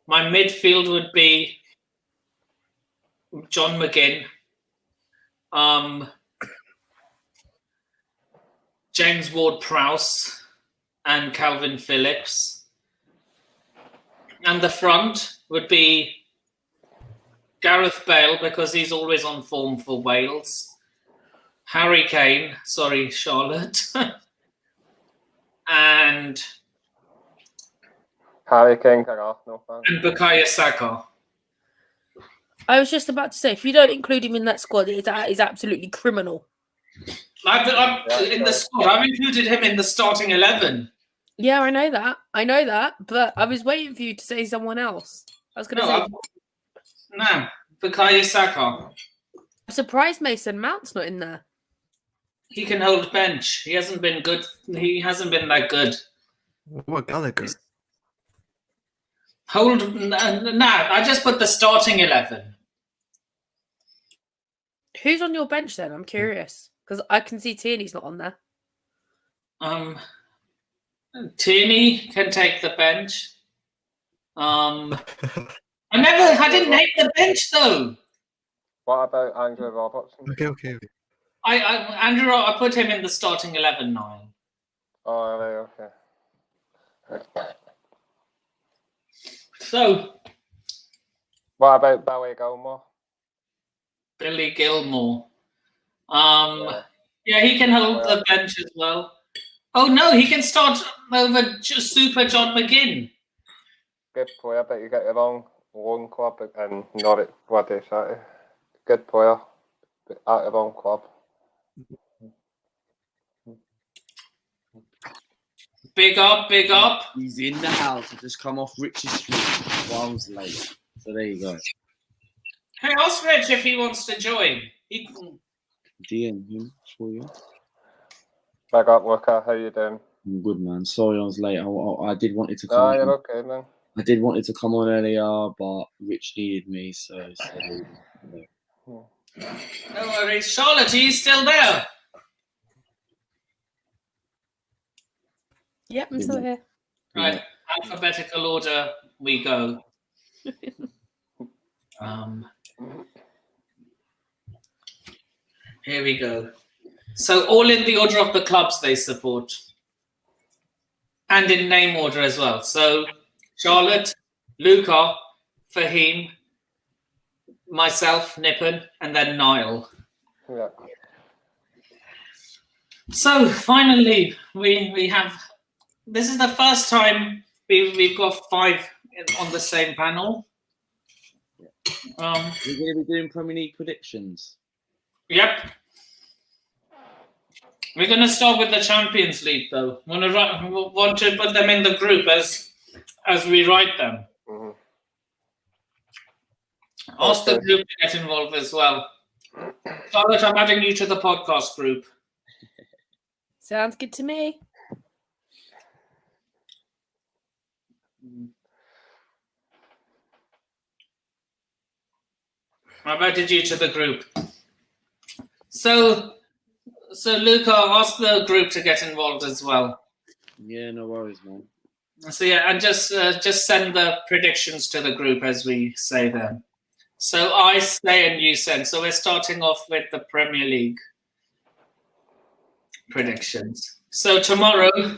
My midfield would be John McGinn, James Ward-Prowse, and Calvin Phillips. And the front would be Gareth Bale, because he's always on form for Wales. Harry Kane, sorry, Charlotte. and Harry Kane, Arsenal fan. and Bukayo Saka. I was just about to say, if you don't include him in that squad, it is absolutely criminal. I've in the squad. I've included him in the starting 11. Yeah, I know that, but I was waiting for you to say someone else. I was going to say... No, Bukayo Saka. I'm surprised Mason Mount's not in there. He can hold bench. He hasn't been good. He hasn't been that good. What Gallagher? I just put the starting 11. Who's on your bench then? I'm curious. Because I can see Tierney's not on there. Tierney can take the bench. I didn't name the bench though. What about Andrew Robertson? Okay. I put him in the starting 11 9. Oh, right, okay. So, What about Billy Gilmore? Billy Gilmore. Yeah, he can hold the bench as well. Oh no, he can start over Super John McGinn. Good player, but you get the wrong loan club and Norwich bloody City. Good player, but at the wrong club. Big up. He's in the house. I just come off Rich's street while I was late. So there you go. Hey, ask Rich if he wants to join. He can... DM him for you. Big up, Luca. How you doing? I'm good, man. Sorry I was late. I did want it to come. No, you're okay, man. I did want it to come on earlier, but Rich needed me, so yeah. No worries. Charlotte, are you still there? Yep, I'm still here. Right, alphabetical order we go. Here we go. So all in the order of the clubs they support. And in name order as well. So Charlotte, Luca, Fahim, myself, Nippon, and then Niall. Yeah. So finally, we have... This is the first time we've got 5 on the same panel. We're going to be doing Premier League predictions. Yep. We're going to start with the Champions League, though. Want to put them in the group as we write them. Mm-hmm. Ask the group to get involved as well. Charlotte, I'm adding you to the podcast group. Sounds good to me. I've added you to the group. So Luca, ask the group to get involved as well. Yeah, no worries, man. So yeah, and just send the predictions to the group as we say them. So I say and you send. So we're starting off with the Premier League predictions. So tomorrow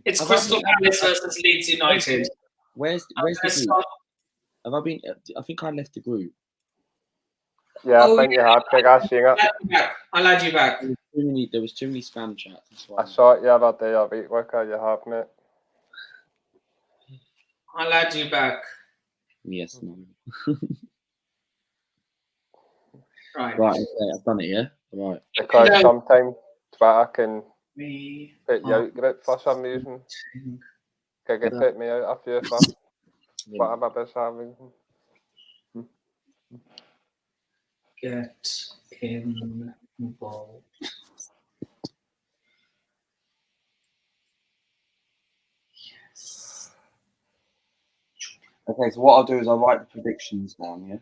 it's Crystal Palace versus Leeds United. Where's the group? Have I been? I think I left the group. Yeah, I think you had. I seen it. I'll add you back. There was too many spam chats. That's why. I saw it the other day. A week, Luca. You have, mate. I'll add you back. Yes, man. Right. Right, okay, I've done it, yeah? Right. Because No. sometimes Twitter can We put you out group for some reason. Can you put me out a few for? whatever this having. Get involved. Yes. Okay, so what I'll do is I'll write the predictions down, yeah?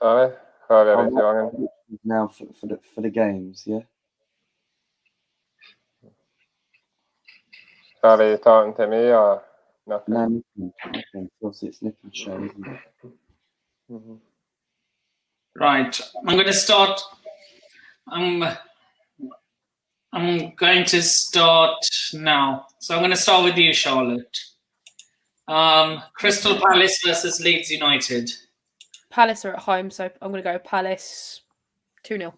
Sorry, I'll it's write the young. predictions now for the games, yeah? Sorry, you talking to me or nothing? No, nothing. Obviously, it's Nick and Show, isn't it? Mm-hmm. Right, I'm going to start. I'm going to start now. So I'm going to start with you, Charlotte. Crystal Palace versus Leeds United. Palace are at home, so I'm going to go Palace 2-0.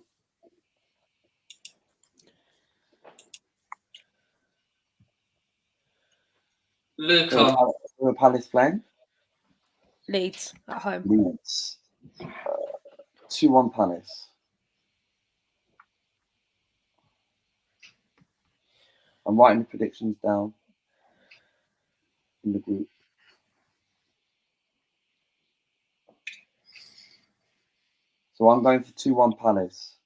Luca. Who are Palace playing? Leeds at home. Leeds. 2-1 Palace. I'm writing the predictions down in the group. So I'm going for 2-1 Palace.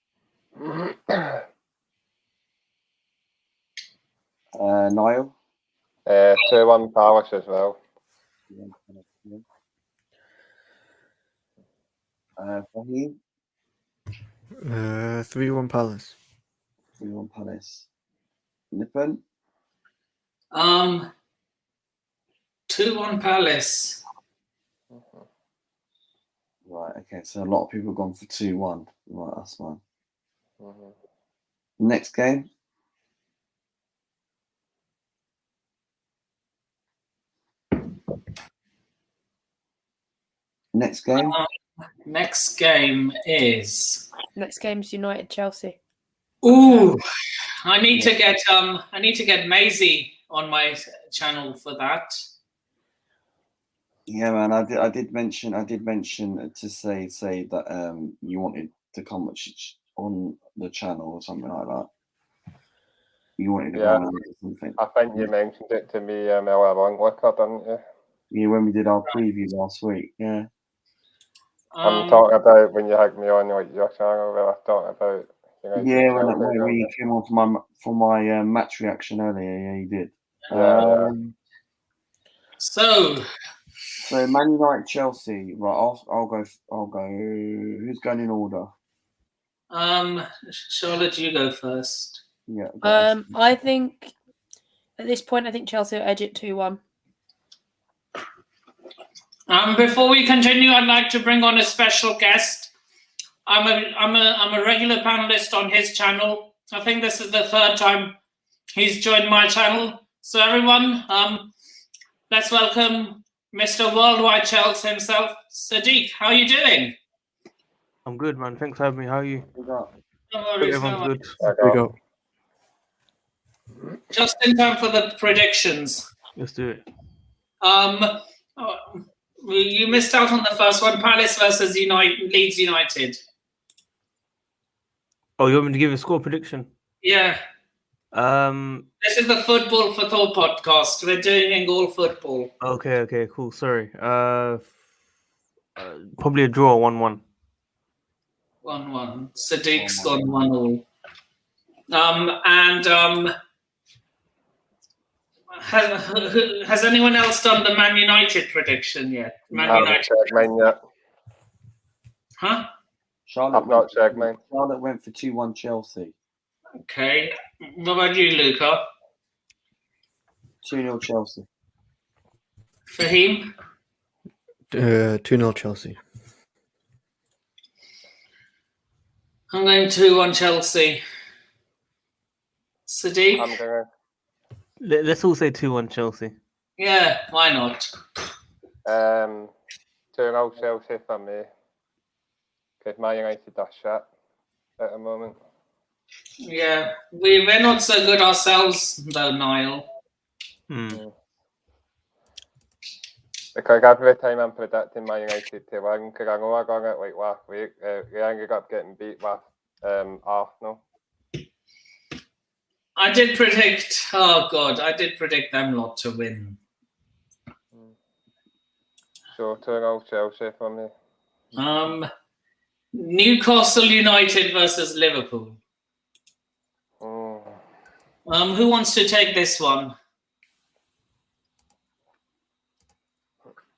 Niall? 2-1 Palace as well. Fahim? 3-1 Palace. 3-1 Palace. Nippon? 2-1 Palace. Right, okay, so a lot of people have gone for 2-1. Right, that's fine. Mm-hmm. Next game? Next game? Next game is. Next game's United Chelsea. Ooh, I need to get Maisie on my channel for that. Yeah, man, I did mention to say that you wanted to comment on the channel or something like that. You wanted to go on or something. I think you mentioned it to me earlier on, Luca, didn't you? Yeah, when we did our preview last week. Yeah. I'm talking about when you had me on your channel. Where I was talking about. Yeah, when you came on for my match reaction earlier. Yeah, you did. Yeah. So Man United Chelsea. Right, I'll go. Who's going in order? Charlotte, you go first. Yeah. I think at this point, I think Chelsea will edge it 2-1. Before we continue, I'd like to bring on a special guest. I'm a regular panelist on his channel. I think this is the third time he's joined my channel. So everyone, let's welcome Mr. Worldwide Chelsea himself, Sadiq. How are you doing? I'm good, man. Thanks for having me. How are you? No worries, Everyone's good. There we go. Just in time for the predictions. Let's do it. You missed out on the first one, Palace versus Leeds United. Oh, you want me to give a score prediction? Yeah. This is the Football for Thought podcast. We're doing all football. Okay, cool. Sorry. Probably a draw, 1-1. 1-1. Sadiq's gone 1-1. Has anyone else done the Man United prediction yet? United. Mine yet. Huh? I've not checked mine. Charlotte went for 2-1 Chelsea. Okay. What about you, Luca? 2-0 Chelsea. Fahim? 2-0 Chelsea. I'm going 2-1 Chelsea. Sadiq? I'm going. Let's all say 2-1 Chelsea. Yeah, why not? 2-0 Chelsea for me. Because Man United are shit at the moment. Yeah, we're not so good ourselves, though, Niall. Because every time I'm predicting Man United to win, because I know I got it like last week, they ended up getting beat with Arsenal. I did predict them lot to win. So 2-0 Chelsea for me. Newcastle United versus Liverpool. Who wants to take this one?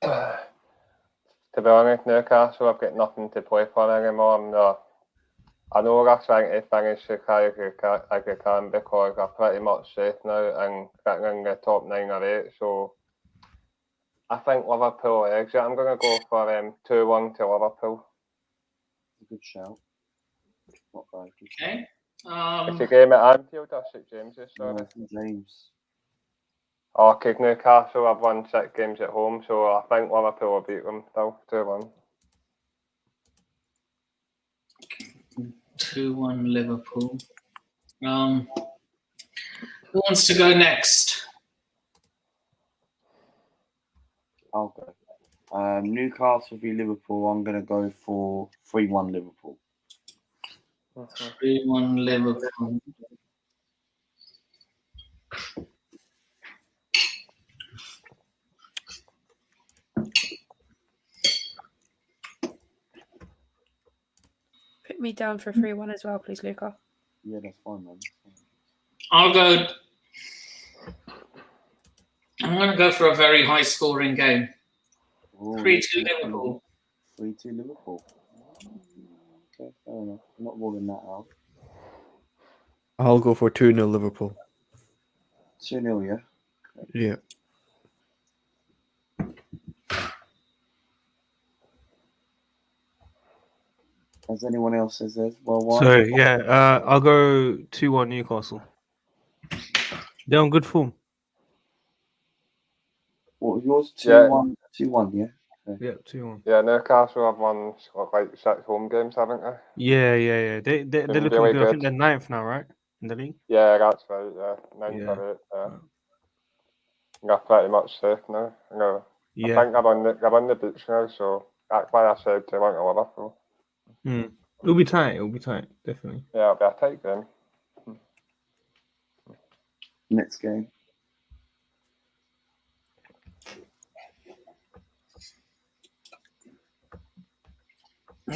To be honest, Newcastle, I've got nothing to play for anymore. I know they're trying to finish as high as they can because they're pretty much safe now and getting in the top 9 or 8. So I think Liverpool exit. I'm going to go for 2-1 to Liverpool. Good shout. Not bad. Good Okay. It's a game at Anfield or St James's, sorry. shout. No, James. Okay, Newcastle have won 6 games at home, so I think Liverpool will beat them still, 2-1. 2-1 Liverpool. Who wants to go next? I'll go. Newcastle v Liverpool. I'm going to go for 3-1 Liverpool. 3-1 Liverpool. Put me down for 3-1 as well, please, Luca. Yeah, that's fine, man. I'm going to go for a very high-scoring game. 3-2 Liverpool. 3-2 Liverpool. Okay, fair enough. I'm not ruling that out. I'll go for 2-0 Liverpool. 2-0, yeah? Yeah. Has anyone else says theirs? Well, So yeah, I'll go 2-1 Newcastle. They're on good form. What was yours? 2-1, 2-1, yeah? Okay. Yeah, 2-1. Yeah, Newcastle have won like 6 home games, haven't they? Yeah. They're looking really good. I think good. they're 9th now, right? In the league. Yeah, that's right, yeah. 9 Yeah. or 8, yeah. They're pretty much safe now. Yeah. I think they're on the beach now, so that's why I said 2-1 to Liverpool. It'll be tight. Definitely. Yeah, it'll be a tight game. Next game.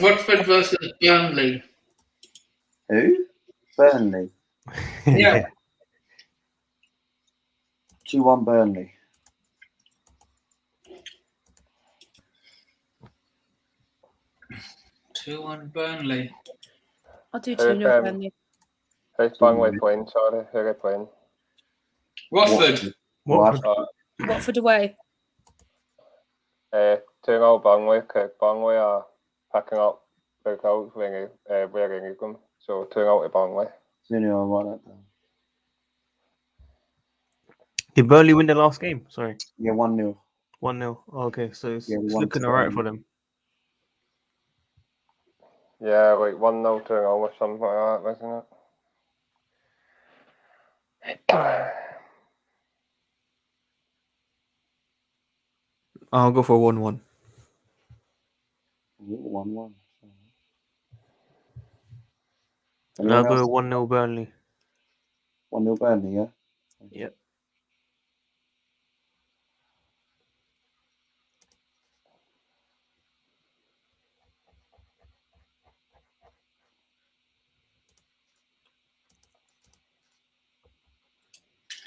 Watford versus Burnley. Who? Burnley. Yeah. 2-1 Burnley. 2-1 Burnley. I'll do Who, 2-0 Burnley. Who's Burnley playing, sorry? Who are they playing? Watford. Watford away. 2-0 Burnley, because Burnley are picking up results where they need them. So 2-0 to Burnley. 2-0, I'll write that down. Did Burnley win the last game? Sorry. Yeah, 1-0. 1-0. Oh, okay, so it's Yeah, looking 1-0. alright for them. Yeah, like 1-0, 2-0 or something like that, isn't it? I'll go for 1-1. 1-1. And I'll go 1-0 Burnley. 1-0 Burnley, yeah? Yep.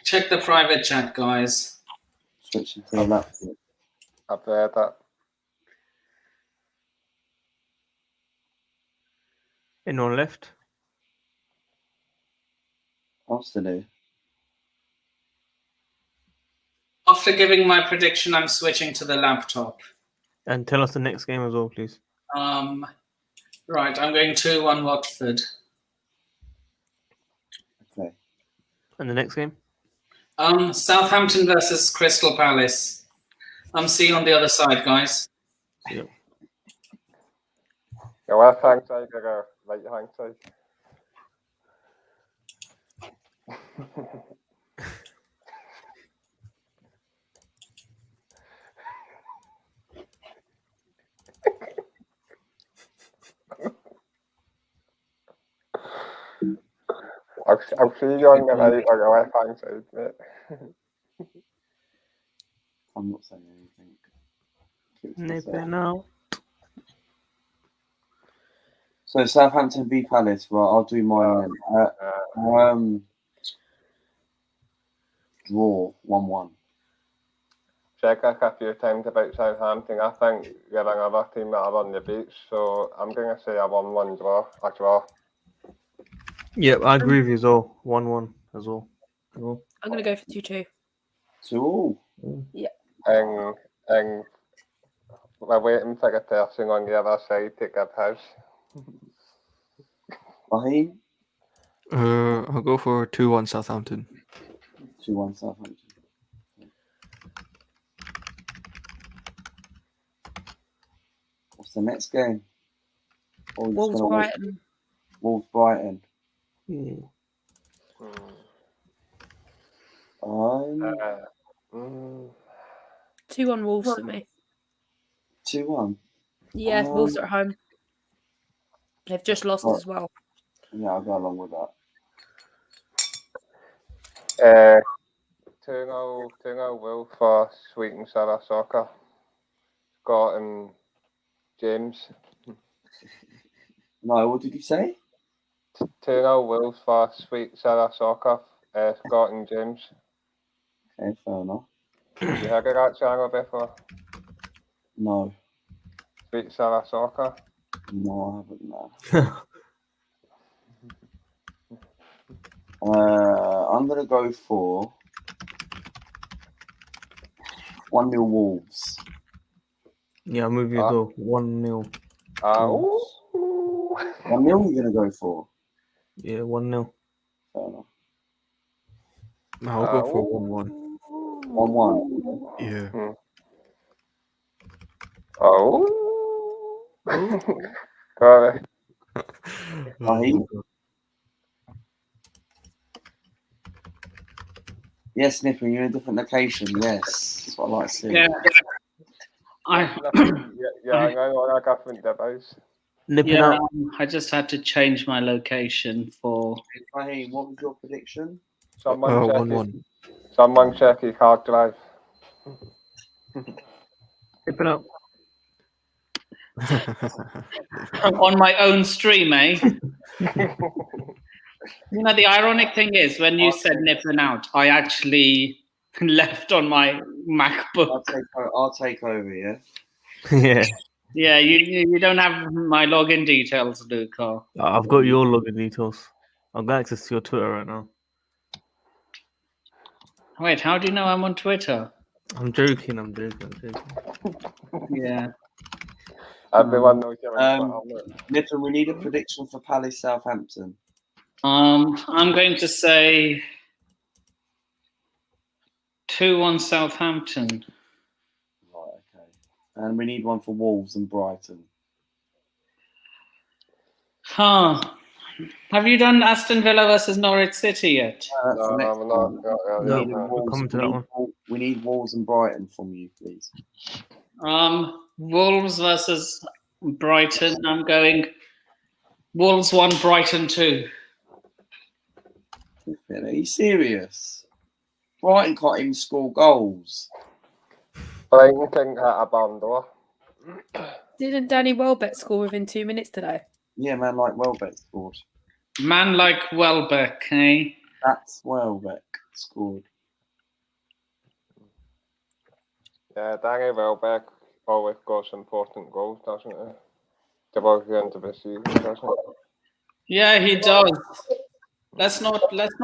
Check the private chat, guys. Switching to the laptop. I've heard that. Anyone left? Aston here. After giving my prediction, I'm switching to the laptop. And tell us the next game as well, please. Right, I'm going 2-1 Watford. Okay. And the next game? Southampton versus Crystal Palace. I'm seeing on the other side, guys. Yep. Your left hand side or your right hand side? I'll see you on the right or your left hand side, mate. I'm not saying anything. Nipping out. So Southampton v Palace. Right, I'll do mine then. Draw 1-1. Check a few times about Southampton. I think you're another team that are on the beach, so I'm going to say a 1-1 draw. A draw. Yep, I agree with you as well. 1-1 as well. I'm going to go for 2-2. 2-2. And we're waiting for the person on the other side to give his. Raheem? I'll go for 2-1 Southampton. 2-1 Southampton. What's the next game? Wolves Brighton. Wolves Brighton. Yeah. 2-1 Wolves for me. 2-1. Yeah, Wolves are at home. They've just lost as well. Yeah, I'll go along with that. 2-0 Wolves for Sweet and Sour Soccer. Scott and James. No, what did you say? 2-0 Wolves for Sweet Sour Soccer. Scott and James. Okay, fair enough. You heard of that channel before? No. Sweet Sour Soccer? No, I haven't, no. I'm going to go for 1-0 Wolves. Yeah, I'm with you as well. 1-0. 1-0 you're going to go for? Yeah, 1-0. Fair enough. I'll go for 1-1. 1-1. Yeah. Sorry. Raheem? Yes, Nipper, you're in a different location. Yes, that's what I like to see. Yeah. I know on a different device. Nipping out. I just had to change my location for. Raheem, what was your prediction? Someone check his hard drive. Nipping out. On my own stream, eh? You know, the ironic thing is, when you said nipping out, I actually left on my MacBook. I'll take over, yeah? Yeah. Yeah, you don't have my login details, Luca. I've got your login details. I've got access to your Twitter right now. Wait, how do you know I'm on Twitter? I'm joking. Yeah. Everyone knows you're on Twitter. Nippon, we need a prediction for Palace Southampton. I'm going to say 2-1 Southampton. Right, okay. And we need one for Wolves and Brighton. Huh. Have you done Aston Villa versus Norwich City yet? We'll come to that one. We need Wolves and Brighton from you, please. Wolves versus Brighton. I'm going Wolves 1, Brighton 2. Are you serious? Brighton can't even score goals. Brighton can hit a bundle. Didn't Danny Welbeck score within 2 minutes today? Yeah, man, like Welbeck scored. Man like Welbeck, eh? That's Welbeck scored. Yeah, Danny Welbeck always scores important goals, doesn't he? Towards the end of the season, doesn't he? Yeah, he does. Let's not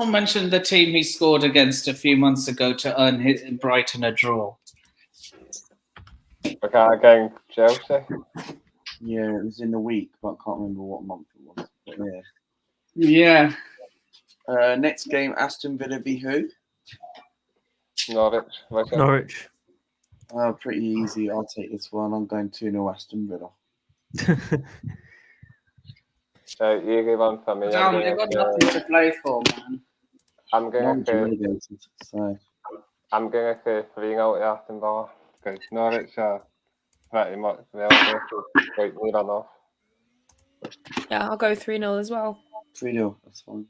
mention the team he scored against a few months ago to earn Brighton a draw. Okay, against Chelsea. Yeah, it was in the week, but I can't remember what month it was. But yeah. Yeah. Next game, Aston Villa v who? Norwich. Pretty easy. I'll take this one. I'm going 2-0 Aston Villa. Easy one for me. Damn, they've got nothing to play for, man. I'm going to say 3-0 to Aston Villa. Because Norwich are pretty much relegated, quite near enough. Yeah, I'll go 3-0 as well. 3-0, that's fine.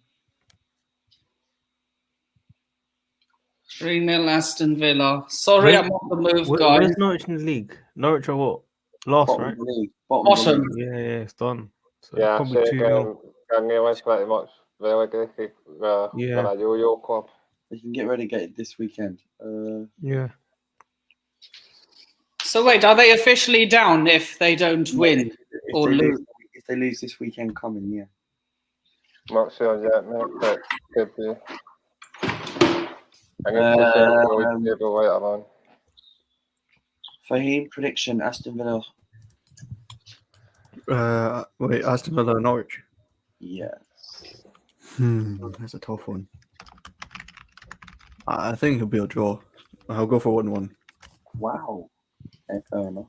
3-0 Aston Villa. Sorry, Where- I'm on the move, Where's guys. Norwich in the league? Norwich are what? Last, Bottom right? of the league. Bottom of the Bottom. league. Yeah, it's done. So Yeah, probably 2-0. Gangila's pretty much relegated. Yeah. A yo-yo club. They can get relegated this weekend. Yeah. So wait, are they officially down if they don't win or lose? If they lose this weekend coming, yeah. Not sure yet, mate, but could be. I need to check the table later on. Fahim, prediction, Aston Villa. Wait, Aston Villa or Norwich? Yeah. That's a tough one. I think it'll be a draw. I'll go for 1-1. Wow. Yeah, fair enough.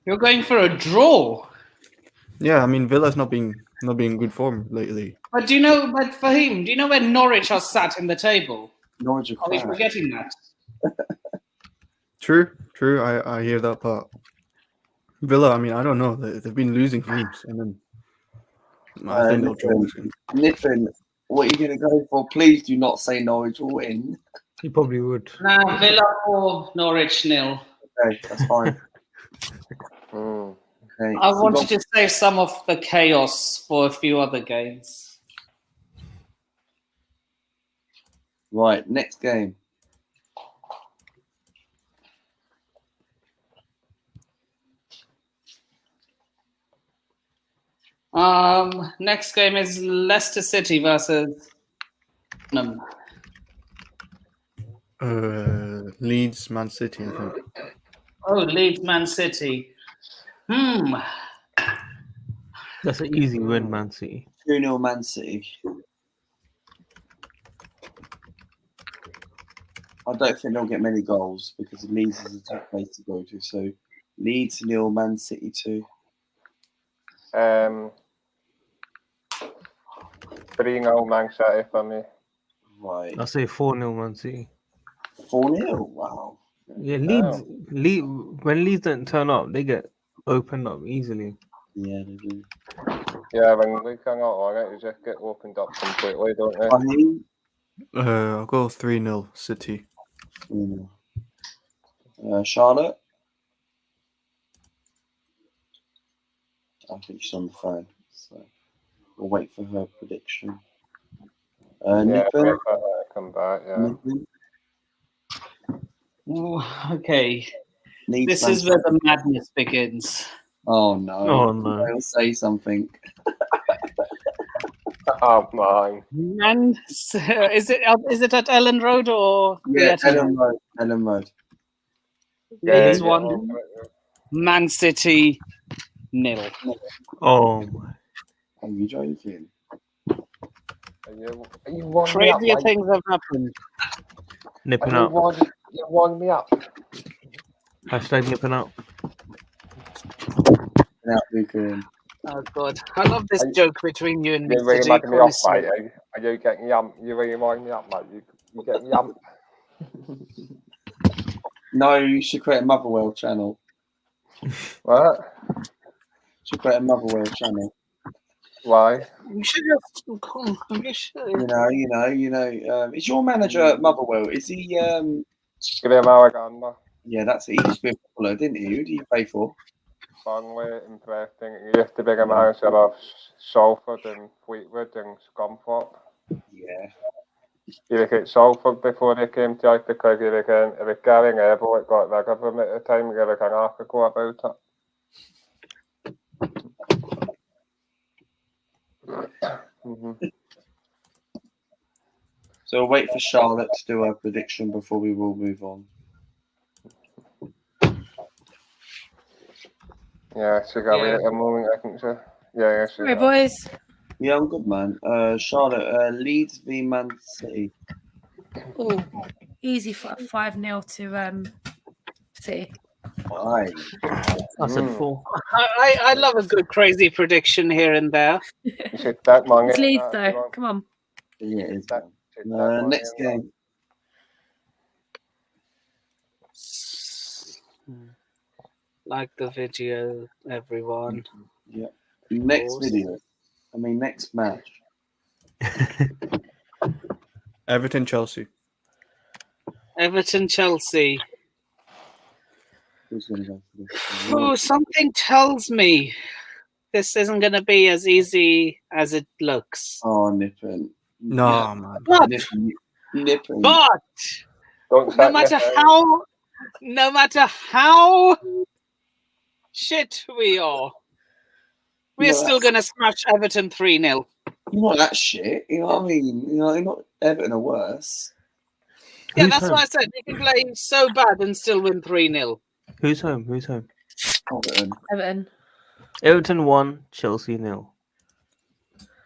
You're going for a draw. Yeah, I mean Villa's not being in good form lately. But Fahim, do you know where Norwich are sat in the table? Norwich are Are we crap. forgetting that? True. I hear that, but Villa, I mean, I don't know. They've been losing games, and then I think they'll draw this game. Niffin, what are you going to go for? Please do not say Norwich will win. He probably would. Nah, Villa 4, Norwich 0. Okay, that's fine. Okay. I wanted to save some of the chaos for a few other games. Right, next game. Next game is Leicester City versus Tottenham. Leeds, Man City, I think. Oh, Leeds, Man City. That's an easy win, Man City. 2-0 Man City. I don't think they'll get many goals because Leeds is a tough place to go to. So Leeds 0, Man City 2. 3-0 Man City for me. Right. I say 4-0 Man City. 4-0. Wow. Yeah, Leeds. When Leeds don't turn up, they get opened up easily. Yeah, they do. Yeah, when we hang out on it, you just get opened up completely, don't they? Fahim? I'll go 3-0 City. 3-0. Charlotte? I think she's on the phone, so we'll wait for her prediction. Nippon? Come back, yeah. Nippon? Ooh, okay. Leeds This Man is where City. the madness begins. Oh no! Oh, no. I'll say something. Oh, man. Man, is it at Ellen Road or Yeah, Theatre? Ellen Road. Leeds Yeah, 1, Man City 0. Oh my! Are you joking? You won me up, Crazier mate. things have happened. Nipping You out. won me up. Hashtag nipping out. Now we can. Oh God, I love this joke between you and You Mr. really G. making me up, honestly. mate. Are you getting yumped? You really wind me up, mate. You getting yumped. No, you should create a Motherwell channel. What? Should create a Motherwell channel. Why? You should just. You should. You know. Is your manager at Motherwell? Is he? Give me a Maraganda. Yeah, that's it. He used to be a footballer, didn't he? Who do you play for? Burnley, interesting. He used to be a manager of Salford and Fleetwood and Scunthorpe. Yeah. He was at Salford before he came to us because he was carrying Evil that got rid of him at the time. He was an article about it. So we'll wait for Charlotte to do her prediction before we will move on. Yeah, she got me at the moment, I think so. Yeah, she Hey, boys. Yeah, I'm good, man. Charlotte, Leeds v Man City. Oh, easy 5-0 to City. Aye. I said 4. I love a good crazy prediction here and there. You should bet money. It's Leeds, though. Come on. Yeah, it is. Money Next game. Like the video, everyone. Yeah. Next video. I mean, next match. Everton, Chelsea. Everton, Chelsea. Who's going to go for this? Oh, something tells me this isn't going to be as easy as it looks. Oh, Nippon. No, man. But, Nippon. but Don't no sack matter your how shit we are, we're Yeah. still going to smash Everton 3-0. You're not that shit. You know what I mean? You know, you're not Everton or worse. Yeah, Who's that's home? why I said we can play so bad and still win 3-0. Who's home? Who's home? Everton. Everton. Everton 1, Chelsea 0.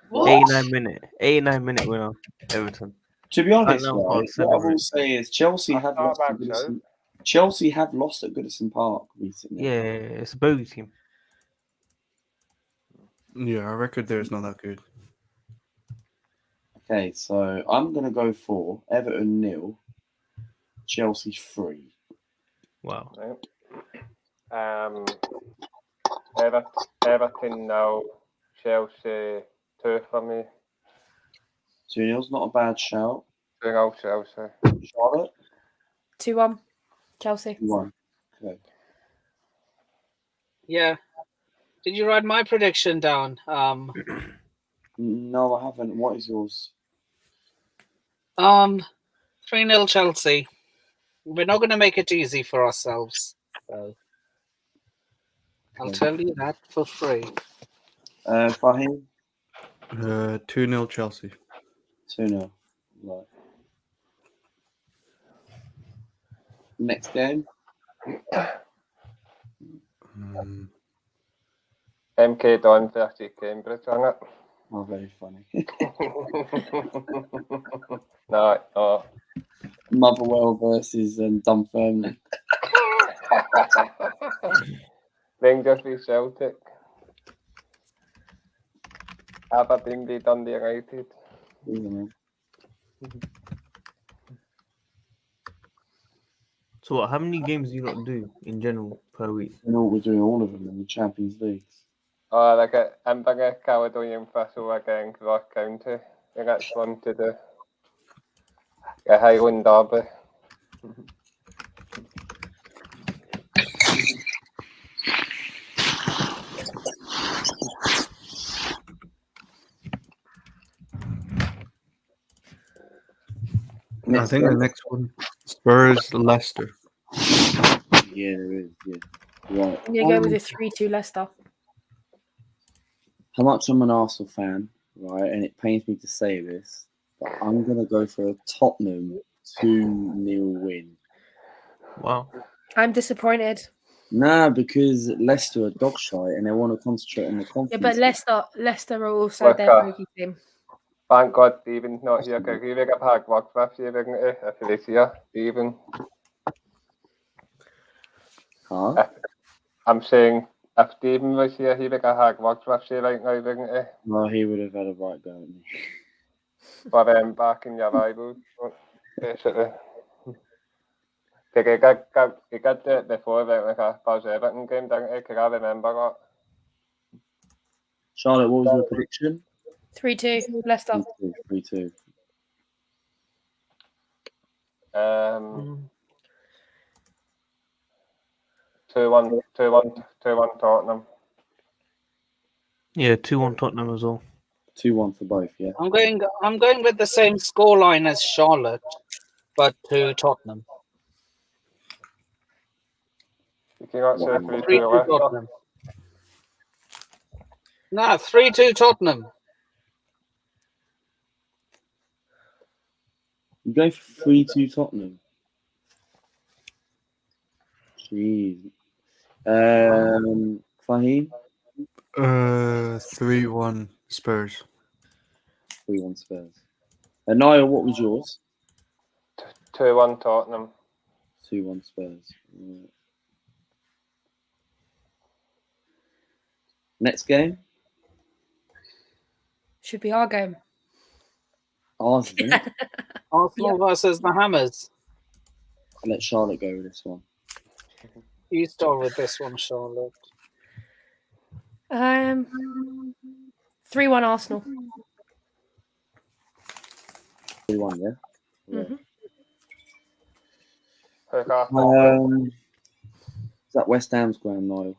What? 89-minute winner, Everton. To be honest, Lampard right, what I will celebrate. say is Chelsea have not lost a at bad Goodison. Chelsea have lost at Goodison Park recently. Yeah, it's a bogey team. Yeah, our record there is not that good. Okay, so I'm gonna go for Everton 0, Chelsea 3. Wow. Everton now, Chelsea 2 for me. 2-0's not a bad shout. 2-0 Chelsea. Charlotte 2-1. Chelsea. 1. Okay. Yeah. Did you write my prediction down? No, I haven't. What is yours? 3-0 Chelsea. We're not going to make it easy for ourselves. So I'll tell you that for free. Fahim? 2-0 Chelsea. 2-0. Right. Next game? MK Don versus Cambridge on it. Oh, very funny. No. Motherwell versus Dunfermline. Rangers v Celtic. Aberdeen v Dundee United. So what? How many games do you not do in general per week? No, we're doing all of them in the Champions League. Oh, like Inverness, Caledonian Thistle against Ross County. I think that's fun to do. A Highland Derby. I think the next one, Spurs, Leicester. Yeah, there is. Yeah. Right. I'm going to go with a 3-2 Leicester. How much I'm an Arsenal fan, right? And it pains me to say this, but I'm going to go for a Tottenham 2-0 win. Wow. I'm disappointed. Nah, because Leicester are dog shy and they want to concentrate on the conference. Yeah, but Leicester are also Look, their bogey team. Thank God Stephen's not here because he would have had work with you, wouldn't he, if he was here, Stephen. Huh? I'm saying if Stephen was here, he would have had work with you right now, wouldn't he? No, he would have had a right go at me. But back in your rivals, basically. Because he got it before, like a Spurs Everton game, didn't he? Because I remember that. Charlotte, what was your prediction? 3-2 Leicester. 3-2. 2-1 Tottenham. Yeah, 2-1 Tottenham as well. 2-1 for both, yeah. I'm going with the same scoreline as Charlotte, but to Tottenham. You cannot say 3-2 3-2 Tottenham. No, 3-2 Tottenham. You go for 3-2 Tottenham. Jeez. Fahim? 3-1 Spurs. 3-1 Spurs. Niall, what was yours? 2-1 Tottenham. 2-1 Spurs. Right. Next game? Should be our game. Arsenal. Arsenal versus the Hammers. I'll let Charlotte go with this one. You start with this one, Charlotte. 3-1 Arsenal. 3-1, yeah? Right. Mhm. Is that West Ham's ground, Niall?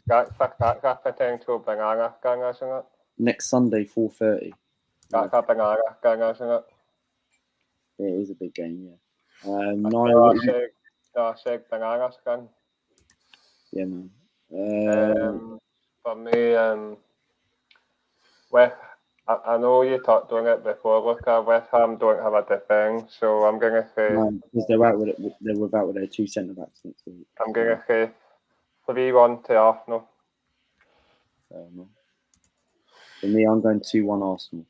potential banana gang, isn't it? Next Sunday, 4:30. Banana gang, isn't it? It is a big game, yeah. Niall, what you... Banana gang. Yeah, man. For me, I know you talked on it before. Look, West Ham don't have a defence, so I'm going to say. Because they're without their two centre backs next week. I'm going to say 3-1 to Arsenal. Fair enough. For me, I'm going 2-1 Arsenal.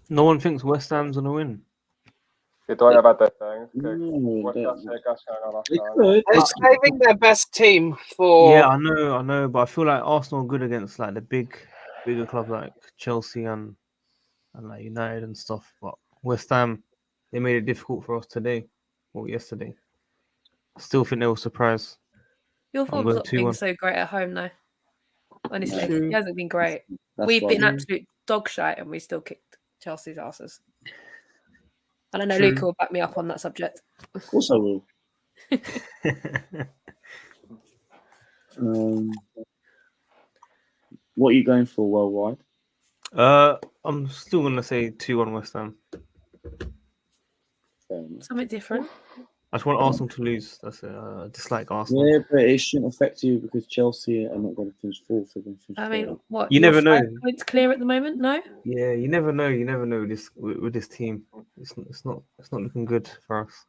No one thinks West Ham's gonna win. You don't have a defence. No, They're saving their best team for. Yeah, I know, but I feel like Arsenal are good against like the bigger clubs like Chelsea and like United and stuff. But West Ham, they made it difficult for us today or yesterday. Still think they will surprise. Your I'm form's going not being 2-1. so great at home, though. Honestly, True. it hasn't been great. That's We've right. been absolute dog shite and we still kicked Chelsea's asses. And I know True. Luca will back me up on that subject. Of course I will. What are you going for worldwide? I'm still gonna say 2-1 West Ham. Fair enough. Something different. I just want Arsenal to lose. That's it. I dislike Arsenal. Yeah, but it shouldn't affect you because Chelsea are not going to finish fourth. They're going to finish I mean, third. what? You you're never know. 5 points clear at the moment? No? Yeah, you never know. You never know with this team. It's not looking good for us.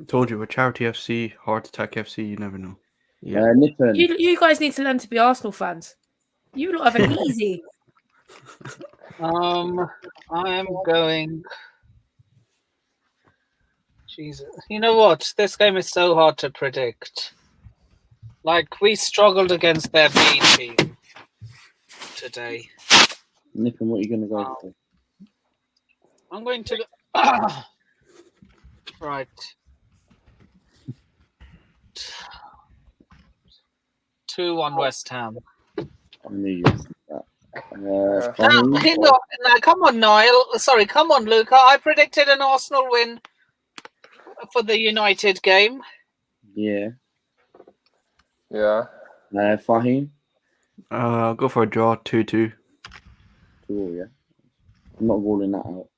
Told you, we're Charity FC, Heart Attack FC, you never know. Yeah. Nippon. You guys need to learn to be Arsenal fans. You lot have it easy. I am going. Jesus, you know what? This game is so hard to predict. Like we struggled against their B team today. Nippon, what are you going to go for? I'm going to. Right. 2-1 West Ham. I knew you would say that. No, Fahim? come on, Niall. Sorry, come on, Luca. I predicted an Arsenal win for the United game. Yeah. Yeah. Fahim? I'll go for a draw, 2-2. Cool, yeah. I'm not ruling that out.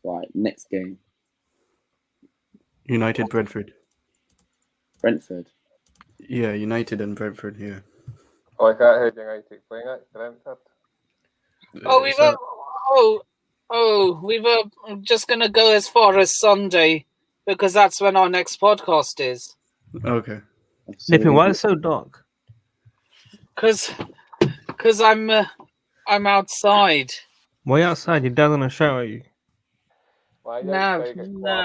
Right, next game. United, Brentford. Brentford. Yeah, United and Brentford, yeah. Oh, I can't hear United playing it. Brentford. Oh, we were just gonna go as far as Sunday because that's when our next podcast is. Okay. Nippon, why is it so dark? Because I'm outside. Why are you outside? Your dad's gonna shout at you. Why No,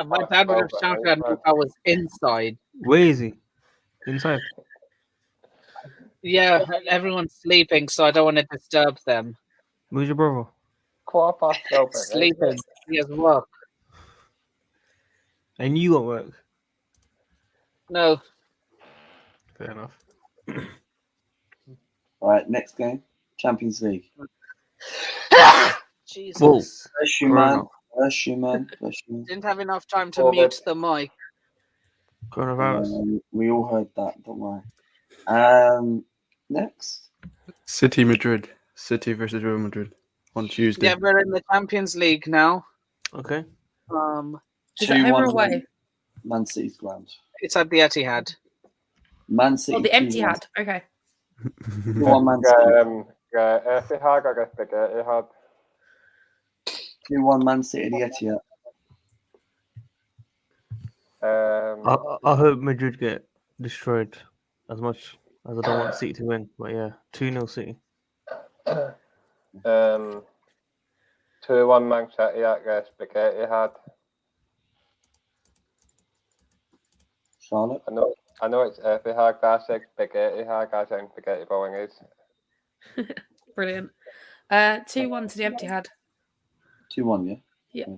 my dad would have shouted at me if I was inside. Where is he? Inside. Yeah, everyone's sleeping, so I don't want to disturb them. Where's your brother? Sleeping. He has work. And you got work. No. Fair enough. Right, next game. Champions League. Jesus. Whoa. Bless you, man. Bless you, man. Bless you, man. Didn't have enough time to mute the mic. Coronavirus. We all heard that, don't worry. Next. City, Madrid. City versus Real Madrid on Tuesday. Yeah, we're in the Champions League now. Okay. Is that home or 2-1 away? Man City's ground. It's at the Etihad. Man City. Oh, the empty 2-1. hat. Okay. 2-1 Man City. Etihad, I guess the Etihad. 2-1 Man City at the Etihad. I hope Madrid get destroyed as much as I don't want City to win. But yeah, 2-0 City. 2-1 Man City, I guess the Etihad. Charlotte. I know it's Etihad, that's like spaghetti hag, as in spaghetti bolognese. Brilliant. 2-1 to the empty hat. 2-1, yeah? Yeah.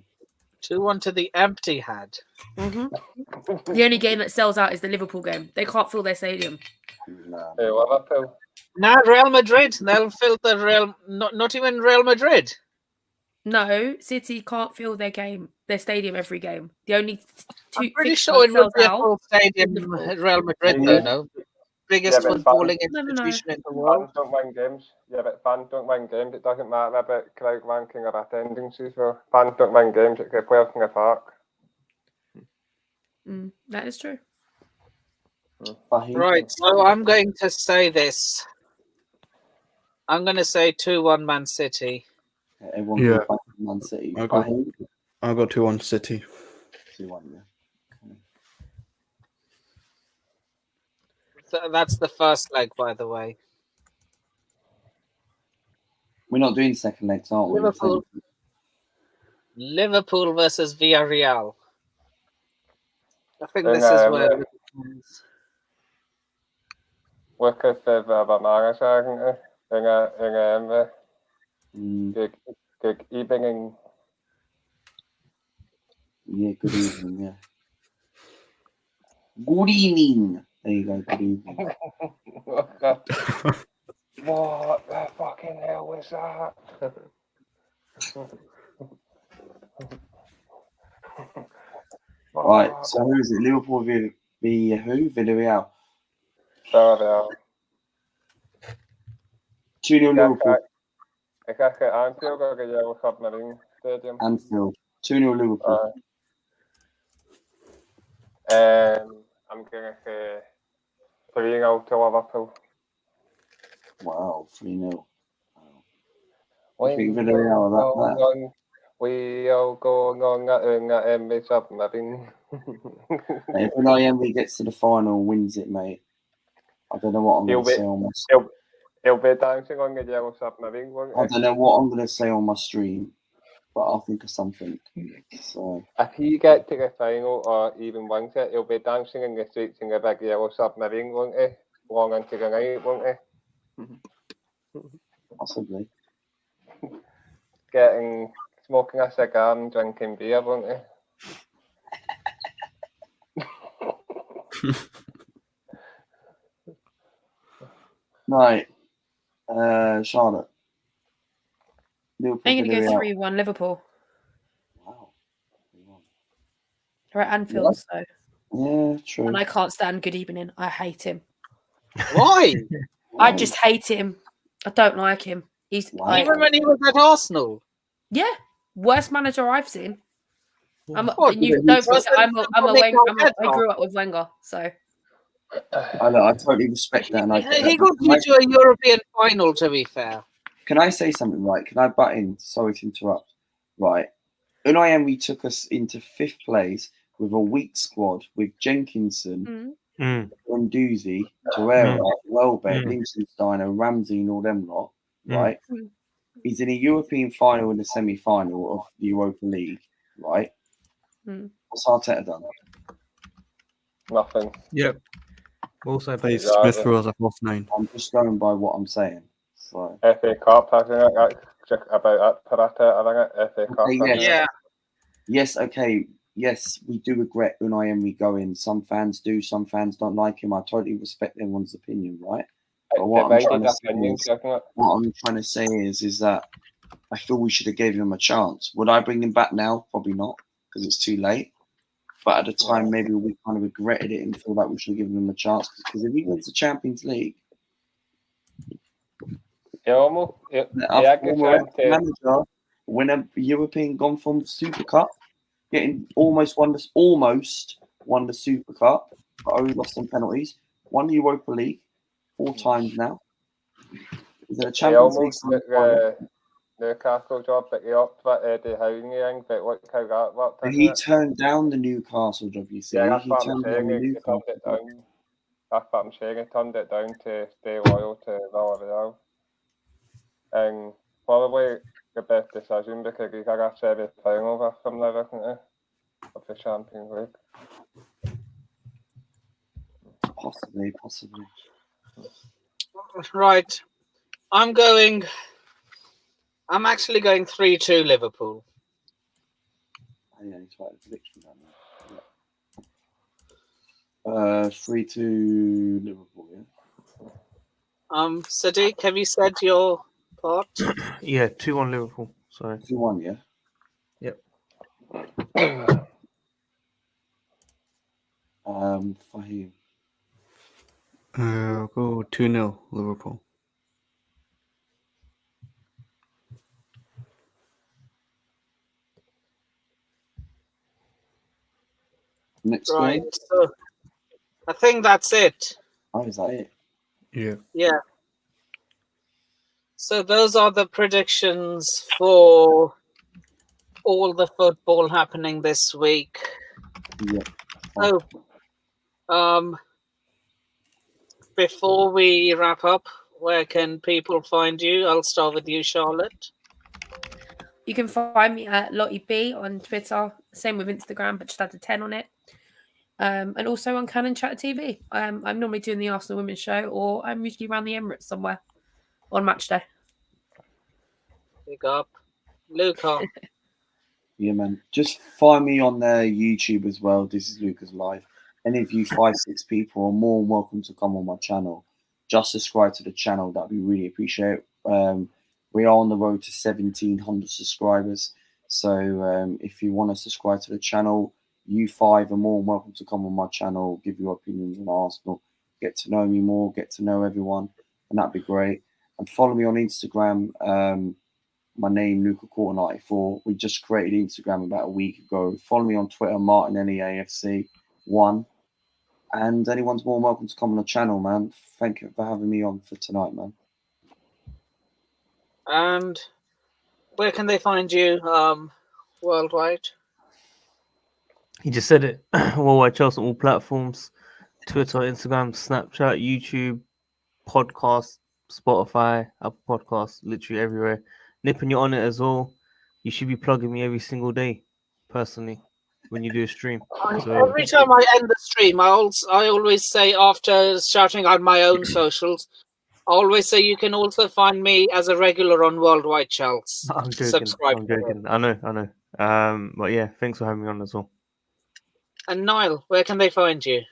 2-1 to the Etihad. The only game that sells out is the Liverpool game. They can't fill their stadium. No. Liverpool. Now Real Madrid, they'll fill the Real. Not even Real Madrid. No, City can't fill their stadium every game. The only I'm two pretty fixture sure it would sells be a out full stadium is Liverpool. at Real Madrid, Yeah. though. No, biggest Yeah, but footballing No. institution in the world. Fans don't win games. Yeah, but fans don't win games. It doesn't matter about crowd ranking or attendances. So fans don't win games. It could play in the park. That is true. Right, so I'm going to say this. I'm going to say 2-1 Man City. Everyone Yeah. goes back to Man City. I'll go Fahim? 2-1 City. 2-1, yeah. That's the first leg, by the way. We're not doing second legs, aren't we? Liverpool versus Villarreal. I think this is where. Look at vad många säger. Inga good evening. Yeah, good evening, yeah. Good evening. There you go, good evening. What the fucking hell was that? Right, so who is it? Liverpool v who? Villarreal. Villarreal. 2-0 Liverpool. Ik krijg Anfield ook in jouw submarine stadium. Anfield. 2-0 Liverpool. I'm going to 3-0 to Liverpool. Wow, 3-0. We think Villarreal are that. We are going on that submarine. If Unai gets to the final and wins it, mate, I don't know what I'm going to say on my He'll be dancing on the yellow submarine, won't he? I don't know what I'm going to say on my stream, but I'll think of something. So if he gets to the final or even wins it, he'll be dancing in the streets in the big yellow submarine, won't he? Long into the night, won't he? Possibly. Smoking a cigar and drinking beer, won't he? Right. Charlotte. I'm going to go 3-1 Liverpool. Wow. They're at Anfield, so. Yeah, true. And I can't stand Good Evening. I hate him. Why? I just hate him. I don't like him. He's even when he was at Arsenal. Yeah, worst manager I've seen. I grew up with Wenger, so. I totally respect that. And he got you to a European final, to be fair. Can I say something, right? Can I butt in? Sorry to interrupt. Right. Unai Emery took us into 5th place with a weak squad with Jenkinson, Guendouzi, Torreira, Welbeck, Liechtensteiner, Ramsey and all them lot, right? He's in a European final and a semi-final of the Europa League, right? What's Arteta done? Nothing. Yep. Also plays Smith Rowe as a false 9. I'm just going by what I'm saying. So FA Cup, I think that's about it. Arteta, I think FA Cup. Yeah. Yes, okay. Yes, we do regret Unai Emery going. Some fans do, some fans don't like him. I totally respect everyone's opinion, right? But what I'm trying to say is that I feel we should have given him a chance. Would I bring him back now? Probably not, because it's too late. But at the time, maybe we kind of regretted it and feel like we should have given him a chance. Because if he wins the Champions League, manager win a European gone from Super Cup, getting almost won the Super Cup, but only lost on penalties. Won the Europa League 4 times now. Is there a Champions League? Newcastle job that he upped with Eddie Howe, but look how that worked. But he turned down the Newcastle job, you see. Yeah, that's he what I'm turned saying. down the He Newcastle turned it down. That's what I'm saying. He turned it down to stay loyal to Villarreal. And probably the best decision because he's got a semi-final with them now, isn't he? Of the Champions League. Possibly. Right. I'm actually going 3-2 Liverpool. Yeah, he's right. Prediction down there. 3-2 Liverpool, yeah. Sadiq, have you said your part? Yeah, 2-1 Liverpool. Sorry. 2-1, yeah? Yep. Fahim. I'll go 2-0 Liverpool. Next Right. game? So I think that's it. Oh, is that it? Yeah. Yeah. So those are the predictions for all the football happening this week. Yeah. So, before we wrap up, where can people find you? I'll start with you, Charlotte. You can find me at Lottie B on Twitter. Same with Instagram, but just add a 10 on it. And also on Canon Chatter TV. I'm normally doing the Arsenal Women's Show, or I'm usually around the Emirates somewhere on match day. Big up. Luca. Yeah, man. Just find me on YouTube as well. This is Lucas Live. Any of you 5-6 people are more than welcome to come on my channel. Just subscribe to the channel. That'd be really appreciated. We are on the road to 1,700 subscribers. So if you want to subscribe to the channel, you 5 are more than welcome to come on my channel, give your opinions on Arsenal, get to know me more, get to know everyone, and that'd be great. And follow me on Instagram. My name, Luca Quarter 94. We just created Instagram about a week ago. Follow me on Twitter, Martin NEAFC1. And anyone's more than welcome to come on the channel, man. Thank you for having me on for tonight, man. And where can they find you worldwide? He just said it. Worldwide Chelsea on all platforms: Twitter, Instagram, Snapchat, YouTube, podcast, Spotify, Apple Podcasts, literally everywhere. Nipping you on it as well. You should be plugging me every single day, personally, when you do a stream. So Every time I end the stream, I always say, after shouting out my own socials, I always say you can also find me as a regular on Worldwide Chelsea. I'm joking. Subscribe. I'm joking. I know. But yeah, thanks for having me on as well. And Niall, where can they find you?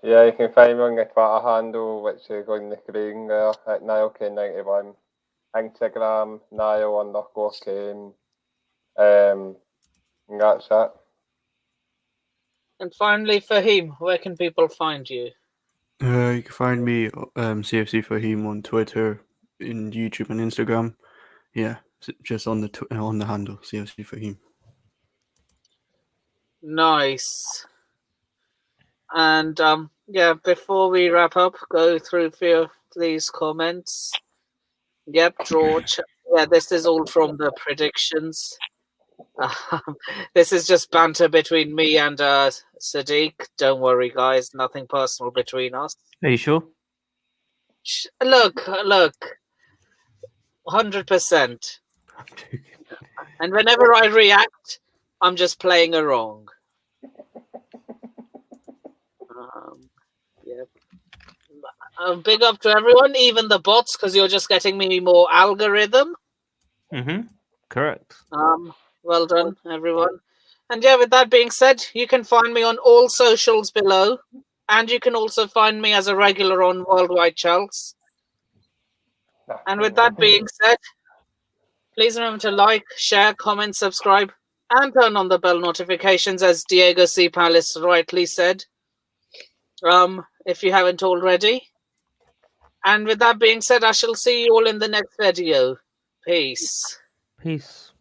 Yeah, you can find me on the Twitter handle, which is on the screen there, at NiallK91. Instagram, Niall_Kane. And that's it. And finally, Fahim, where can people find you? You can find me CFC Fahim on Twitter, in YouTube and Instagram. Yeah, just on the handle CFC Fahim. Nice. And yeah, before we wrap up, go through a few of these comments. Yep, George. Yeah, this is all from the predictions. This is just banter between me and Sadiq. Don't worry, guys. Nothing personal between us. Are you sure? Look. 100%. And whenever I react, I'm just playing a wrong. Yeah. Big up to everyone, even the bots, because you're just getting me more algorithm. Correct. Well done, everyone. And yeah, with that being said, you can find me on all socials below, and you can also find me as a regular on Worldwide Chelsea. And with that being said, please remember to like, share, comment, subscribe, and turn on the bell notifications, as Diego C. Palace rightly said, if you haven't already. And with that being said, I shall see you all in the next video. Peace. Peace.